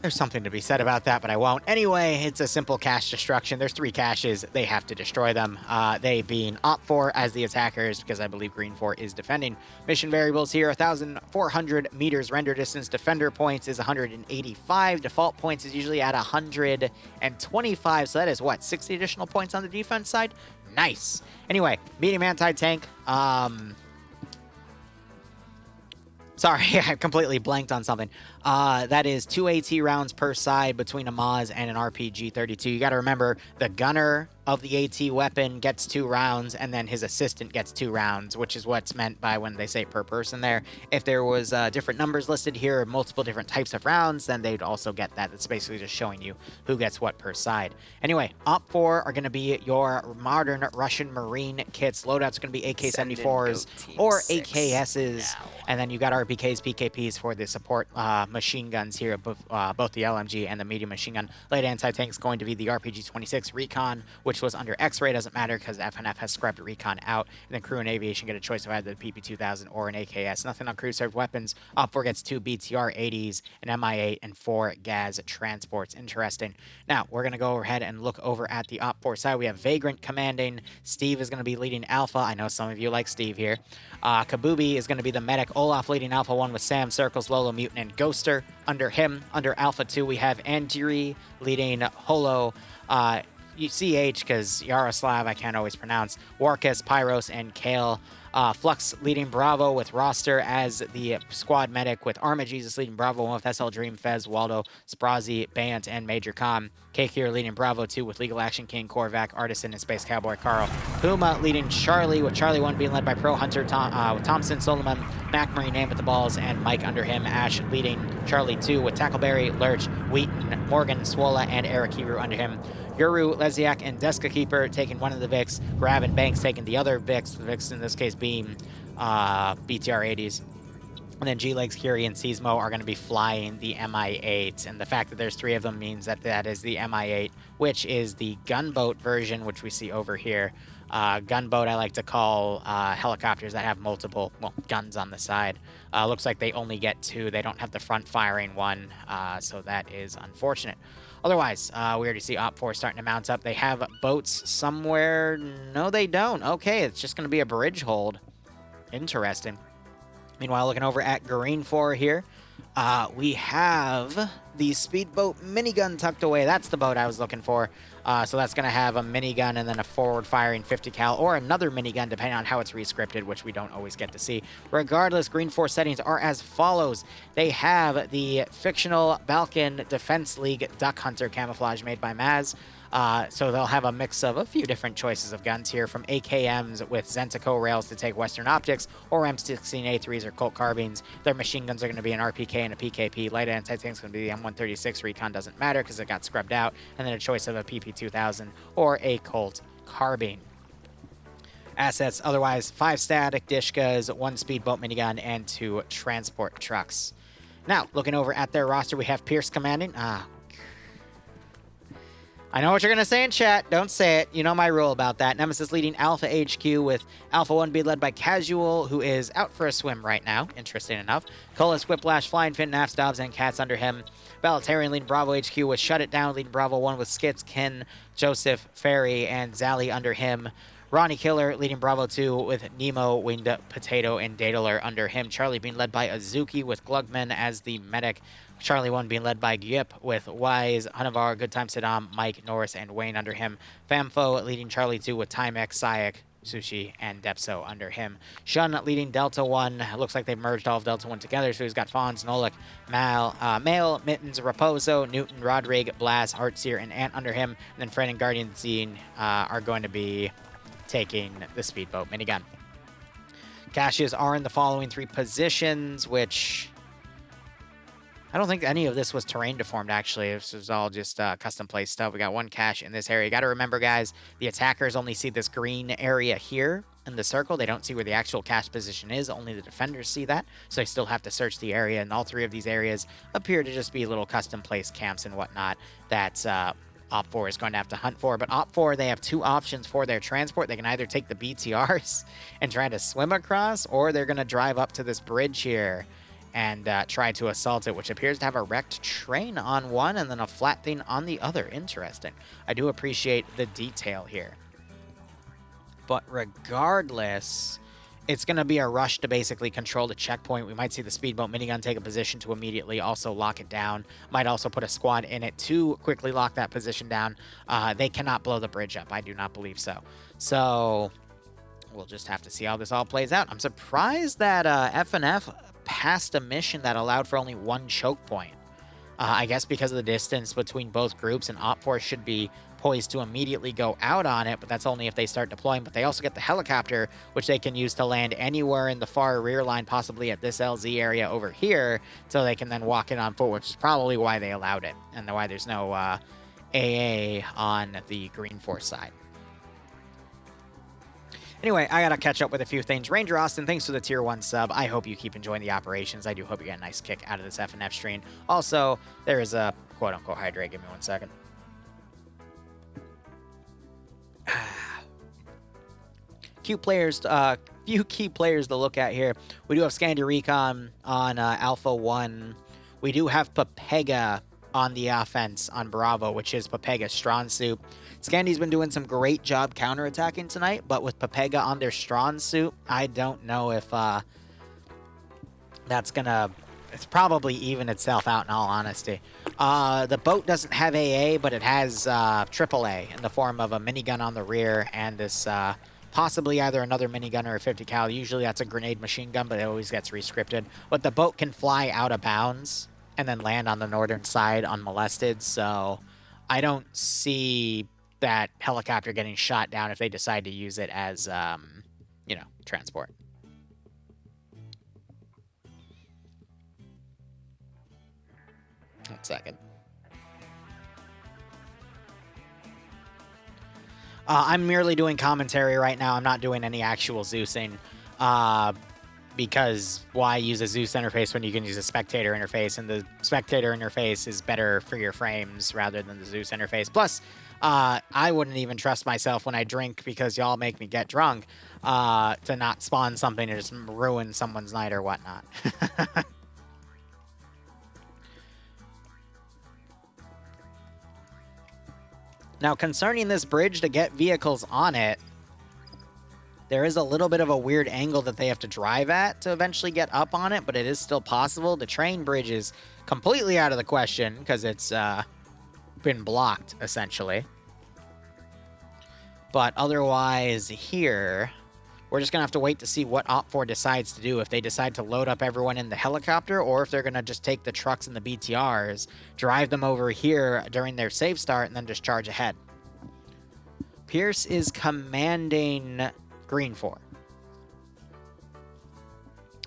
There's something to be said about that, but I won't. Anyway, it's a simple cache destruction. There's 3 caches. They have to destroy them. They being Op 4 as the attackers, because I believe Green 4 is defending. Mission variables here, 1,400 meters render distance. Defender points is 185. Default points is usually at 125. So that is, what, 60 additional points on the defense side? Nice. Anyway, medium anti-tank. Sorry, I completely blanked on something. That is 2 AT rounds per side between a Maz and an RPG-32. You got to remember, the gunner of the AT weapon gets 2 rounds, and then his assistant gets 2 rounds, which is what's meant by when they say per person there. If there was different numbers listed here, multiple different types of rounds, then they'd also get that. It's basically just showing you who gets what per side. Anyway, Op 4 are going to be your modern Russian Marine kits. Loadouts are going to be AK-74s or AKSs, and then you got RPKs, PKPs for the support machine guns here, both the LMG and the medium machine gun. Light anti-tank is going to be the RPG-26 Recon, which was under X-Ray. Doesn't matter because FNF has scrubbed Recon out. And then crew and aviation get a choice of either the PP-2000 or an AKS. Nothing on crew-served weapons. Op 4 gets 2 BTR-80s, an MI-8, and 4 Gaz transports. Interesting. Now, we're going to go ahead and look over at the Op 4 side. We have Vagrant commanding. Steve is going to be leading Alpha. I know some of you like Steve here. Kabubi is going to be the medic. Olaf leading Alpha 1 with Sam, Circles, Lolo, Mutant, and Ghoster. Under him, under Alpha 2, we have Andiri leading Holo, CH, because Yaroslav I can't always pronounce, Warkus, Pyros, and Kale. Flux leading Bravo with Roster as the squad medic, with Arma Jesus leading Bravo 1 with SL Dream, Fez, Waldo, Sprazi, Bant, and Major Com. Cake here leading Bravo 2 with Legal Action King, Korvac, Artisan, and Space Cowboy Carl. Puma leading Charlie, with Charlie 1 being led by Pro Hunter, with Thompson, Solomon, Mac Marine, Name at the Balls, and Mike under him. Ash leading Charlie 2 with Tackleberry, Lurch, Wheaton, Morgan, Swola, and Eric Hiru under him. Yuru, Leziak, and Deska Keeper taking one of the Vics. Grav and Banks taking the other Vics. The Vics in this case being BTR-80s. And then G-Legs, Curie, and Seismo are going to be flying the MI-8. And the fact that there's 3 of them means that that is the MI-8, which is the gunboat version, which we see over here. Gunboat I like to call helicopters that have multiple, well, guns on the side. Looks like they only get 2. They don't have the front-firing one, so that is unfortunate. Otherwise, we already see Op 4 starting to mount up. They have boats somewhere. No, they don't. Okay, it's just going to be a bridge hold. Interesting. Meanwhile, looking over at Green 4 here, we have the speedboat minigun tucked away. That's the boat I was looking for. So that's going to have a minigun and then a forward-firing 50 cal or another minigun, depending on how it's rescripted, which we don't always get to see. Regardless, Green 4 settings are as follows. They have the fictional Balkan Defense League Duck Hunter camouflage made by Maz. So they'll have a mix of a few different choices of guns here, from AKMs with Zentico rails to take Western optics, or M16A3s or Colt carbines. Their machine guns are going to be an RPK and a PKP. Light anti-tank is going to be the M136. Recon doesn't matter because it got scrubbed out. And then a choice of a PP2000 or a Colt carbine. Assets, otherwise, 5 static Dishkas, 1 speedboat minigun, and 2 transport trucks. Now, looking over at their roster, we have Pierce commanding. I know what you're going to say in chat. Don't say it. You know my rule about that. Nemesis leading Alpha HQ, with Alpha 1 being led by Casual, who is out for a swim right now, interesting enough. Colas, Whiplash, Flying Fin, Naps, Dobbs, and Cats under him. Balitarian leading Bravo HQ, with Shut It Down leading Bravo 1 with Skits, Ken, Joseph, Ferry, and Zally under him. Ronnie Killer leading Bravo 2 with Nemo, Winged Potato, and Dataler under him. Charlie being led by Azuki with Glugman as the medic. Charlie 1 being led by Gyip with Wise, Hunavar, Good Time Saddam, Mike, Norris, and Wayne under him. Famfo leading Charlie 2 with Timex, Sayak, Sushi, and Depso under him. Shun leading Delta 1. Looks like they've merged all of Delta 1 together, so he's got Fawns, Nolik, Mail, Mittens, Raposo, Newton, Rodrigue, Blast, Heartseer, and Ant under him. And then Fred and Guardian Zine are going to be taking the speedboat minigun. Caches are in the following 3 positions, which I don't think any of this was terrain deformed, actually. This was all just custom place stuff. We got 1 cache in this area. You got to remember, guys, the attackers only see this green area here in the circle. They don't see where the actual cache position is. Only the defenders see that, so they still have to search the area. And all 3 of these areas appear to just be little custom place camps and whatnot that Op 4 is going to have to hunt for. But Op 4, they have 2 options for their transport. They can either take the BTRs and try to swim across, or they're going to drive up to this bridge here and try to assault it, which appears to have a wrecked train on one and then a flat thing on the other. Interesting. I do appreciate the detail here. But regardless, it's going to be a rush to basically control the checkpoint. We might see the speedboat minigun take a position to immediately also lock it down. Might also put a squad in it to quickly lock that position down. They cannot blow the bridge up. I do not believe so. So we'll just have to see how this all plays out. I'm surprised that F&F passed a mission that allowed for only one choke point. I guess because of the distance between both groups, and OpForce should be poised to immediately go out on it, but that's only if they start deploying. But they also get the helicopter, which they can use to land anywhere in the far rear line, possibly at this LZ area over here, so they can then walk in on foot, which is probably why they allowed it, and why there's no AA on the Green Force side. Anyway, I gotta catch up with a few things. Ranger Austin, thanks for the tier 1 sub. I hope you keep enjoying the operations. I do hope you get a nice kick out of this FNF stream. Also, there is a quote-unquote hydrate. Give me 1 second. Few key players to look at here. We do have Scandi Recon on Alpha 1. We do have Papega on the offense on Bravo, which is Papega's strong suit. Scandy's been doing some great job counterattacking tonight, but with Papega on their strong suit, I don't know if that's gonna... It's probably even itself out, in all honesty. The boat doesn't have AA, but it has AAA in the form of a minigun on the rear and this possibly either another minigun or a 50 cal. Usually that's a grenade machine gun, but it always gets rescripted. But the boat can fly out of bounds and then land on the northern side unmolested, so I don't see that helicopter getting shot down if they decide to use it as, you know, transport. One second. I'm merely doing commentary right now. I'm not doing any actual Zeusing. Because why use a Zeus interface when you can use a spectator interface? And the spectator interface is better for your frames rather than the Zeus interface. Plus, I wouldn't even trust myself when I drink, because y'all make me get drunk, to not spawn something to just ruin someone's night or whatnot. Now, concerning this bridge, to get vehicles on it, there is a little bit of a weird angle that they have to drive at to eventually get up on it, but it is still possible. The train bridge is completely out of the question because it's been blocked, essentially. But otherwise, here, we're just going to have to wait to see what OpFor decides to do. If they decide to load up everyone in the helicopter, or if they're going to just take the trucks and the BTRs, drive them over here during their safe start, and then just charge ahead. Pierce is commanding Green 4.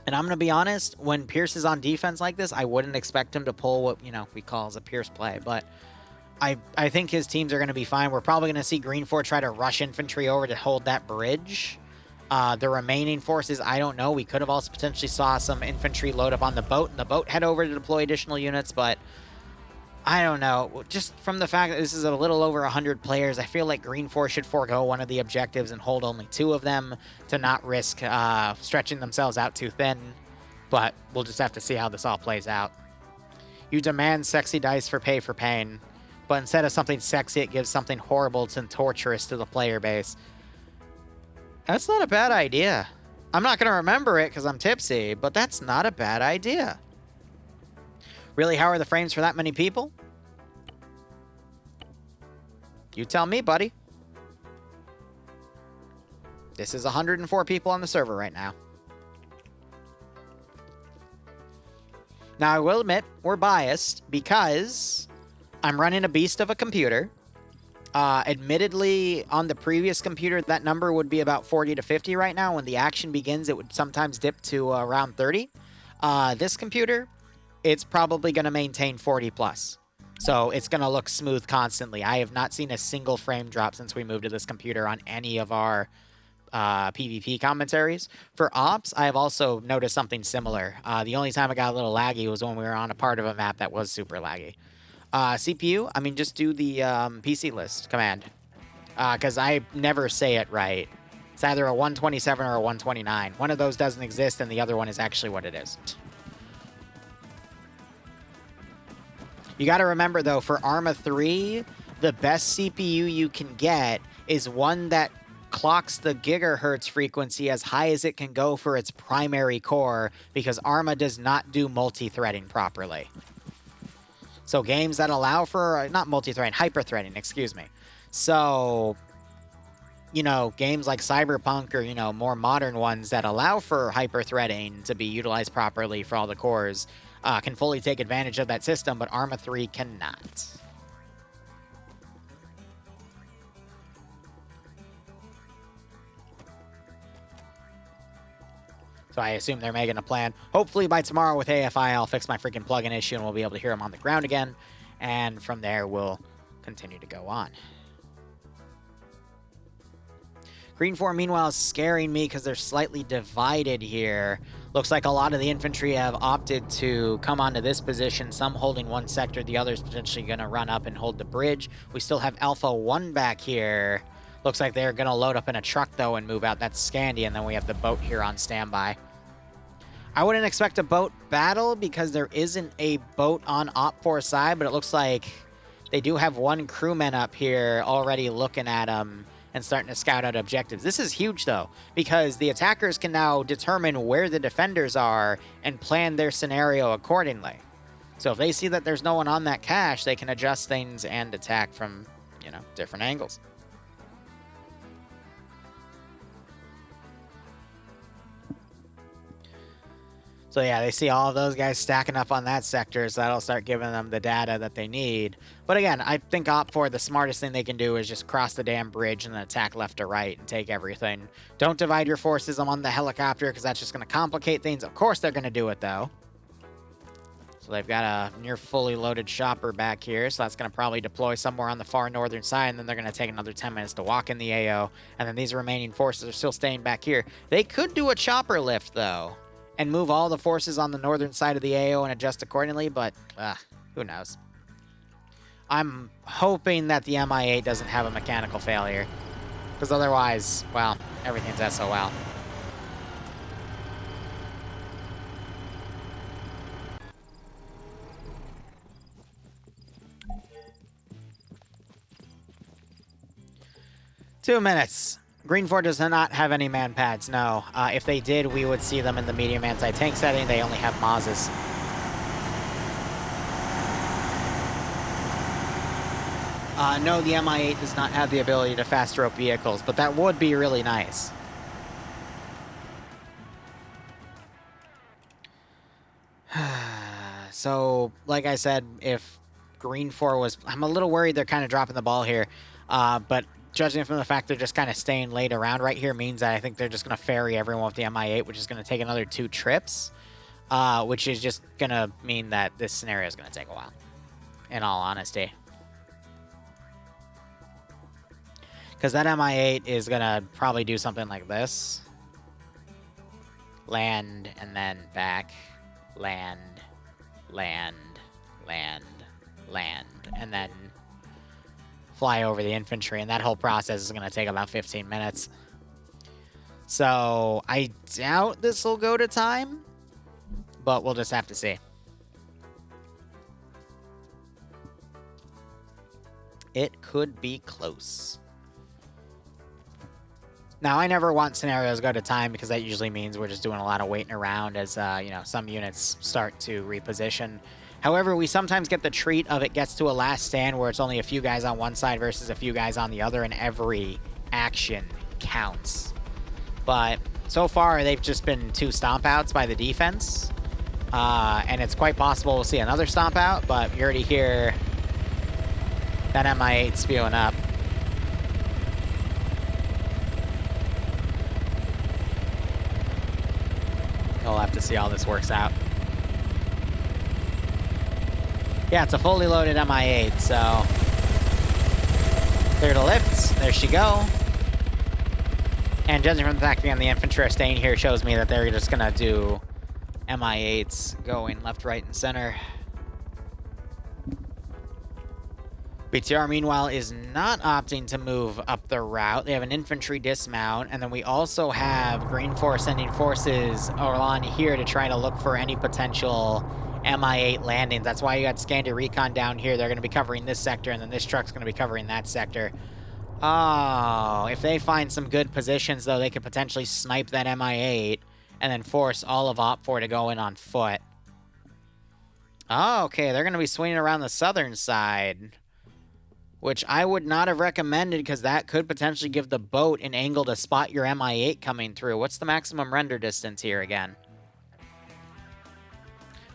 And I'm going to be honest, when Pierce is on defense like this, I wouldn't expect him to pull what, you know, we call as a Pierce play. But I think his teams are going to be fine. We're probably going to see Green 4 try to rush infantry over to hold that bridge. The remaining forces, I don't know. We could have also potentially saw some infantry load up on the boat, and the boat head over to deploy additional units, but I don't know. Just from the fact that this is a little over 100 players, I feel like Green 4 should forego one of the objectives and hold only 2 of them to not risk stretching themselves out too thin. But we'll just have to see how this all plays out. You demand sexy dice for pay for pain, but instead of something sexy, it gives something horrible and torturous to the player base. That's not a bad idea. I'm not going to remember it because I'm tipsy, but that's not a bad idea. Really, how are the frames for that many people? You tell me, buddy. This is 104 people on the server right now. Now, I will admit, we're biased because I'm running a beast of a computer. Admittedly, on the previous computer, that number would be about 40 to 50 right now. When the action begins, it would sometimes dip to around 30. This computer, it's probably going to maintain 40 plus. So it's going to look smooth constantly. I have not seen a single frame drop since we moved to this computer on any of our PvP commentaries. For Ops, I have also noticed something similar. The only time it got a little laggy was when we were on a part of a map that was super laggy. CPU, I mean, just do the PC list command. Because I never say it right. It's either a 127 or a 129. One of those doesn't exist, and the other one is actually what it is. You got to remember, though, for Arma 3, the best CPU you can get is one that clocks the gigahertz frequency as high as it can go for its primary core, because Arma does not do multi-threading properly. So games that allow for, not multi-threading, hyper-threading, excuse me. So, you know, games like Cyberpunk or, you know, more modern ones that allow for hyper-threading to be utilized properly for all the cores can fully take advantage of that system, but Arma 3 cannot. So I assume they're making a plan. Hopefully by tomorrow with AFI, I'll fix my freaking plugin issue and we'll be able to hear them on the ground again. And from there, we'll continue to go on. Green 4, meanwhile, is scaring me because they're slightly divided here. Looks like a lot of the infantry have opted to come onto this position, some holding one sector, the others potentially going to run up and hold the bridge. We still have Alpha 1 back here. Looks like they're going to load up in a truck, though, and move out. That's Scandi, and then we have the boat here on standby. I wouldn't expect a boat battle because there isn't a boat on Op 4 side, but it looks like they do have one crewman up here already looking at them and starting to scout out objectives. This is huge, though, because the attackers can now determine where the defenders are and plan their scenario accordingly. So if they see that there's no one on that cache, they can adjust things and attack from, you know, different angles. So yeah, they see all of those guys stacking up on that sector, so that'll start giving them the data that they need. But again, I think Op 4, the smartest thing they can do is just cross the damn bridge and then attack left to right and take everything. Don't divide your forces on the helicopter, because that's just going to complicate things. Of course they're going to do it, though. So they've got a near fully loaded chopper back here, so that's going to probably deploy somewhere on the far northern side, and then they're going to take another 10 minutes to walk in the AO, and then these remaining forces are still staying back here. They could do a chopper lift, though, and move all the forces on the northern side of the AO and adjust accordingly, but who knows. I'm hoping that the Mi-8 doesn't have a mechanical failure, because otherwise, well, everything's SOL. Two minutes. Green 4 does not have any man pads, no. If they did, we would see them in the medium anti-tank setting. They only have Mazes. No, the Mi-8 does not have the ability to fast rope vehicles, but that would be really nice. So, like I said, if Green 4 was... I'm a little worried they're kind of dropping the ball here, but judging from the fact they're just kind of staying laid around right here means that I think they're just going to ferry everyone with the Mi-8, which is going to take another 2 trips, which is just going to mean that this scenario is going to take a while, in all honesty. Because that Mi-8 is going to probably do something like this. Land, and then back. Land, land, land, land, and then fly over the infantry, and that whole process is going to take about 15 minutes. So I doubt this will go to time, but we'll just have to see. It could be close. Now, I never want scenarios go to time, because that usually means we're just doing a lot of waiting around as, you know, some units start to reposition. However, we sometimes get the treat of it gets to a last stand where it's only a few guys on one side versus a few guys on the other, and every action counts. But so far, they've just been 2 stomp outs by the defense. And it's quite possible we'll see another stomp out, but you already hear that Mi-8 spewing up. We'll have to see how this works out. Yeah, it's a fully loaded Mi-8, so... Clear the lifts. There she go. And judging from the fact that the infantry are staying here shows me that they're just going to do Mi-8s going left, right, and center. BTR, meanwhile, is not opting to move up the route. They have an infantry dismount, and then we also have Green 4 sending forces along here to try to look for any potential MI8 landings. That's why you got Scandi Recon down here. They're going to be covering this sector, and then this truck's going to be covering that sector. Oh, if they find some good positions, though, they could potentially snipe that MI8 and then force all of Op4 to go in on foot. Oh, okay, they're going to be swinging around the southern side, which I would not have recommended because that could potentially give the boat an angle to spot your MI8 coming through. What's the maximum render distance here again?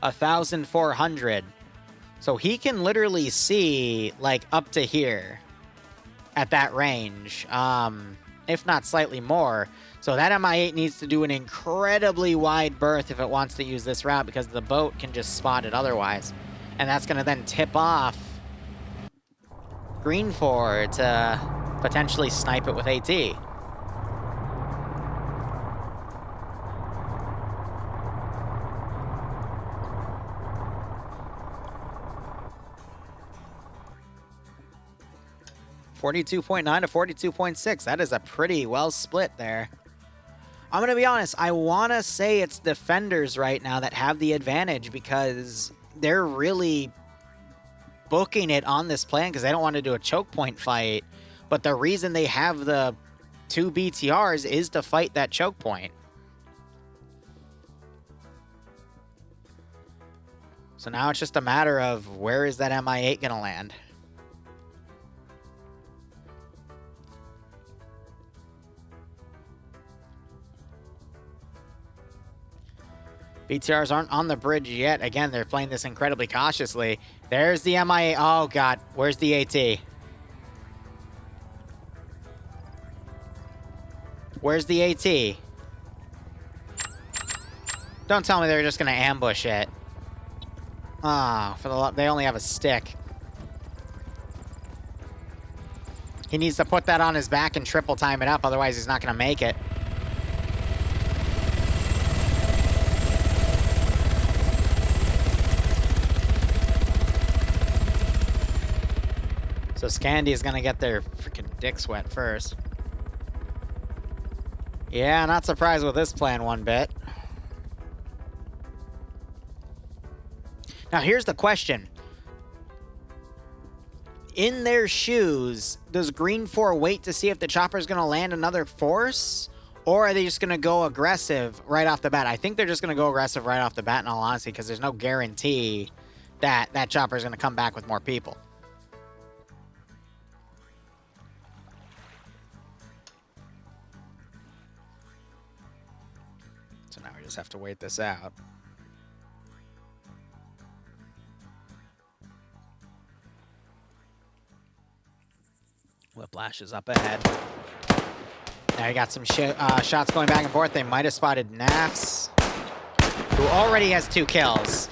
1,400. So he can literally see, like, up to here at that range, if not slightly more. So that MI8 needs to do an incredibly wide berth if it wants to use this route because the boat can just spot it otherwise. And that's going to then tip off Green 4 to potentially snipe it with AT. .9 to 42.6. That is a pretty well split there. I'm going to be honest. I want to say it's defenders right now that have the advantage because they're really booking it on this plan because they don't want to do a choke point fight. But the reason they have the 2 BTRs is to fight that choke point. So now it's just a matter of where is that MI8 going to land? BTRs aren't on the bridge yet. Again, they're playing this incredibly cautiously. There's the MIA. Oh, God. Where's the AT? Where's the AT? Don't tell me they're just going to ambush it. Ah, they only have a stick. He needs to put that on his back and triple time it up. Otherwise, he's not going to make it. So Scandi is going to get their freaking dicks wet first. Yeah, not surprised with this plan one bit. Now, here's the question. In their shoes, does Green 4 wait to see if the chopper is going to land another force? Or are they just going to go aggressive right off the bat? I think they're just going to go aggressive right off the bat, in all honesty, because there's no guarantee that that chopper is going to come back with more people. So now we just have to wait this out. Whiplash is up ahead. Now you got some shots going back and forth. They might have spotted Nafs, who already has 2 kills.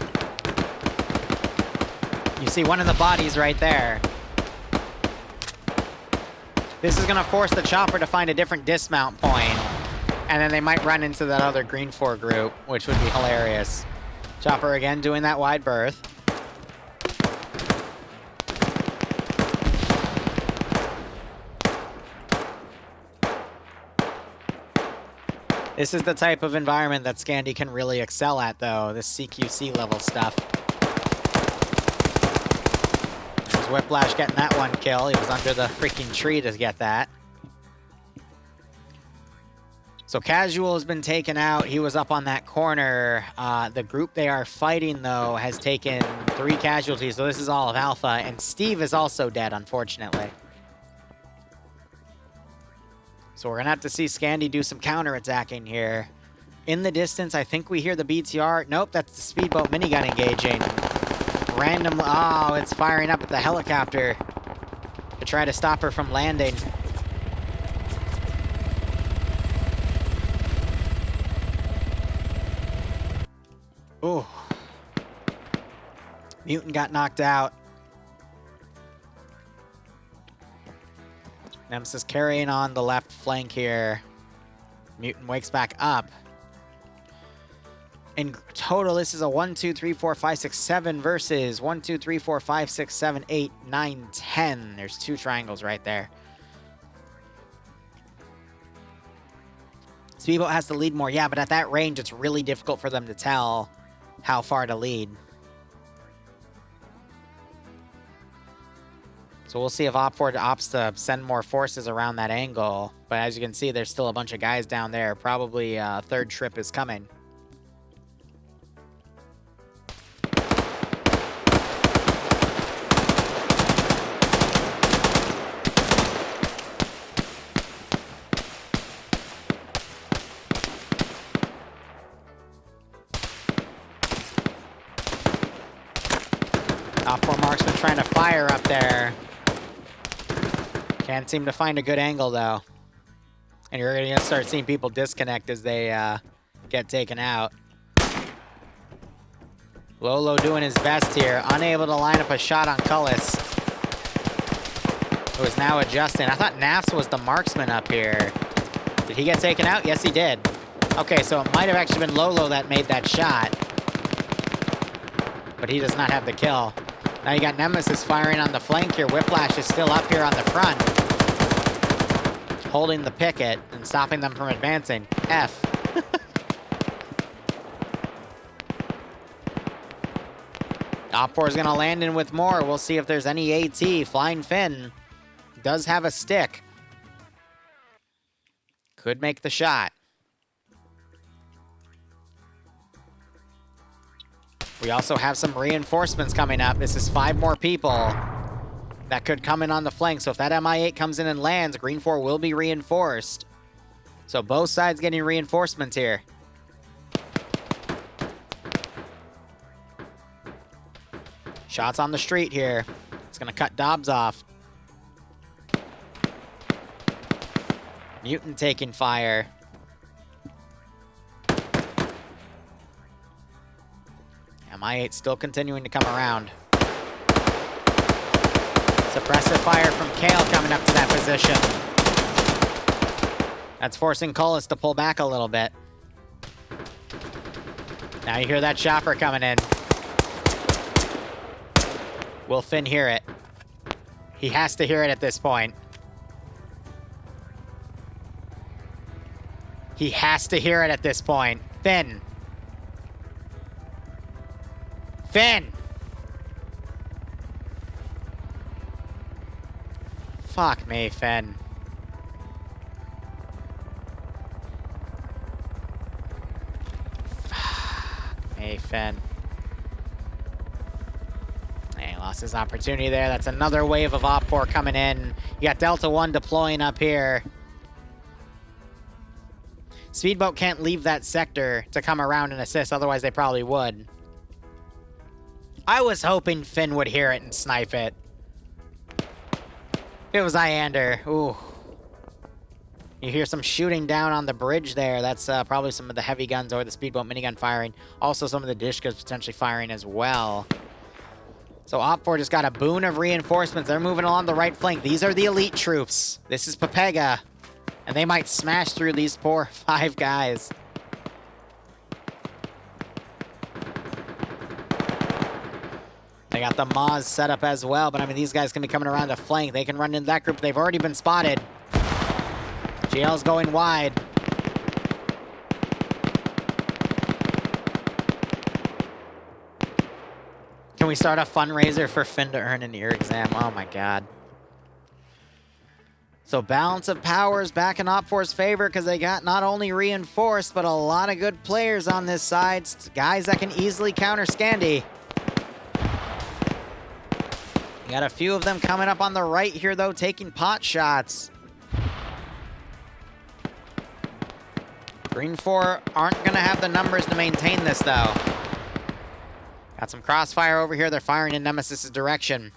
You see one of the bodies right there. This is going to force the chopper to find a different dismount point. And then they might run into that other Green 4 group, which would be hilarious. Chopper again doing that wide berth. This is the type of environment that Scandi can really excel at, though. This CQC level stuff. There's Whiplash getting that 1 kill. He was under the freaking tree to get that. So Casual has been taken out. He was up on that corner. The group they are fighting, though, has taken 3 casualties. So this is all of Alpha. And Steve is also dead, unfortunately. So we're going to have to see Scandi do some counterattacking here. In the distance, I think we hear the BTR. Nope, that's the speedboat minigun engaging. Random. Oh, it's firing up at the helicopter to try to stop her from landing. Ooh. Mutant got knocked out. Nemesis carrying on the left flank here. Mutant wakes back up. In total, this is a 1, 2, 3, 4, 5, 6, 7 versus 1, 2, 3, 4, 5, 6, 7, 8, 9, 10. There's 2 triangles right there. Speedboat has to lead more. Yeah, but at that range, it's really difficult for them to tell how far to lead. So we'll see if Op4 opts to send more forces around that angle. But as you can see, there's still a bunch of guys down there. Probably a third trip is coming. Op4 marksman trying to fire up there. Can't seem to find a good angle, though. And you're going to start seeing people disconnect as they get taken out. Lolo doing his best here. Unable to line up a shot on Cullis, who is now adjusting. I thought Nafs was the marksman up here. Did he get taken out? Yes, he did. Okay, so it might have actually been Lolo that made that shot. But he does not have the kill. Now you got Nemesis firing on the flank here. Whiplash is still up here on the front, holding the picket and stopping them from advancing. F. Op4 is going to land in with more. We'll see if there's any AT. Flying Finn does have a stick. Could make the shot. We also have some reinforcements coming up. This is 5 more people that could come in on the flank. So if that MI8 comes in and lands, Green 4 will be reinforced. So both sides getting reinforcements here. Shots on the street here. It's going to cut Dobbs off. Mutant taking fire. MI8 still continuing to come around. Suppressive fire from Kale coming up to that position. That's forcing Cullis to pull back a little bit. Now you hear that chopper coming in. Will Finn hear it? He has to hear it at this point. He has to hear it at this point. Finn. Finn! Fuck me, Finn. Fuck me, Finn. He lost his opportunity there. That's another wave of Op4 coming in. You got Delta 1 deploying up here. Speedboat can't leave that sector to come around and assist, otherwise they probably would. I was hoping Finn would hear it and snipe it. It was Iander. Ooh. You hear some shooting down on the bridge there. That's probably some of the heavy guns or the speedboat minigun firing. Also some of the Dishkas potentially firing as well. So Op4 just got a boon of reinforcements. They're moving along the right flank. These are the elite troops. This is Pepega. And they might smash through these 4 or 5 guys. They got the Maz set up as well, but I mean, these guys can be coming around the flank. They can run into that group. They've already been spotted. GL's going wide. Can we start a fundraiser for Finn to earn an ear exam? Oh my god. So balance of powers back in Op4's favor because they got not only reinforced, but a lot of good players on this side. Guys that can easily counter Scandi. You got a few of them coming up on the right here, though, taking pot shots. Green 4 aren't going to have the numbers to maintain this, though. Got some crossfire over here. They're firing in Nemesis' direction.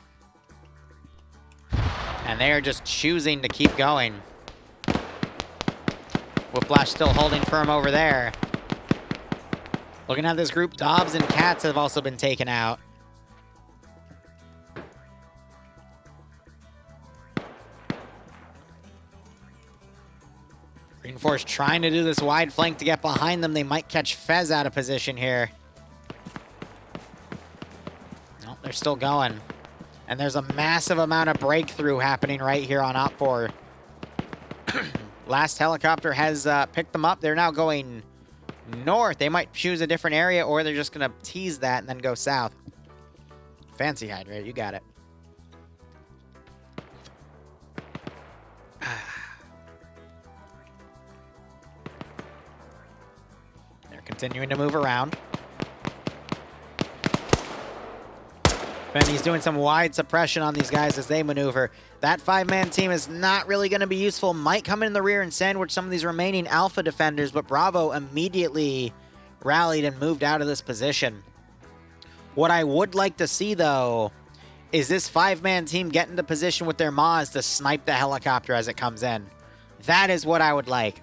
And they are just choosing to keep going. Whiplash still holding firm over there. Looking at this group, Dobbs and Katz have also been taken out. Green 4's trying to do this wide flank to get behind them. They might catch Fez out of position here. Nope, they're still going. And there's a massive amount of breakthrough happening right here on Op4. Last helicopter has picked them up. They're now going north. They might choose a different area, or they're just going to tease that and then go south. Fancy hydrate, you got it. Continuing to move around. Benny's doing some wide suppression on these guys as they maneuver. That 5-man team is not really going to be useful. Might come in the rear and sandwich some of these remaining Alpha defenders, but Bravo immediately rallied and moved out of this position. What I would like to see, though, is this 5-man team get into position with their Maws to snipe the helicopter as it comes in. That is what I would like.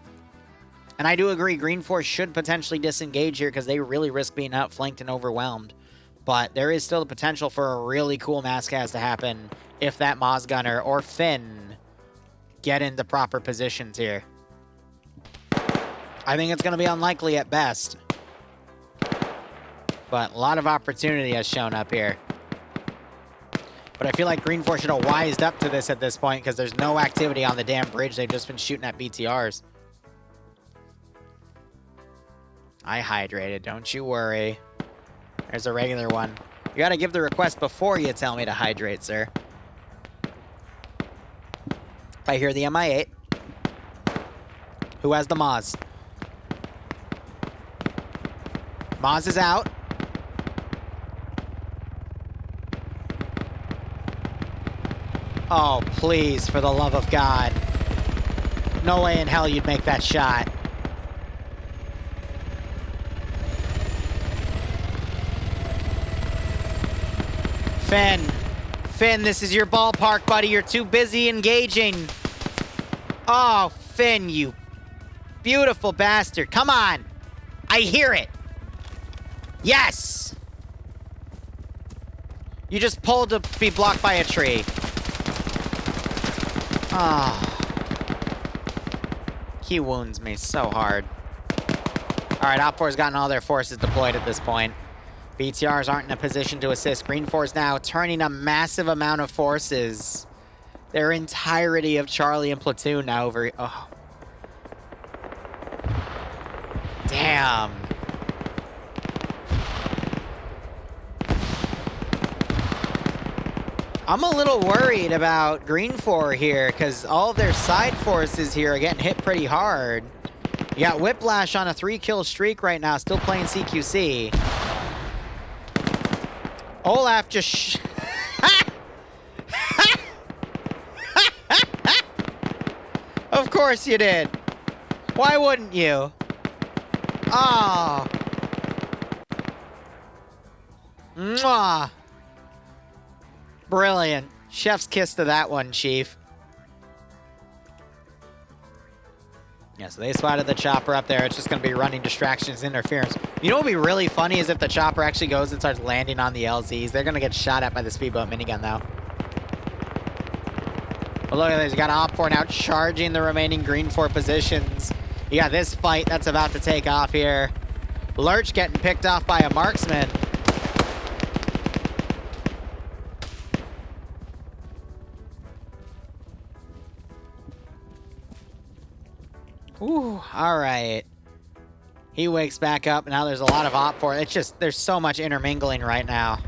And I do agree, Green Force should potentially disengage here because they really risk being outflanked and overwhelmed. But there is still the potential for a really cool mass cast to happen if that Moz Gunner or Finn get into proper positions here. I think it's going to be unlikely at best. But a lot of opportunity has shown up here. But I feel like Green Force should have wised up to this at this point because there's no activity on the damn bridge. They've just been shooting at BTRs. I hydrated, don't you worry. There's a regular one. You gotta give the request before you tell me to hydrate, sir. I hear the MI8. Who has the Moz? Moz is out. Oh, please, for the love of God. No way in hell you'd make that shot. Finn. Finn, this is your ballpark, buddy. You're too busy engaging. Oh, Finn, you beautiful bastard. Come on. I hear it. Yes. You just pulled to be blocked by a tree. Oh. He wounds me so hard. All right, Op4's gotten all their forces deployed at this point. BTRs aren't in a position to assist. Green Force now turning a massive amount of forces. Their entirety of Charlie and Platoon now over... Oh. Damn. I'm a little worried about Green 4 here, because all of their side forces here are getting hit pretty hard. You got Whiplash on a 3-kill streak right now, still playing CQC. Olaf just... Of course you did. Why wouldn't you? Oh. Mwah. Brilliant. Chef's kiss to that one, Chief. Yeah, so they spotted the chopper up there. It's just going to be running distractions, interference. You know what would be really funny is if the chopper actually goes and starts landing on the LZs. They're going to get shot at by the speedboat minigun, though. But look at this. You got Op4 now charging the remaining Green 4 positions. You got this fight that's about to take off here. Lurch getting picked off by a marksman. Ooh, all right. He wakes back up. Now there's a lot of Op4. It's just, there's so much intermingling right now.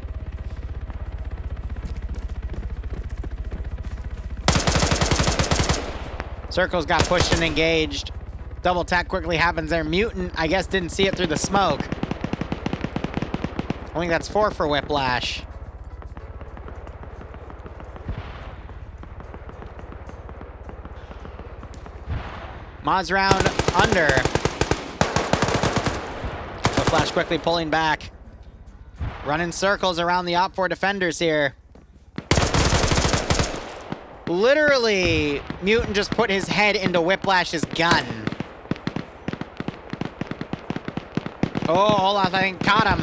Circles got pushed and engaged. Double tap quickly happens there. Mutant, I guess, didn't see it through the smoke. I think that's 4 for Whiplash. Moz round under. Whiplash quickly pulling back. Running circles around the Op4 defenders here. Literally, Mutant just put his head into Whiplash's gun. Oh, Olaf, I think, caught him.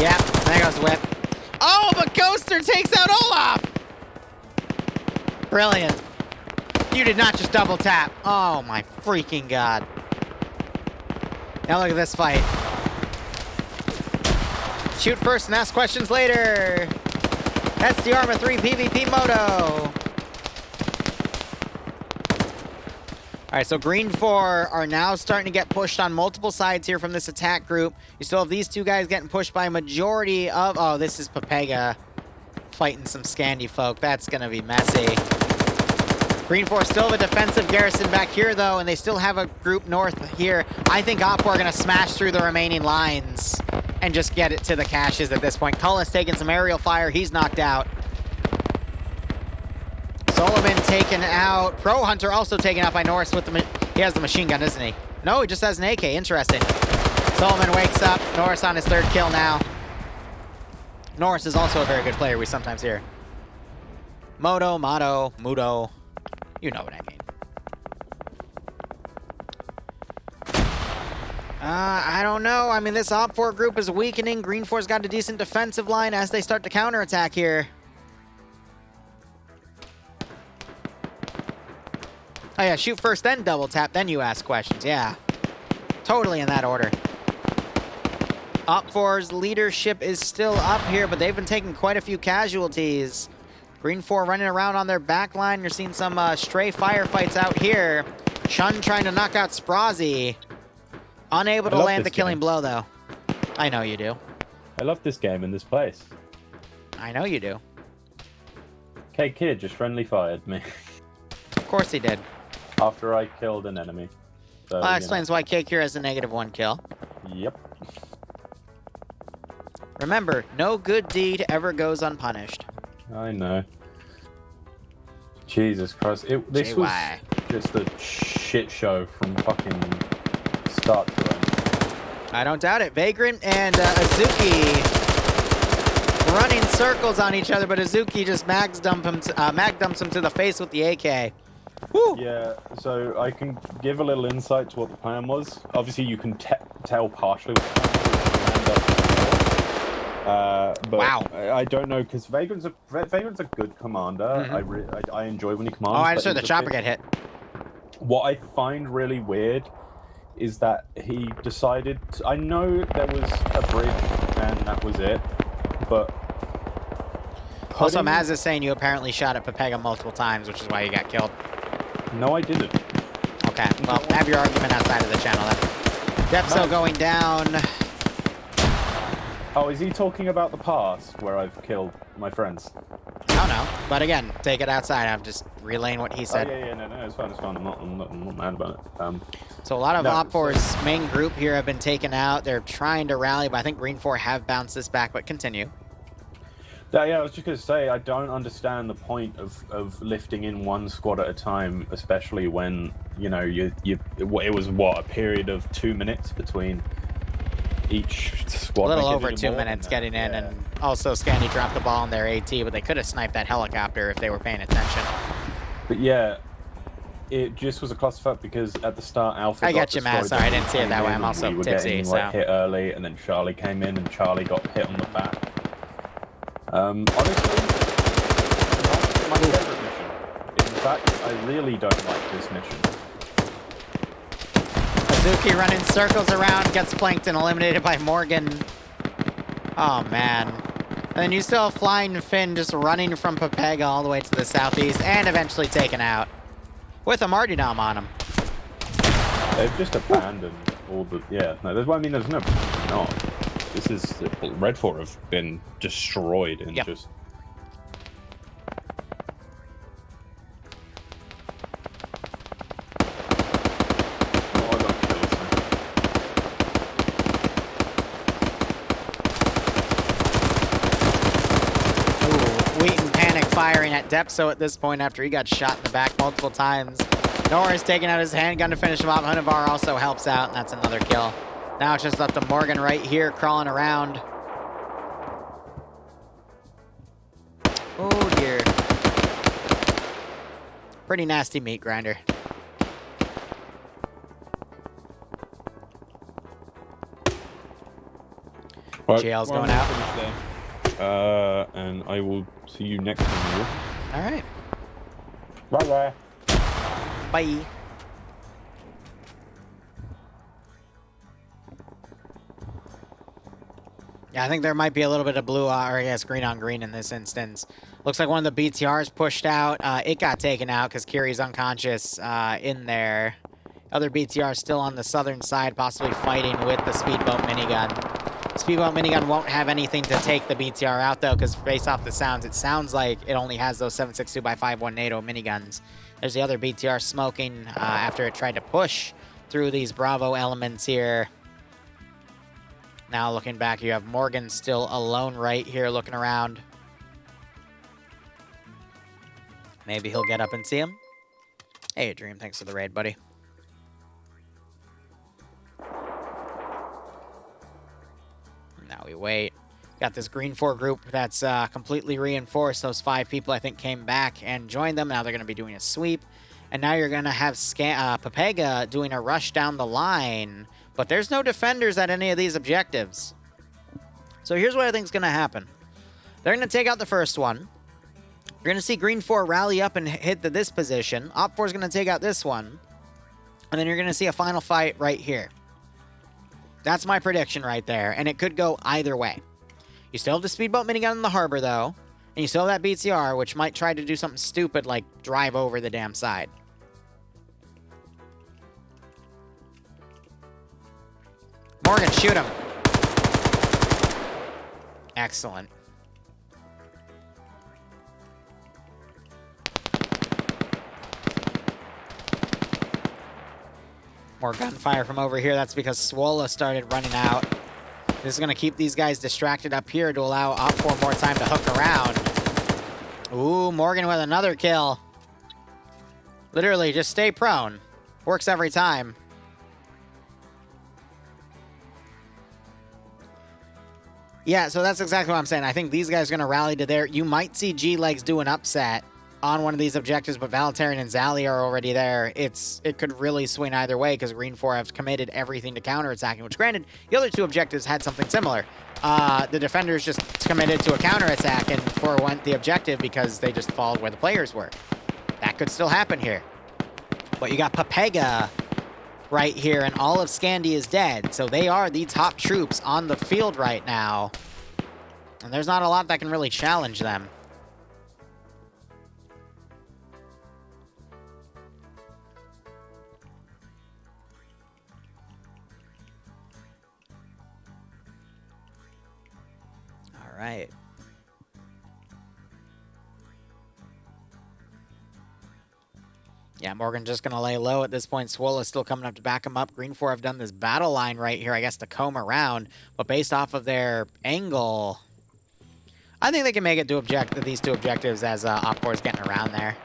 Yeah, there goes Whip. Oh, but Ghoster takes out Olaf! Brilliant. You did not just double tap. Oh my freaking god. Now look at this fight. Shoot first and ask questions later. That's the Arma 3 PvP moto. Alright, so Green 4 are now starting to get pushed on multiple sides here from this attack group. You still have these two guys getting pushed by a majority of... Oh, this is Papega fighting some Scandi folk. That's gonna be messy. Green Force still have a defensive garrison back here, though, and they still have a group north here. I think Op4 are going to smash through the remaining lines and just get it to the caches at this point. Cullis taking some aerial fire. He's knocked out. Solomon taken out. Pro Hunter also taken out by Norris with the... He has the machine gun, isn't he? No, he just has an AK. Interesting. Solomon wakes up. Norris on his 3rd kill now. Norris is also a very good player, we sometimes hear. Moto, Motto, Mudo. You know what I mean. I don't know. I mean, this Op4 group is weakening. Green 4's got a decent defensive line as they start to counterattack here. Oh yeah, shoot first, then double tap, then you ask questions. Yeah, totally in that order. Op4's leadership is still up here, but they've been taking quite a few casualties. Green 4 running around on their back line. You're seeing some stray firefights out here. Chun trying to knock out Sprazzy. Unable to land the killing blow, though. I know you do. I love this game in this place. I know you do. Okay, Kid just friendly fired me. Of course he did. After I killed an enemy. So, Well, that explains why Kid has a -1 kill. Yep. Remember, no good deed ever goes unpunished. I know. Jesus Christ. This was just a shit show from fucking start to end. I don't doubt it. Vagrant and Azuki running circles on each other, but Azuki just mag dumps him to the face with the AK. Woo! Yeah, so I can give a little insight to what the plan was. Obviously, you can tell partially what the plan was. But wow. I don't know, because Vagrant's a good commander. Mm-hmm. I enjoy when he commands. Oh, I just heard the chopper get hit. What I find really weird is that he decided... I know there was a bridge, and that was it, but... Also, Maz is saying you apparently shot at Pepega multiple times, which is why you got killed. No, I didn't. Okay, well, have your argument outside of the channel then. Depso going down. Oh, is he talking about the past, where I've killed my friends? I don't know, but again, take it outside. I'm just relaying what he said. Oh, yeah, no, it's fine, I'm not mad about it. So a lot of Op4's main group here have been taken out. They're trying to rally, but I think Green 4 have bounced this back, but continue. Yeah, I was just going to say, I don't understand the point of lifting in one squad at a time, especially when, you know, it was, what, a period of 2 minutes between each squad? A little over 2 minutes getting in, and also Scandy dropped the ball on their AT, but they could have sniped that helicopter if they were paying attention. But yeah, it just was a clusterfuck because at the start, Alpha I got you, Matt. Sorry, I didn't see it that way. I'm also tipsy, so... hit early, and then Charlie came in, and Charlie got hit on the back. Honestly, not my favorite mission. In fact, I really don't like this mission. Azuki running circles around, gets flanked and eliminated by Morgan. Oh, man. And then you still have Flying Finn just running from Pepega all the way to the southeast and eventually taken out. With a martyrdom on him. They've just abandoned all the... Yeah, no, there's no... not. This is... Red 4 have been destroyed and just... Oh, I got kills now. Ooh, Wheaton panic firing at Depso at this point after he got shot in the back multiple times. Norris taking out his handgun to finish him off. Hunavar also helps out, and that's another kill. Now it's just up to Morgan right here, crawling around. Oh, dear. Pretty nasty meat grinder. Right, JL's going out. And I will see you next time. All right. Bye-bye. Bye. Yeah, I think there might be a little bit of blue, or I guess green on green in this instance. Looks like one of the BTRs pushed out. It got taken out because Kiri's unconscious in there. Other BTR still on the southern side, possibly fighting with the speedboat minigun. Speedboat minigun won't have anything to take the BTR out, though, because based off the sounds, it sounds like it only has those 7.62x5.1 NATO miniguns. There's the other BTR smoking after it tried to push through these Bravo elements here. Now looking back, you have Morgan still alone right here looking around. Maybe he'll get up and see him. Hey, Dream, thanks for the raid, buddy. Now we wait. Got this Green 4 group that's completely reinforced. Those 5 people, I think, came back and joined them. Now they're going to be doing a sweep. And now you're going to have Papega doing a rush down the line. But there's no defenders at any of these objectives. So here's what I think is going to happen. They're going to take out the first one. You're going to see Green 4 rally up and hit this position. Op 4 is going to take out this one. And then you're going to see a final fight right here. That's my prediction right there, and it could go either way. You still have the speedboat minigun in the harbor, though, and you still have that BTR, which might try to do something stupid like drive over the damn side. Morgan, shoot him. Excellent. More gunfire from over here. That's because Swola started running out. This is going to keep these guys distracted up here to allow Op 4 more time to hook around. Ooh, Morgan with another kill. Literally, just stay prone. Works every time. Yeah, so that's exactly what I'm saying. I think these guys are going to rally to there. You might see G-Legs do an upset on one of these objectives, but Valitarian and Zali are already there. It could really swing either way because Green 4 have committed everything to counterattacking, which granted, the other 2 objectives had something similar. The defenders just committed to a counterattack and 4 went the objective because they just followed where the players were. That could still happen here. But you got Papega right here, and all of Scandi is dead. So they are the top troops on the field right now. And there's not a lot that can really challenge them. Right. Yeah, Morgan just going to lay low at this point. Swola still coming up to back him up. Green 4 have done this battle line right here, I guess, to comb around. But based off of their angle, I think they can make it to these 2 objectives as Op 4 is getting around there.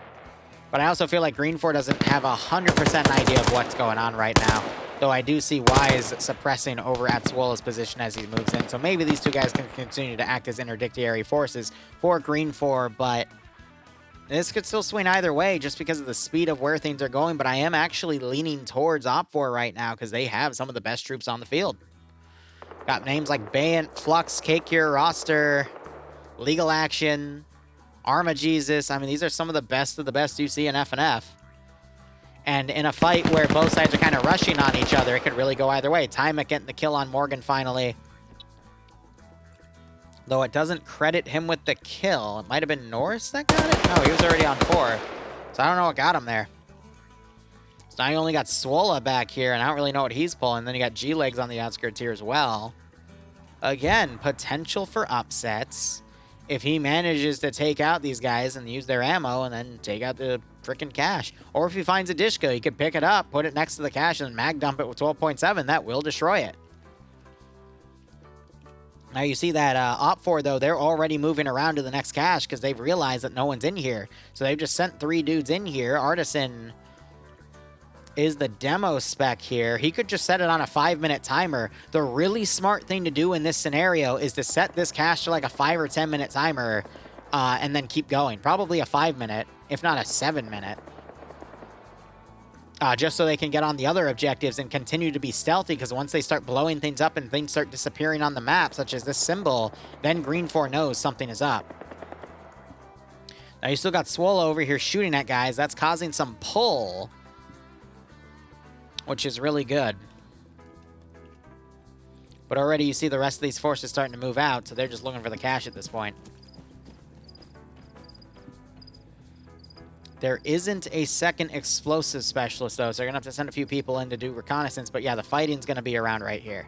But I also feel like Green 4 doesn't have 100% idea of what's going on right now. Though I do see Wise suppressing over at Swola's position as he moves in. So maybe these 2 guys can continue to act as interdictory forces for Green 4. But this could still swing either way just because of the speed of where things are going. But I am actually leaning towards Op 4 right now because they have some of the best troops on the field. Got names like Bayant, Flux, K-Cure, Roster, Legal Action, Arma Jesus. I mean, these are some of the best you see in FNF. And in a fight where both sides are kind of rushing on each other, it could really go either way. Tymek getting the kill on Morgan finally. Though it doesn't credit him with the kill. It might have been Norris that got it? No, he was already on 4. So I don't know what got him there. So now you only got Swola back here, and I don't really know what he's pulling. Then you got G-Legs on the outskirts here as well. Again, potential for upsets. If he manages to take out these guys and use their ammo and then take out the freaking cash. Or if he finds a Dishka, he could pick it up, put it next to the cash, and mag dump it with 12.7. That will destroy it. Now you see that Op 4, though, they're already moving around to the next cache because they've realized that no one's in here. So they've just sent 3 dudes in here. Artisan is the demo spec here. He could just set it on a 5-minute timer. The really smart thing to do in this scenario is to set this cache to like a 5 or 10-minute timer and then keep going. Probably a 5-minute, if not a 7-minute. Just so they can get on the other objectives and continue to be stealthy, because once they start blowing things up and things start disappearing on the map, such as this symbol, then Green 4 knows something is up. Now you still got Swola over here shooting at guys. That's causing some pull, which is really good. But already you see the rest of these forces starting to move out, so they're just looking for the cache at this point. There isn't a second explosive specialist, though, so they're going to have to send a few people in to do reconnaissance. But yeah, the fighting's going to be around right here.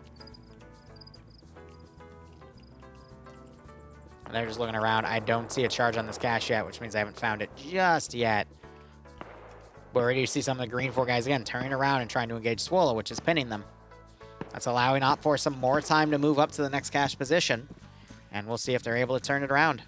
They're just looking around. I don't see a charge on this cache yet, which means I haven't found it just yet. But already you see some of the green 4 guys, again, turning around and trying to engage Swola, which is pinning them. That's allowing Op4 some more time to move up to the next cache position. And we'll see if they're able to turn it around.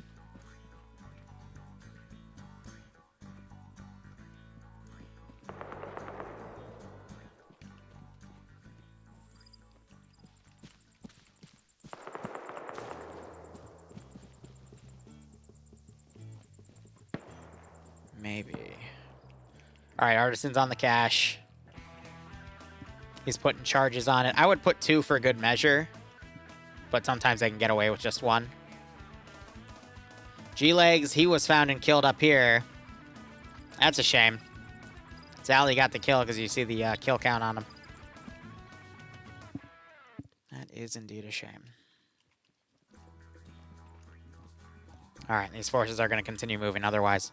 Maybe. All right, Artisan's on the cache. He's putting charges on it. I would put 2 for good measure, but sometimes they can get away with just 1. G-Legs, he was found and killed up here. That's a shame. Sally got the kill because you see the kill count on him. That is indeed a shame. All right, these forces are going to continue moving otherwise.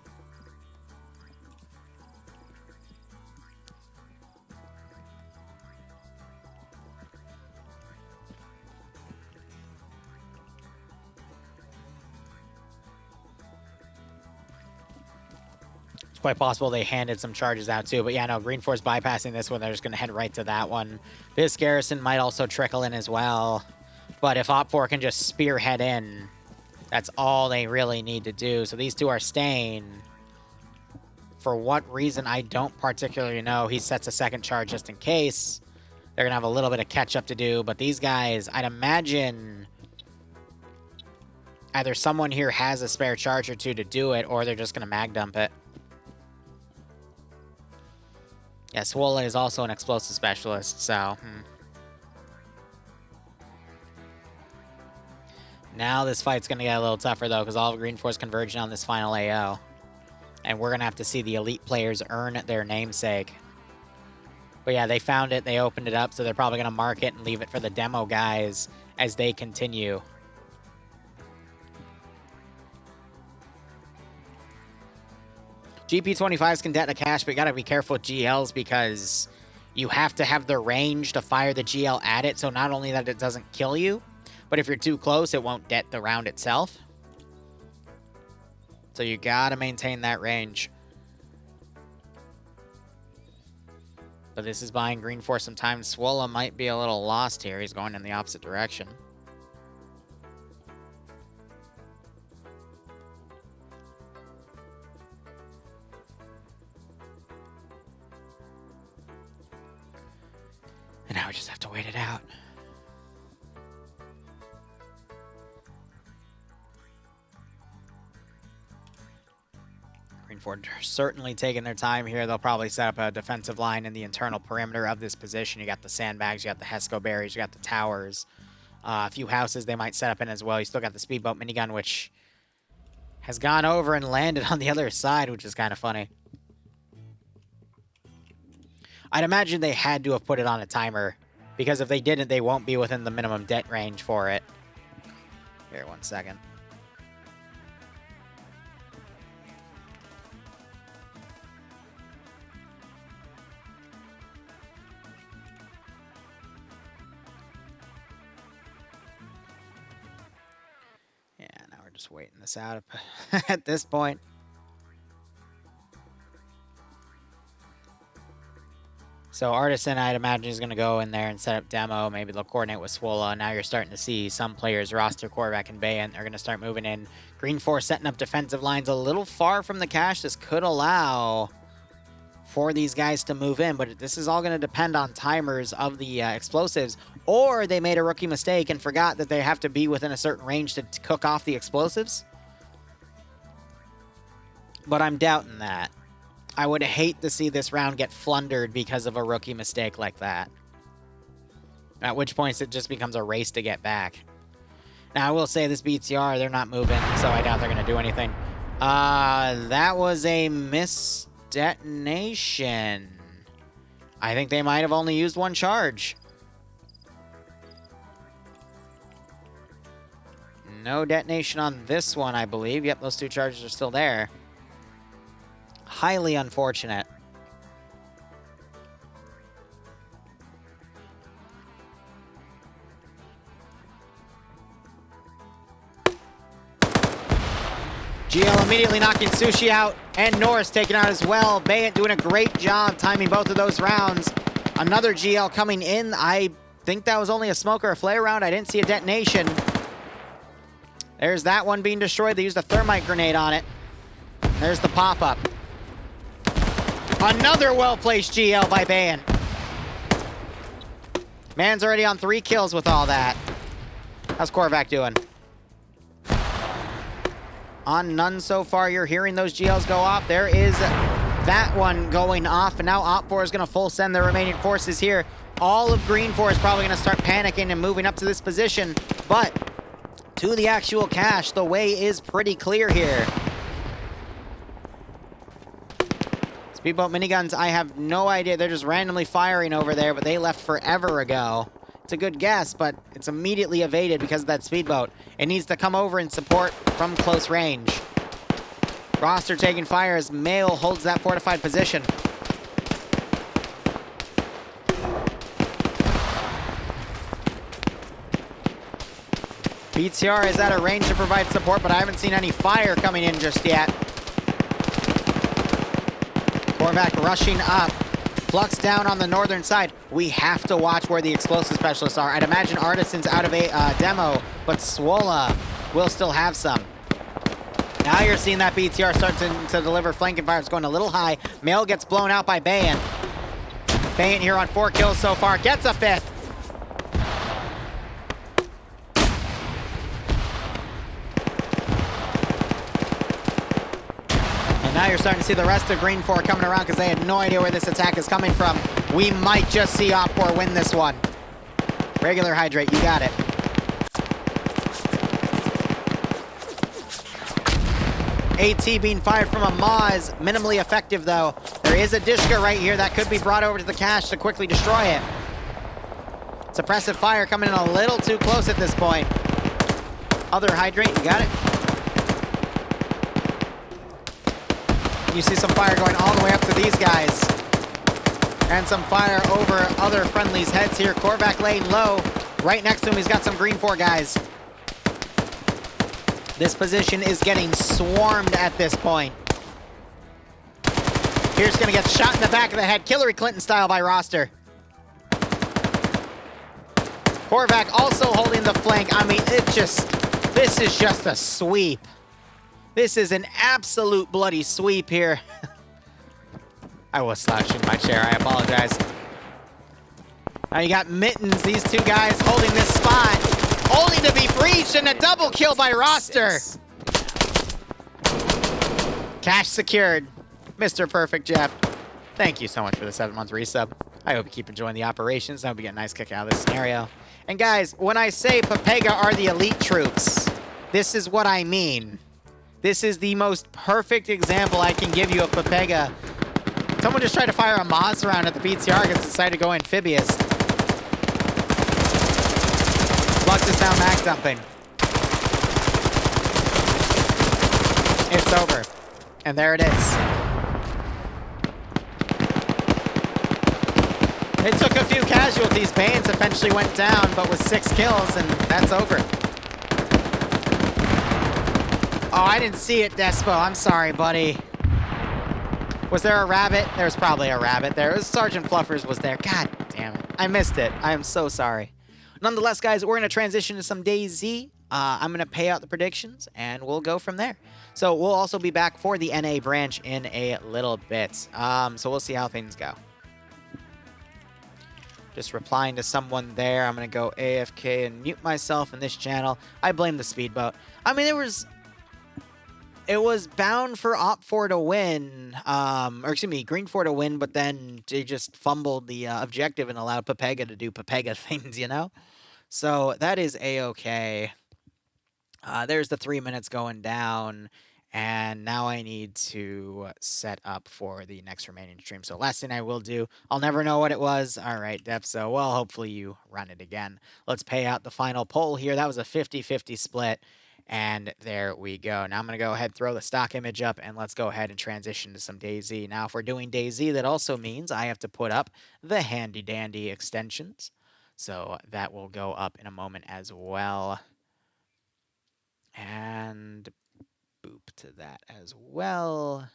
Quite possible they handed some charges out too, but yeah, no, Green Force bypassing this one. They're just going to head right to that one. This garrison might also trickle in as well, but if Op4 can just spearhead in, that's all they really need to do. So these 2 are staying. For what reason, I don't particularly know. He sets a second charge just in case. They're going to have a little bit of catch-up to do, but these guys, I'd imagine either someone here has a spare charge or 2 to do it, or they're just going to mag dump it. Yeah, Swola is also an explosive specialist, so... Now this fight's going to get a little tougher, though, because all of Green Force converging on this final AO. And we're going to have to see the elite players earn their namesake. But yeah, they found it, they opened it up, so they're probably going to mark it and leave it for the demo guys as they continue. GP25s can detonate cache, but you gotta be careful with GLs because you have to have the range to fire the GL at it, so not only that it doesn't kill you, but if you're too close, it won't det the round itself. So you gotta maintain that range. But this is buying Green Force some time. Swola might be a little lost here. He's going in the opposite direction. And now we just have to wait it out. Greenford certainly taking their time here. They'll probably set up a defensive line in the internal perimeter of this position. You got the sandbags, you got the Hesco berries, you got the towers. A few houses they might set up in as well. You still got the speedboat minigun, which has gone over and landed on the other side, which is kind of funny. I'd imagine they had to have put it on a timer, because if they didn't, they won't be within the minimum det range for it. Here, 1 second. Yeah, now we're just waiting this out at this point. So Artisan, I'd imagine, is going to go in there and set up demo. Maybe they'll coordinate with Swola. Now you're starting to see some players roster quarterback and Bay, and they're going to start moving in. Green Force setting up defensive lines a little far from the cache. This could allow for these guys to move in, but this is all going to depend on timers of the explosives. Or they made a rookie mistake and forgot that they have to be within a certain range to cook off the explosives. But I'm doubting that. I would hate to see this round get flundered because of a rookie mistake like that. At which point it just becomes a race to get back. Now, I will say this BTR, they're not moving, so I doubt they're going to do anything. That was a misdetonation. I think they might have only used 1 charge. No detonation on this one, I believe. Yep, those 2 charges are still there. Highly unfortunate. immediately knocking Sushi out, and Norris taken out as well. Bayant doing a great job timing both of those rounds. Another GL coming in. I think that was only a smoke or a flare round. I didn't see a detonation. There's that one being destroyed. They used a thermite grenade on it. There's the pop-up. Another well-placed GL by Bayant. Man's already on 3 kills with all that. How's Korvac doing? On none so far. You're hearing those GLs go off. There is that one going off, and now Op4 is going to full send their remaining forces here. All of Green 4 is probably going to start panicking and moving up to this position, but to the actual cache, the way is pretty clear here. Speedboat miniguns, I have no idea. They're just randomly firing over there, but they left forever ago. It's a good guess, but it's immediately evaded because of that speedboat. It needs to come over and support from close range. Roster taking fire as Mail holds that fortified position. BTR is at a range to provide support, but I haven't seen any fire coming in just yet. Korvac rushing up. Flux down on the northern side. We have to watch where the explosive specialists are. I'd imagine Artisan's out of a demo, but Swola will still have some. Now you're seeing that BTR start to deliver flanking fire. It's going a little high. Mail gets blown out by Bayant. Bayant here on 4 kills so far. Gets a 5th. Now you're starting to see the rest of Green 4 coming around because they had no idea where this attack is coming from. We might just see Op4 win this one. Regular hydrate, you got it. AT being fired from a Maz, minimally effective though. There is a Dishka right here that could be brought over to the cache to quickly destroy it. Suppressive fire coming in a little too close at this point. Other hydrate, you got it. You see some fire going all the way up to these guys. And some fire over other friendlies' heads here. Korvac laying low. Right next to him, he's got some Green 4 guys. This position is getting swarmed at this point. Here's gonna get shot in the back of the head. Hillary Clinton style by Roster. Korvac also holding the flank. I mean, this is just a sweep. This is an absolute bloody sweep here. I was slouching my chair, I apologize. Now you got Mittens, these 2 guys holding this spot, only to be breached, and a double kill by Roster. Cash secured. Mr. Perfect Jeff, thank you so much for the 7-month resub. I hope you keep enjoying the operations. I hope you get a nice kick out of this scenario. And guys, when I say Pepega are the elite troops, this is what I mean. This is the most perfect example I can give you of Pepega. Someone just tried to fire a Maz round at the BTR because decided to go amphibious. Flux is now mag dumping. It's over. And there it is. It took a few casualties. Bayant eventually went down, but with 6 kills, and that's over. Oh, I didn't see it, Despo. I'm sorry, buddy. Was there a rabbit? There's probably a rabbit there. It was Sergeant Fluffers was there. God damn it. I missed it. I am so sorry. Nonetheless, guys, we're going to transition to some DayZ. I'm going to pay out the predictions, and we'll go from there. So we'll also be back for the NA branch in a little bit. So we'll see how things go. Just replying to someone there. I'm going to go AFK and mute myself in this channel. I blame the speedboat. I mean, it was bound for Op4 to win, or excuse me, Green 4 to win, but then they just fumbled the objective and allowed Pepega to do Pepega things, you know? So that is A-okay. There's the 3 minutes going down, and now I need to set up for the next remaining stream. So last thing I will do, I'll never know what it was. All right, Dep, so well, hopefully you run it again. Let's pay out the final poll here. That was a 50-50 split. And there we go. Now I'm going to go ahead and throw the stock image up, and let's go ahead and transition to some DayZ. Now, if we're doing DayZ, that also means I have to put up the handy-dandy extensions. So that will go up in a moment as well. And boop to that as well.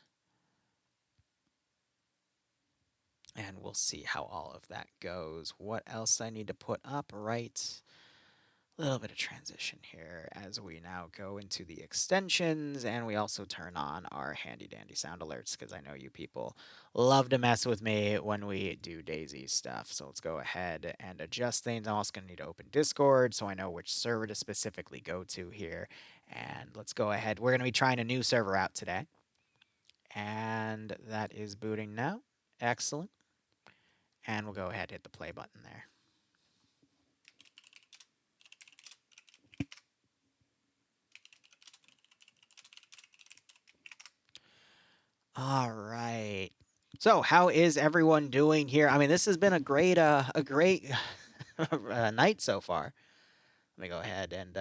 And we'll see how all of that goes. What else do I need to put up? Right. A little bit of transition here as we now go into the extensions, and we also turn on our handy dandy sound alerts because I know you people love to mess with me when we do Daisy stuff. So let's go ahead and adjust things. I'm also going to need to open Discord so I know which server to specifically go to here. And let's go ahead. We're going to be trying a new server out today. And that is booting now. Excellent. And we'll go ahead and hit the play button there. All right. So, how is everyone doing here? I mean, this has been a great night so far. Let me go ahead and